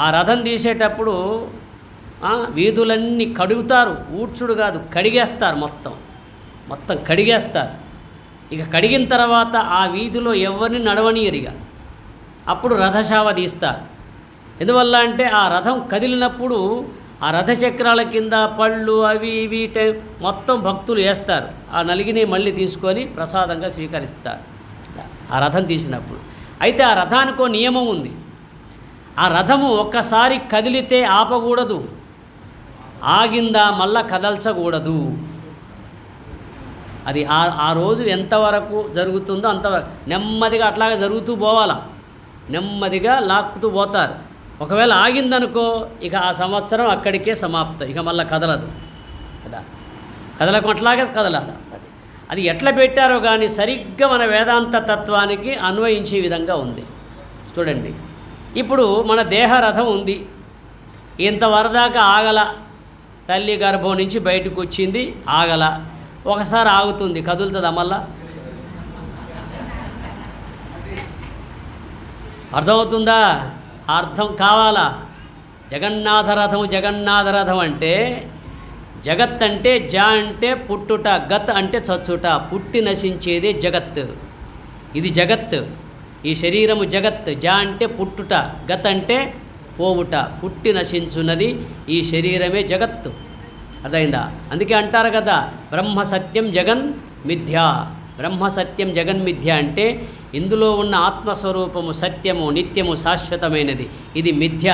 ఆ రథం తీసేటప్పుడు వీధులన్నీ కడుగుతారు, ఊడ్చుడు కాదు కడిగేస్తారు, మొత్తం కడిగేస్తారు. ఇక కడిగిన తర్వాత ఆ వీధిలో ఎవరిని నడవనీయరిగా అప్పుడు రథశావ తీస్తారు. ఎందువల్ల అంటే ఆ రథం కదిలినప్పుడు ఆ రథచక్రాల కింద పళ్ళు అవి ఇవి మొత్తం భక్తులు వేస్తారు. ఆ నలిగిని మళ్ళీ తీసుకొని ప్రసాదంగా స్వీకరిస్తారు ఆ రథం తీసినప్పుడు. అయితే ఆ రథానికో నియమం ఉంది. ఆ రథము ఒక్కసారి కదిలితే ఆపకూడదు, ఆగిందా మళ్ళా కదల్చకూడదు. అది ఆ రోజు ఎంతవరకు జరుగుతుందో అంతవరకు నెమ్మదిగా అట్లాగే జరుగుతూ పోవాలా, నెమ్మదిగా లాక్కుతూ పోతారు. ఒకవేళ ఆగిందనుకో ఇక ఆ సంవత్సరం అక్కడికే సమాప్తం, ఇక మళ్ళీ కదలదు కదా, కదలకు అట్లాగే కదలాలి. అది ఎట్లా పెట్టారో కానీ సరిగ్గా మన వేదాంత తత్వానికి అన్వయించే విధంగా ఉంది. చూడండి, ఇప్పుడు మన దేహ రథం ఉంది, ఇంతవరదాకా ఆగల, తల్లి గర్భం నుంచి బయటకు వచ్చింది ఆగల, ఒకసారి ఆగుతుంది, కదులుతుందా మళ్ళా? అర్థమవుతుందా? అర్థం కావాలా? జగన్నాథ రథం అంటే జగత్ అంటే జ అంటే పుట్టుట, గత్ అంటే చచ్చుట, పుట్టి నశించేదే జగత్. ఇది జగత్, ఈ శరీరము జగత్. జ అంటే పుట్టుట, గత్ అంటే పోవుట, పుట్టి నశించున్నది ఈ శరీరమే జగత్తు. అర్థమైందా? అందుకే అంటారు కదా, బ్రహ్మ సత్యం జగన్ మిథ్య. బ్రహ్మ సత్యం జగన్ మిథ్య అంటే ఇందులో ఉన్న ఆత్మస్వరూపము సత్యము, నిత్యము, శాశ్వతమైనది. ఇది మిథ్య.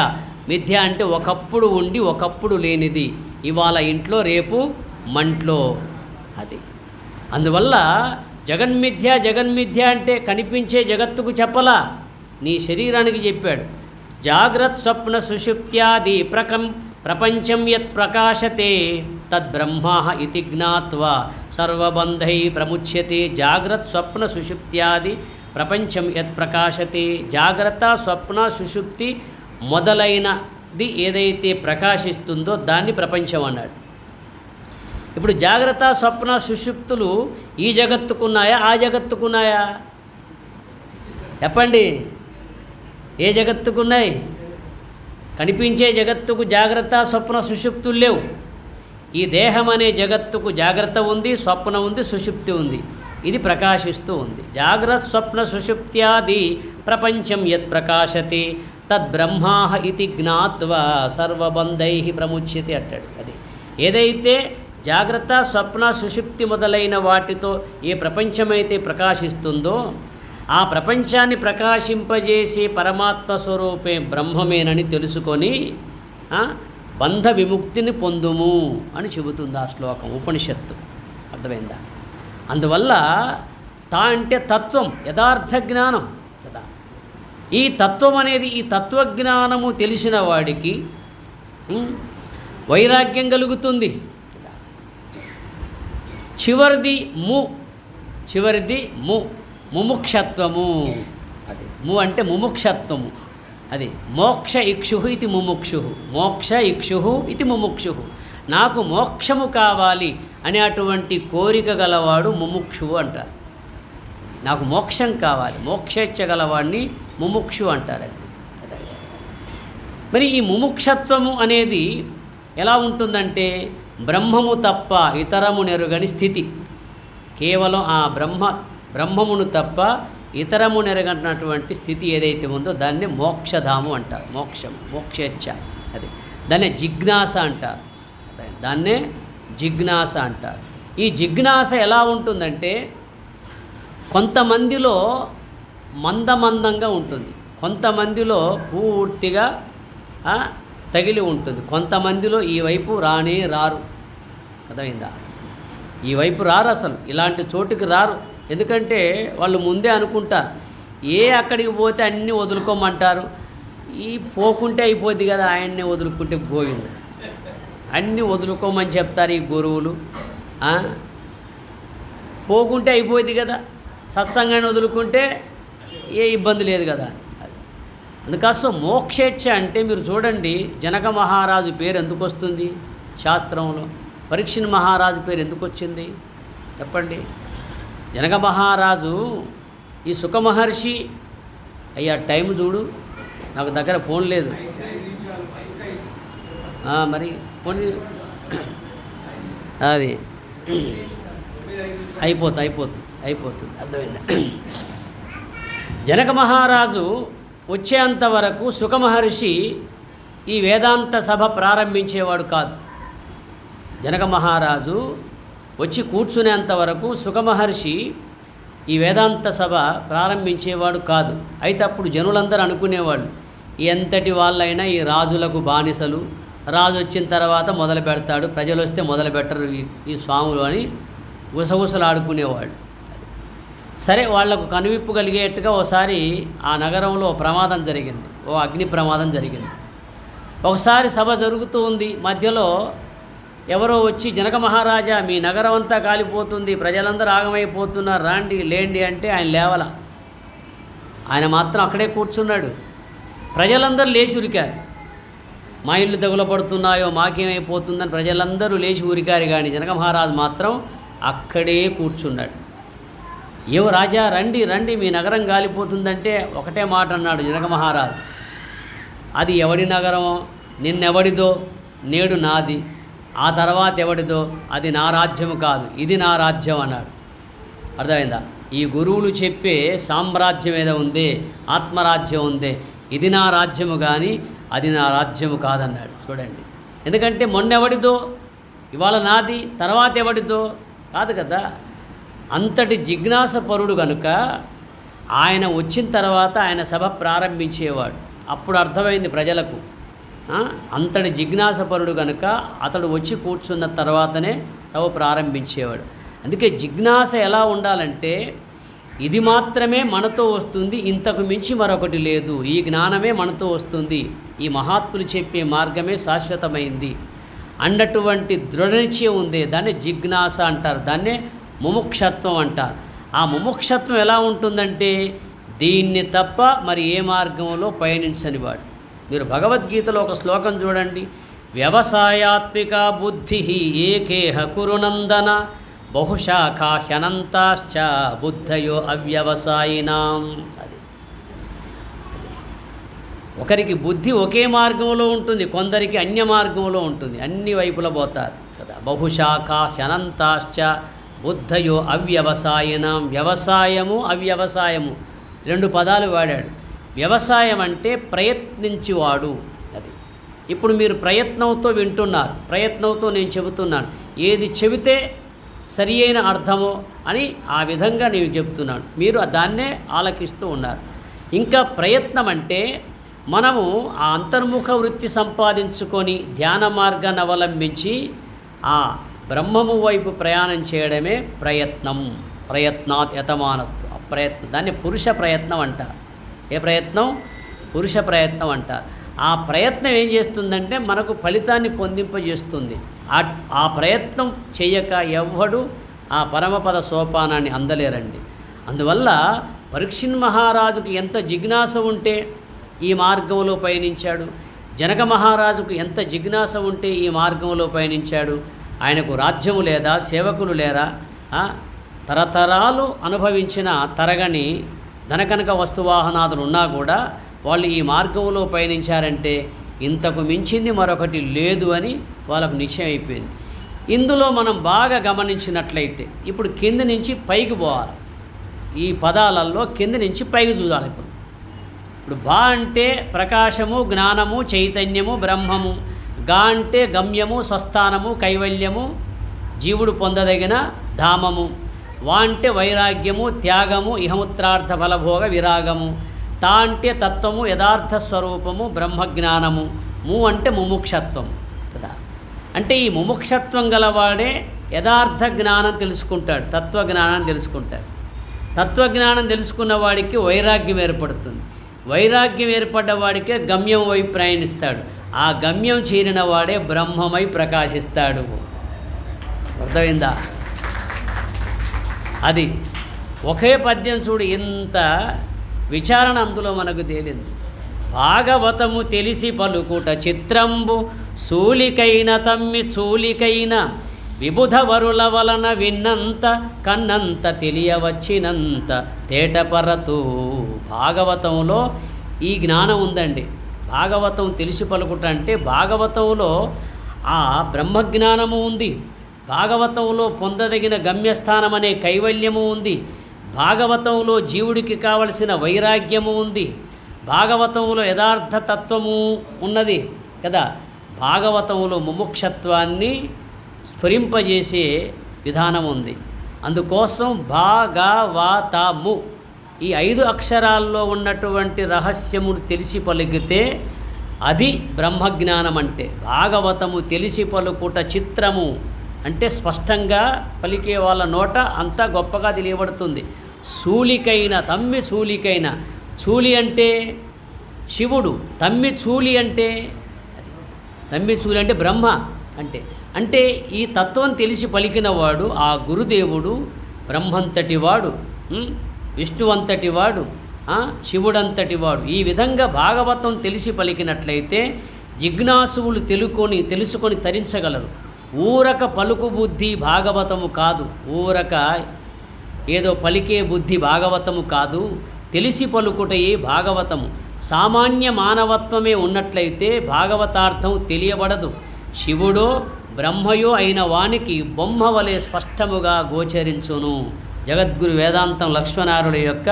మిథ్య అంటే ఒకప్పుడు ఉండి ఒకప్పుడు లేనిది, ఇవాళ ఇంట్లో రేపు మంట్లో. అది అందువల్ల జగన్మిథ్య అంటే కనిపించే జగత్తుకు చెప్పలా, నీ శరీరానికి చెప్పాడు. జాగ్రత్ స్వప్న సుషుప్త్యాది ప్రపంచం యత్ ప్రకాశతే తద్బ్రహ్మ ఇతి జ్ఞాత్వా సర్వబంధై ప్రముచ్యతే. జాగ్రత్త స్వప్న సుషుప్త్యాది ప్రపంచం యత్ ప్రకాశతే. జాగ్రత్త స్వప్న సుషుప్తి మొదలైనది ఏదైతే ప్రకాశిస్తుందో దాన్ని ప్రపంచం అన్నాడు. ఇప్పుడు జాగ్రత్త స్వప్న సుషుప్తులు ఈ జగత్తుకున్నాయా ఆ జగత్తుకున్నాయా? చెప్పండి, ఏ జగత్తుకున్నాయి? కనిపించే జగత్తుకు జాగ్రత్త స్వప్న సుషుప్తులు లేవు. ఈ దేహం అనే జగత్తుకు జాగ్రత్త ఉంది, స్వప్న ఉంది, సుషుప్తి ఉంది. ఇది ప్రకాశిస్తూ ఉంది. జాగ్రత్త స్వప్న సుషుప్త్యాది ప్రపంచం యత్ ప్రకాశతే తద్బ్రహ్మా ఇతి జ్ఞాత్వా సర్వబంధై ప్రముచ్యతే అంటాడు. అది ఏదైతే జాగ్రత్త స్వప్న సుషుప్తి మొదలైన వాటితో ఏ ప్రపంచమైతే ప్రకాశిస్తుందో ఆ ప్రపంచాన్ని ప్రకాశింపజేసే పరమాత్మ స్వరూపే బ్రహ్మమేనని తెలుసుకొని బంధ విముక్తిని పొందుము అని చెబుతుంది ఆ శ్లోకం, ఉపనిషత్తు. అర్థమైందా? అందువల్ల అంటే తత్వం, యథార్థ జ్ఞానం కదా. ఈ తత్వం అనేది, ఈ తత్వజ్ఞానము తెలిసిన వాడికి వైరాగ్యం కలుగుతుంది. చివరిది ముముక్షత్వము. అది అంటే ముముక్షత్వము. అది మోక్ష ఇక్షు ఇది ముముక్షు. మోక్ష ఇక్షు ఇది ముముక్షు. నాకు మోక్షము కావాలి అనే అటువంటి కోరిక గలవాడు ముముక్షువు అంటారు. నాకు మోక్షం కావాలి, మోక్షేచ్ఛ గలవాడిని ముముక్షు అంటారండి. మరి ఈ ముముక్షత్వము అనేది ఎలా ఉంటుందంటే బ్రహ్మము తప్ప ఇతరము నెరుగని స్థితి. కేవలం ఆ బ్రహ్మమును తప్ప ఇతరము నెరగనటువంటి స్థితి ఏదైతే ఉందో దాన్ని మోక్షధాము అంటారు. మోక్షేచ్ఛ. అది దాన్నే జిజ్ఞాస అంటారు. దాన్నే జిజ్ఞాస అంటారు. ఈ జిజ్ఞాస ఎలా ఉంటుందంటే కొంతమందిలో మందంగా ఉంటుంది, కొంతమందిలో పూర్తిగా తగిలి ఉంటుంది, కొంతమందిలో ఈ వైపు రారు. అర్థమైందా? ఈ వైపు రారు, అసలు ఇలాంటి చోటుకి రారు. ఎందుకంటే వాళ్ళు ముందే అనుకుంటారు అక్కడికి పోతే అన్నీ వదులుకోమంటారు, ఈ పోకుంటే అయిపోద్ది కదా, ఆయన్నే వదులుకుంటే గోవింద, అన్నీ వదులుకోమని చెప్తారు ఈ గురువులు. పోకుంటే అయిపోద్ది కదా, సత్సంగాన్ని వదులుకుంటే ఏ ఇబ్బంది లేదు కదా. అందుకోసం మోక్షేచ్ఛ అంటే మీరు చూడండి, జనక మహారాజు పేరు ఎందుకు వస్తుంది శాస్త్రంలో? పరీక్షణ్ మహారాజు పేరు ఎందుకు వచ్చింది చెప్పండి? జనక మహారాజు ఈ సుఖ మహర్షి, అయ్యా టైం చూడు, నాకు దగ్గర ఫోన్ లేదు, మరి ఫోన్ అది అయిపోతుంది. అర్థమైందా? జనక మహారాజు వచ్చేంత వరకు సుఖ మహర్షి ఈ వేదాంత సభ ప్రారంభించేవాడు కాదు. జనక మహారాజు వచ్చి కూర్చునేంత వరకు సుఖ మహర్షి ఈ వేదాంత సభ ప్రారంభించేవాడు కాదు. అయితే అప్పుడు జనులందరూ అనుకునేవాళ్ళు, ఎంతటి వాళ్ళైనా ఈ రాజులకు బానిసలు, రాజు వచ్చిన తర్వాత మొదలు పెడతాడు, ప్రజలు వస్తే మొదలు పెట్టరు ఈ స్వాములు అని గుసగుసలాడుకునేవాళ్ళు. సరే, వాళ్లకు కనువిప్పు కలిగేట్టుగా ఓసారి ఆ నగరంలో ప్రమాదం జరిగింది, ఓ అగ్ని ప్రమాదం జరిగింది. ఒకసారి సభ జరుగుతూ ఉంది, మధ్యలో ఎవరో వచ్చి జనక మహారాజా మీ నగరం అంతా కాలిపోతుంది, ప్రజలందరూ ఆగమైపోతున్నారు, రాండి లేండి అంటే ఆయన లేవల. ఆయన మాత్రం అక్కడే కూర్చున్నాడు. ప్రజలందరూ లేచి ఉరికారు. మా ఇళ్ళు తగులపడుతున్నాయో మాకేమైపోతుందని ప్రజలందరూ లేచి ఉరికారు, కానీ జనక మహారాజు మాత్రం అక్కడే కూర్చున్నాడు. ఏవో రాజా రండి రండి మీ నగరం కాలిపోతుందంటే ఒకటే మాట అన్నాడు జనక మహారాజు, అది ఎవడి నగరమో, నిన్నెవడిదో నేడు నాది, ఆ తర్వాత ఎవడిదో అది నా రాజ్యము కాదు, ఇది నా రాజ్యం అన్నాడు. అర్థమైందా? ఈ గురువులు చెప్పే సామ్రాజ్యం ఏదో ఉందే, ఆత్మరాజ్యం ఉందే, ఇది నా రాజ్యము కానీ అది నా రాజ్యము కాదన్నాడు. చూడండి, ఎందుకంటే మొన్నెవడిదో ఇవాళ నాది, తర్వాత ఎవడిదో కాదు కదా. అంతటి జిజ్ఞాసపరుడు కనుక ఆయన వచ్చిన తర్వాత ఆయన సభ ప్రారంభించేవాడు. అప్పుడు అర్థమైంది ప్రజలకు, అంతటి జిజ్ఞాసపరుడు కనుక అతడు వచ్చి కూర్చున్న తర్వాతనే సభ ప్రారంభించేవాడు. అందుకే జిజ్ఞాస ఎలా ఉండాలంటే, ఇది మాత్రమే మనతో వస్తుంది, ఇంతకు మించి మరొకటి లేదు, ఈ జ్ఞానమే మనతో వస్తుంది, ఈ మహాత్ములు చెప్పే మార్గమే శాశ్వతమైంది అన్నటువంటి దృఢనిశ్చయం ఉంది. దాన్ని జిజ్ఞాస అంటారు, దాన్నే ముముక్షత్వం అంటారు. ఆ ముముక్షత్వం ఎలా ఉంటుందంటే, దీన్ని తప్ప మరి ఏ మార్గంలో పయనించనివాడు. మీరు భగవద్గీతలో ఒక శ్లోకం చూడండి, వ్యవసాయాత్మిక బుద్ధి ఏకేహ కురునందన బహుశాఖా హ్యనంతాశ్చ బుద్ధయో అవ్యవసాయినాం. అది ఒకరికి బుద్ధి ఒకే మార్గంలో ఉంటుంది, కొందరికి అన్య మార్గంలో ఉంటుంది, అన్ని వైపులా పోతారు కదా. బహుశాఖా హ్యనంతాశ్చ బుద్ధయో అవ్యవసాయినాం. వ్యవసాయము అవ్యవసాయము రెండు పదాలు వాడాడు. వ్యవసాయం అంటే ప్రయత్నించేవాడు. అది ఇప్పుడు మీరు ప్రయత్నంతో వింటున్నారు, ప్రయత్నంతో నేను చెబుతున్నాను, ఏది చెబితే సరి అయిన అర్థమో అని ఆ విధంగా నేను చెప్తున్నాను, మీరు దాన్నే ఆలకిస్తూ ఉన్నారు. ఇంకా ప్రయత్నం అంటే మనము ఆ అంతర్ముఖ వృత్తి సంపాదించుకొని ధ్యాన మార్గాన్ని అవలంబించి ఆ బ్రహ్మము వైపు ప్రయాణం చేయడమే ప్రయత్నం. ప్రయత్నాత్ యతమానస్తు. ఆ ప్రయత్నం, దాన్ని పురుష ప్రయత్నం అంటారు. ఏ ప్రయత్నం? పురుష ప్రయత్నం అంటారు. ఆ ప్రయత్నం ఏం చేస్తుందంటే మనకు ఫలితాన్ని పొందింపజేస్తుంది. ఆ ప్రయత్నం చేయక ఎవ్వడు ఆ పరమపద సోపానాన్ని అందలేరండి. అందువల్ల పరీక్షిత్ మహారాజుకు ఎంత జిజ్ఞాస ఉంటే ఈ మార్గంలో పయనించాడు, జనక మహారాజుకు ఎంత జిజ్ఞాస ఉంటే ఈ మార్గంలో పయనించాడు. ఆయనకు రాజ్యము లేదా, సేవకులు లేరా, తరతరాలు అనుభవించిన తరగని ధనకనక వస్తువాహనాదులు ఉన్నా కూడా వాళ్ళు ఈ మార్గంలో పయనించారంటే ఇంతకు మించింది మరొకటి లేదు అని వాళ్ళకు నిశ్చయం అయిపోయింది. ఇందులో మనం బాగా గమనించినట్లయితే ఇప్పుడు కింది నుంచి పైకి పోవాలి. ఈ పదాలలో కింది నుంచి పైకి చూడాలి. ఇప్పుడు బా అంటే ప్రకాశము, జ్ఞానము, చైతన్యము, బ్రహ్మము. గా అంటే గమ్యము, స్వస్థానము, కైవల్యము, జీవుడు పొందదగిన ధామము. వా అంటే వైరాగ్యము, త్యాగము, ఇహముత్రార్థ ఫలభోగ విరాగము. తా అంటే తత్వము, యథార్థ స్వరూపము, బ్రహ్మజ్ఞానము. ము అంటే ముముక్షత్వం కదా. అంటే ఈ ముముక్షత్వం గలవాడే యథార్థ జ్ఞానం తెలుసుకుంటాడు, తత్వజ్ఞానం తెలుసుకుంటాడు. తత్వజ్ఞానం తెలుసుకున్న వాడికి వైరాగ్యం ఏర్పడుతుంది. వైరాగ్యం ఏర్పడ్డ వాడికే గమ్యం వైపు ప్రయాణిస్తాడు. ఆ గమ్యం చేరిన వాడే బ్రహ్మమై ప్రకాశిస్తాడు. అర్థమైందా? అది ఒకే పద్యం చూడు, ఇంత విచారణ అందులో మనకు తేలింది. భాగవతము తెలిసి పలుకుట చిత్రంబు, సూలికైన తమ్మి చూలికైన విబుధ వరుల వలన విన్నంత కన్నంత తెలియవచ్చినంత తేటపరతు. భాగవతంలో ఈ జ్ఞానం ఉందండి. భాగవతం తెలిసి పలుకుట అంటే భాగవతంలో ఆ బ్రహ్మజ్ఞానము ఉంది, భాగవతంలో పొందదగిన గమ్యస్థానం అనే కైవల్యము ఉంది, భాగవతంలో జీవుడికి కావలసిన వైరాగ్యము ఉంది, భాగవతంలో యథార్థ తత్వము ఉన్నది కదా. భాగవతంలో ముముక్షత్వాన్ని స్ఫురింపజేసే విధానం ఉంది. అందుకోసం భాగవతము ఈ 5 అక్షరాల్లో ఉన్నటువంటి రహస్యమును తెలిసి పలికితే అది బ్రహ్మజ్ఞానం. అంటే భాగవతము తెలిసి పలుకుట చిత్రము అంటే స్పష్టంగా పలికే వాళ్ళ నోట అంతా గొప్పగా తెలియబడుతుంది. శూలికైన తమ్మి శూలికైన, చూలి అంటే శివుడు, తమ్మి చూలి అంటే తమ్మి చూలి అంటే బ్రహ్మ. అంటే అంటే ఈ తత్వం తెలిసి పలికినవాడు ఆ గురుదేవుడు బ్రహ్మంతటి వాడు, విష్ణువంతటి వాడు, శివుడంతటి వాడు. ఈ విధంగా భాగవతం తెలిసి పలికినట్లయితే జిజ్ఞాసువులు తెలుసుకొని తరించగలరు. ఊరక పలుకు బుద్ధి భాగవతము కాదు, ఊరక ఏదో పలికే బుద్ధి భాగవతము కాదు, తెలిసి పలుకుటయే భాగవతము. సామాన్య మానవత్వమే ఉన్నట్లయితే భాగవతార్థం తెలియబడదు. శివుడో బ్రహ్మయో అయిన వానికి బొమ్మ వలె స్పష్టముగా గోచరించును. జగద్గురు వేదాంతం లక్ష్మణారుల యొక్క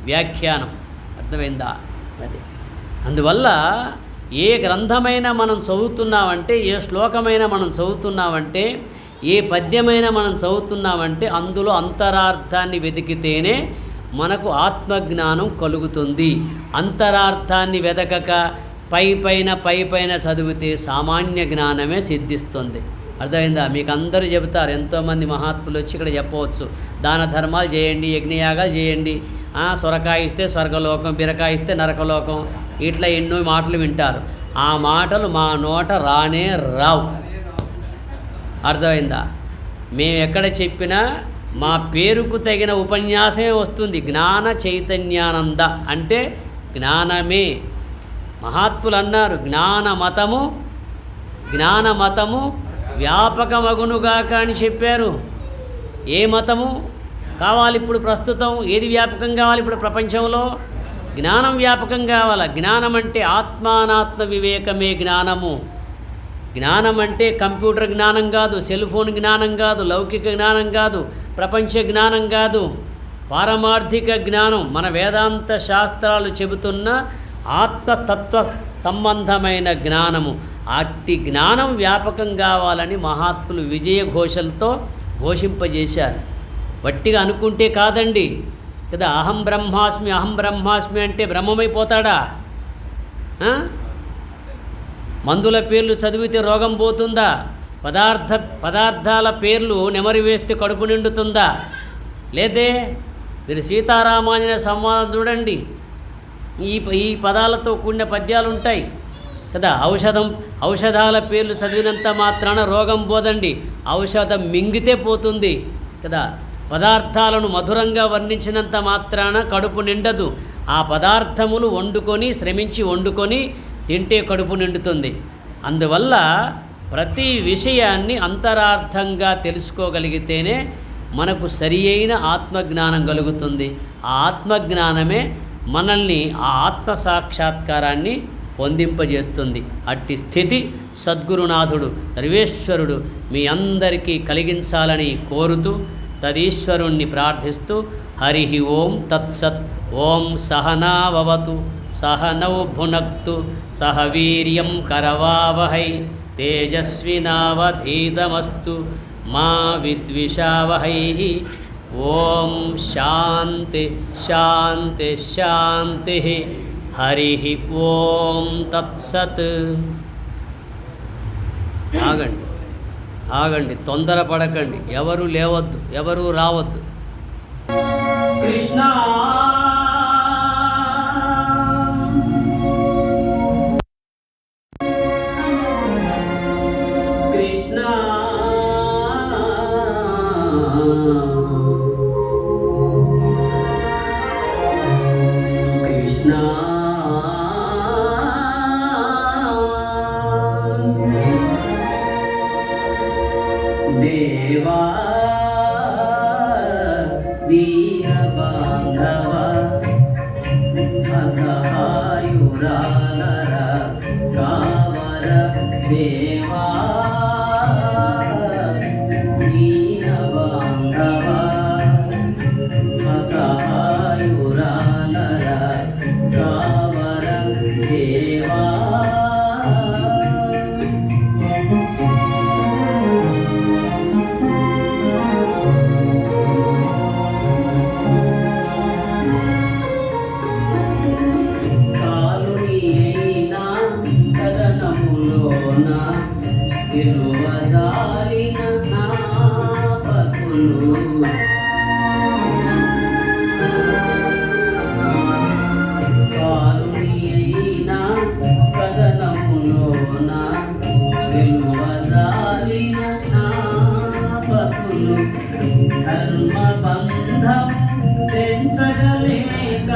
వ్యాఖ్యానం. అర్థమైందా? అది అందువల్ల ఏ గ్రంథమైనా మనం చదువుతున్నామంటే, ఏ శ్లోకమైనా మనం చదువుతున్నామంటే, ఏ పద్యమైనా మనం చదువుతున్నామంటే అందులో అంతరార్థాన్ని వెతికితేనే మనకు ఆత్మజ్ఞానం కలుగుతుంది. అంతరార్థాన్ని వెతకక పైపైన చదివితే సామాన్య జ్ఞానమే సిద్ధిస్తుంది. అర్థమైందా? మీకు అందరూ చెబుతారు, ఎంతోమంది మహాత్ములు వచ్చి ఇక్కడ చెప్పవచ్చు, దాన ధర్మాలు చేయండి, యజ్ఞయాగాలు చేయండి, సొరకాయ ఇస్తే స్వర్గలోకం, బీరకాయ ఇస్తే నరకలోకం, ఇట్లా ఎన్నో మాటలు వింటారు. ఆ మాటలు మా నోట రానే రావు. అర్థమైందా? మేము ఎక్కడ చెప్పినా మా పేరుకు తగిన ఉపన్యాసమే వస్తుంది. జ్ఞాన చైతన్యానంద అంటే జ్ఞానమే. మహాత్ములు అన్నారు, జ్ఞానమతము వ్యాపకమగునుగాక అని చెప్పారు. ఏ మతము కావాలి ఇప్పుడు? ప్రస్తుతం ఏది వ్యాపకం కావాలి ఇప్పుడు ప్రపంచంలో? జ్ఞానం వ్యాపకం కావాలి. జ్ఞానం అంటే ఆత్మానాత్మ వివేకమే జ్ఞానము. జ్ఞానం అంటే కంప్యూటర్ జ్ఞానం కాదు, సెల్ ఫోన్ జ్ఞానం కాదు, లౌకిక జ్ఞానం కాదు, ప్రపంచ జ్ఞానం కాదు, పారమార్థిక జ్ఞానం. మన వేదాంత శాస్త్రాలు చెబుతున్న ఆత్మతత్వ సంబంధమైన జ్ఞానము. అట్టి జ్ఞానం వ్యాపకం కావాలని మహాత్ములు విజయఘోషలతో ఘోషింపజేశారు. వట్టిగా అనుకుంటే కాదండి కదా. అహం బ్రహ్మాస్మి అంటే బ్రహ్మమైపోతాడా? మందుల పేర్లు చదివితే రోగం పోతుందా? పదార్థాల పేర్లు నెమరి వేస్తే కడుపు నిండుతుందా? లేదే. మీరు సీతారామాంజనేయ సంవాదం చూడండి, ఈ పదాలతో కూడిన పద్యాలు ఉంటాయి కదా. ఔషధాల పేర్లు చదివినంత మాత్రాన రోగం పోదండి, ఔషధం మింగితే పోతుంది కదా. పదార్థాలను మధురంగా వర్ణించినంత మాత్రాన కడుపు నిండదు. ఆ పదార్థములు శ్రమించి వండుకొని తింటే కడుపు నిండుతుంది. అందువల్ల ప్రతి విషయాన్ని అంతరార్థంగా తెలుసుకోగలిగితేనే మనకు సరి అయిన ఆత్మజ్ఞానం కలుగుతుంది. ఆ ఆత్మజ్ఞానమే మనల్ని ఆ ఆత్మసాక్షాత్కారాన్ని పొందింపజేస్తుంది. అట్టి స్థితి సద్గురునాథుడు సర్వేశ్వరుడు మీ అందరికీ కలిగించాలని కోరుతూ తదీశ్వరుణ్ణి ప్రార్థిస్తూ హరి ఓం తత్సత్. ఓం సహనావతు సహనౌ భునక్తు సహ వీర్యం కరవావహై తేజస్వినావధీతమస్తు మా విద్విషావహై. ఓం శాంతి శాంతి శాంతి. హరి ఓం తత్సత్. ఆగండి, తొందరపడకండి, ఎవరు లేవద్దు, ఎవరు రావద్దు. కృష్ణ దేవా దీన బాంధవ అసహాయురాలర కావర దేవా దీన బాంధవ అసహాయురాలర కావర దేవా. జన్మ బంధం తెంచగలేక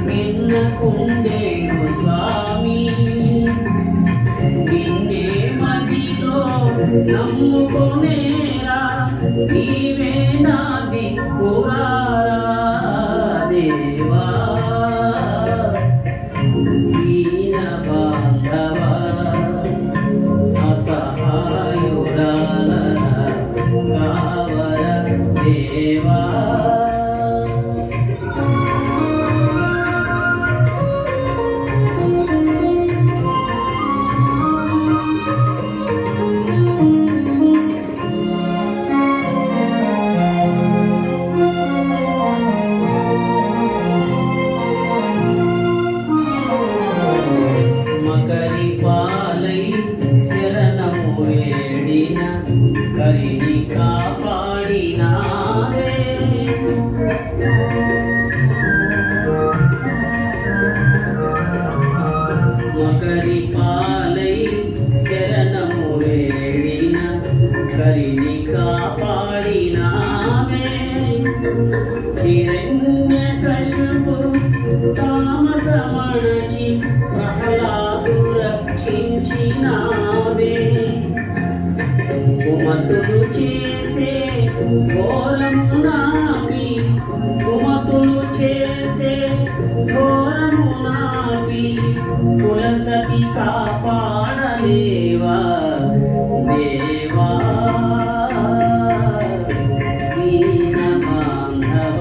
నిన్నకుండేను స్వామి నిన్నే మదిలో నమ్ముకునేరా నీవే నా దిక్కురా దేవా దీన బాంధవ అసహాయురాల కావర దేవా కరిని కాపాడినావే ఒకరి పాలై శరణము వేడిన కరిని కాపాడినావే హిరణ్యకశిపు తామసమణచి ప్రహ్లాదు రక్షించినావే కుమతులు చేసే ఘోరము నాపి కుమతులు చేసే ఘోరము నాపి కులసతి కాపాడలేవా దేవా దీన బాంధవ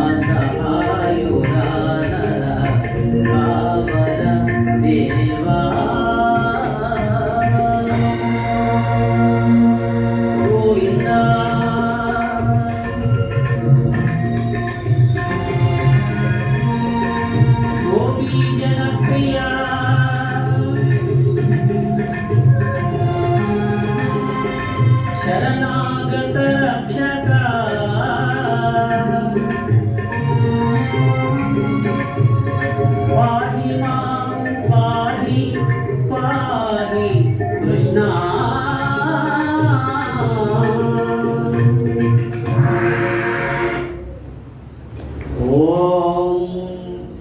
అసహాయురాల కావర దేవా శరణాగత రక్షక పాహి మాం పాహి పాహి కృష్ణ ఓం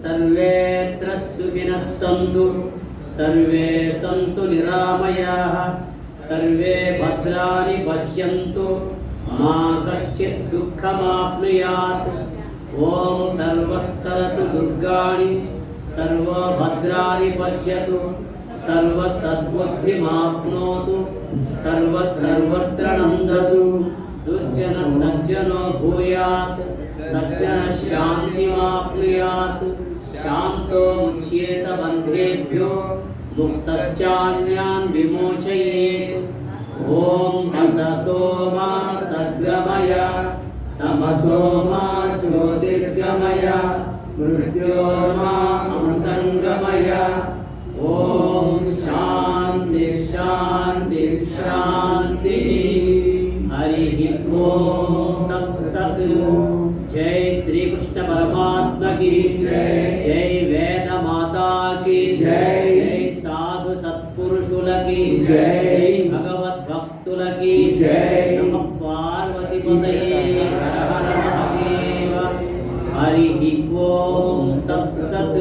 సర్వేత్ర సుఖినః సంతు సర్వే సంతు నిరామయాః सर्वे भद्राणि पश्यन्तु मा कश्चित् दुःखमाप्नुयात् ॐ सर्वस्तरतु दुर्गाणि सर्वभद्राणि पश्यतु सर्वसद्बुद्धिमाप्नोतु सर्वत्र नन्दतु दुर्जन सज्जनो भूयात् सज्जन शान्तिमाप्नुयात् शान्तो मुच्येत बन्धेभ्यो मुक्तश्चान्यान् विमोचयेत् ॐ असतो मा सद्गमय तमसो मा ज्योतिर्गमय मृत्योर्मा अमृतङ्गमय ॐ शान्ति शान्ति शान्तिः हरिः ॐ तत्सत् जय श्री कृष्ण परमात्मा की जय जय वेद माता की जय साधु सत्पुरुषुलकी जय भगवत भक्तुलकी जय नमः पार्वती पतये हर हर महादेव हरि ओम तत्सत्।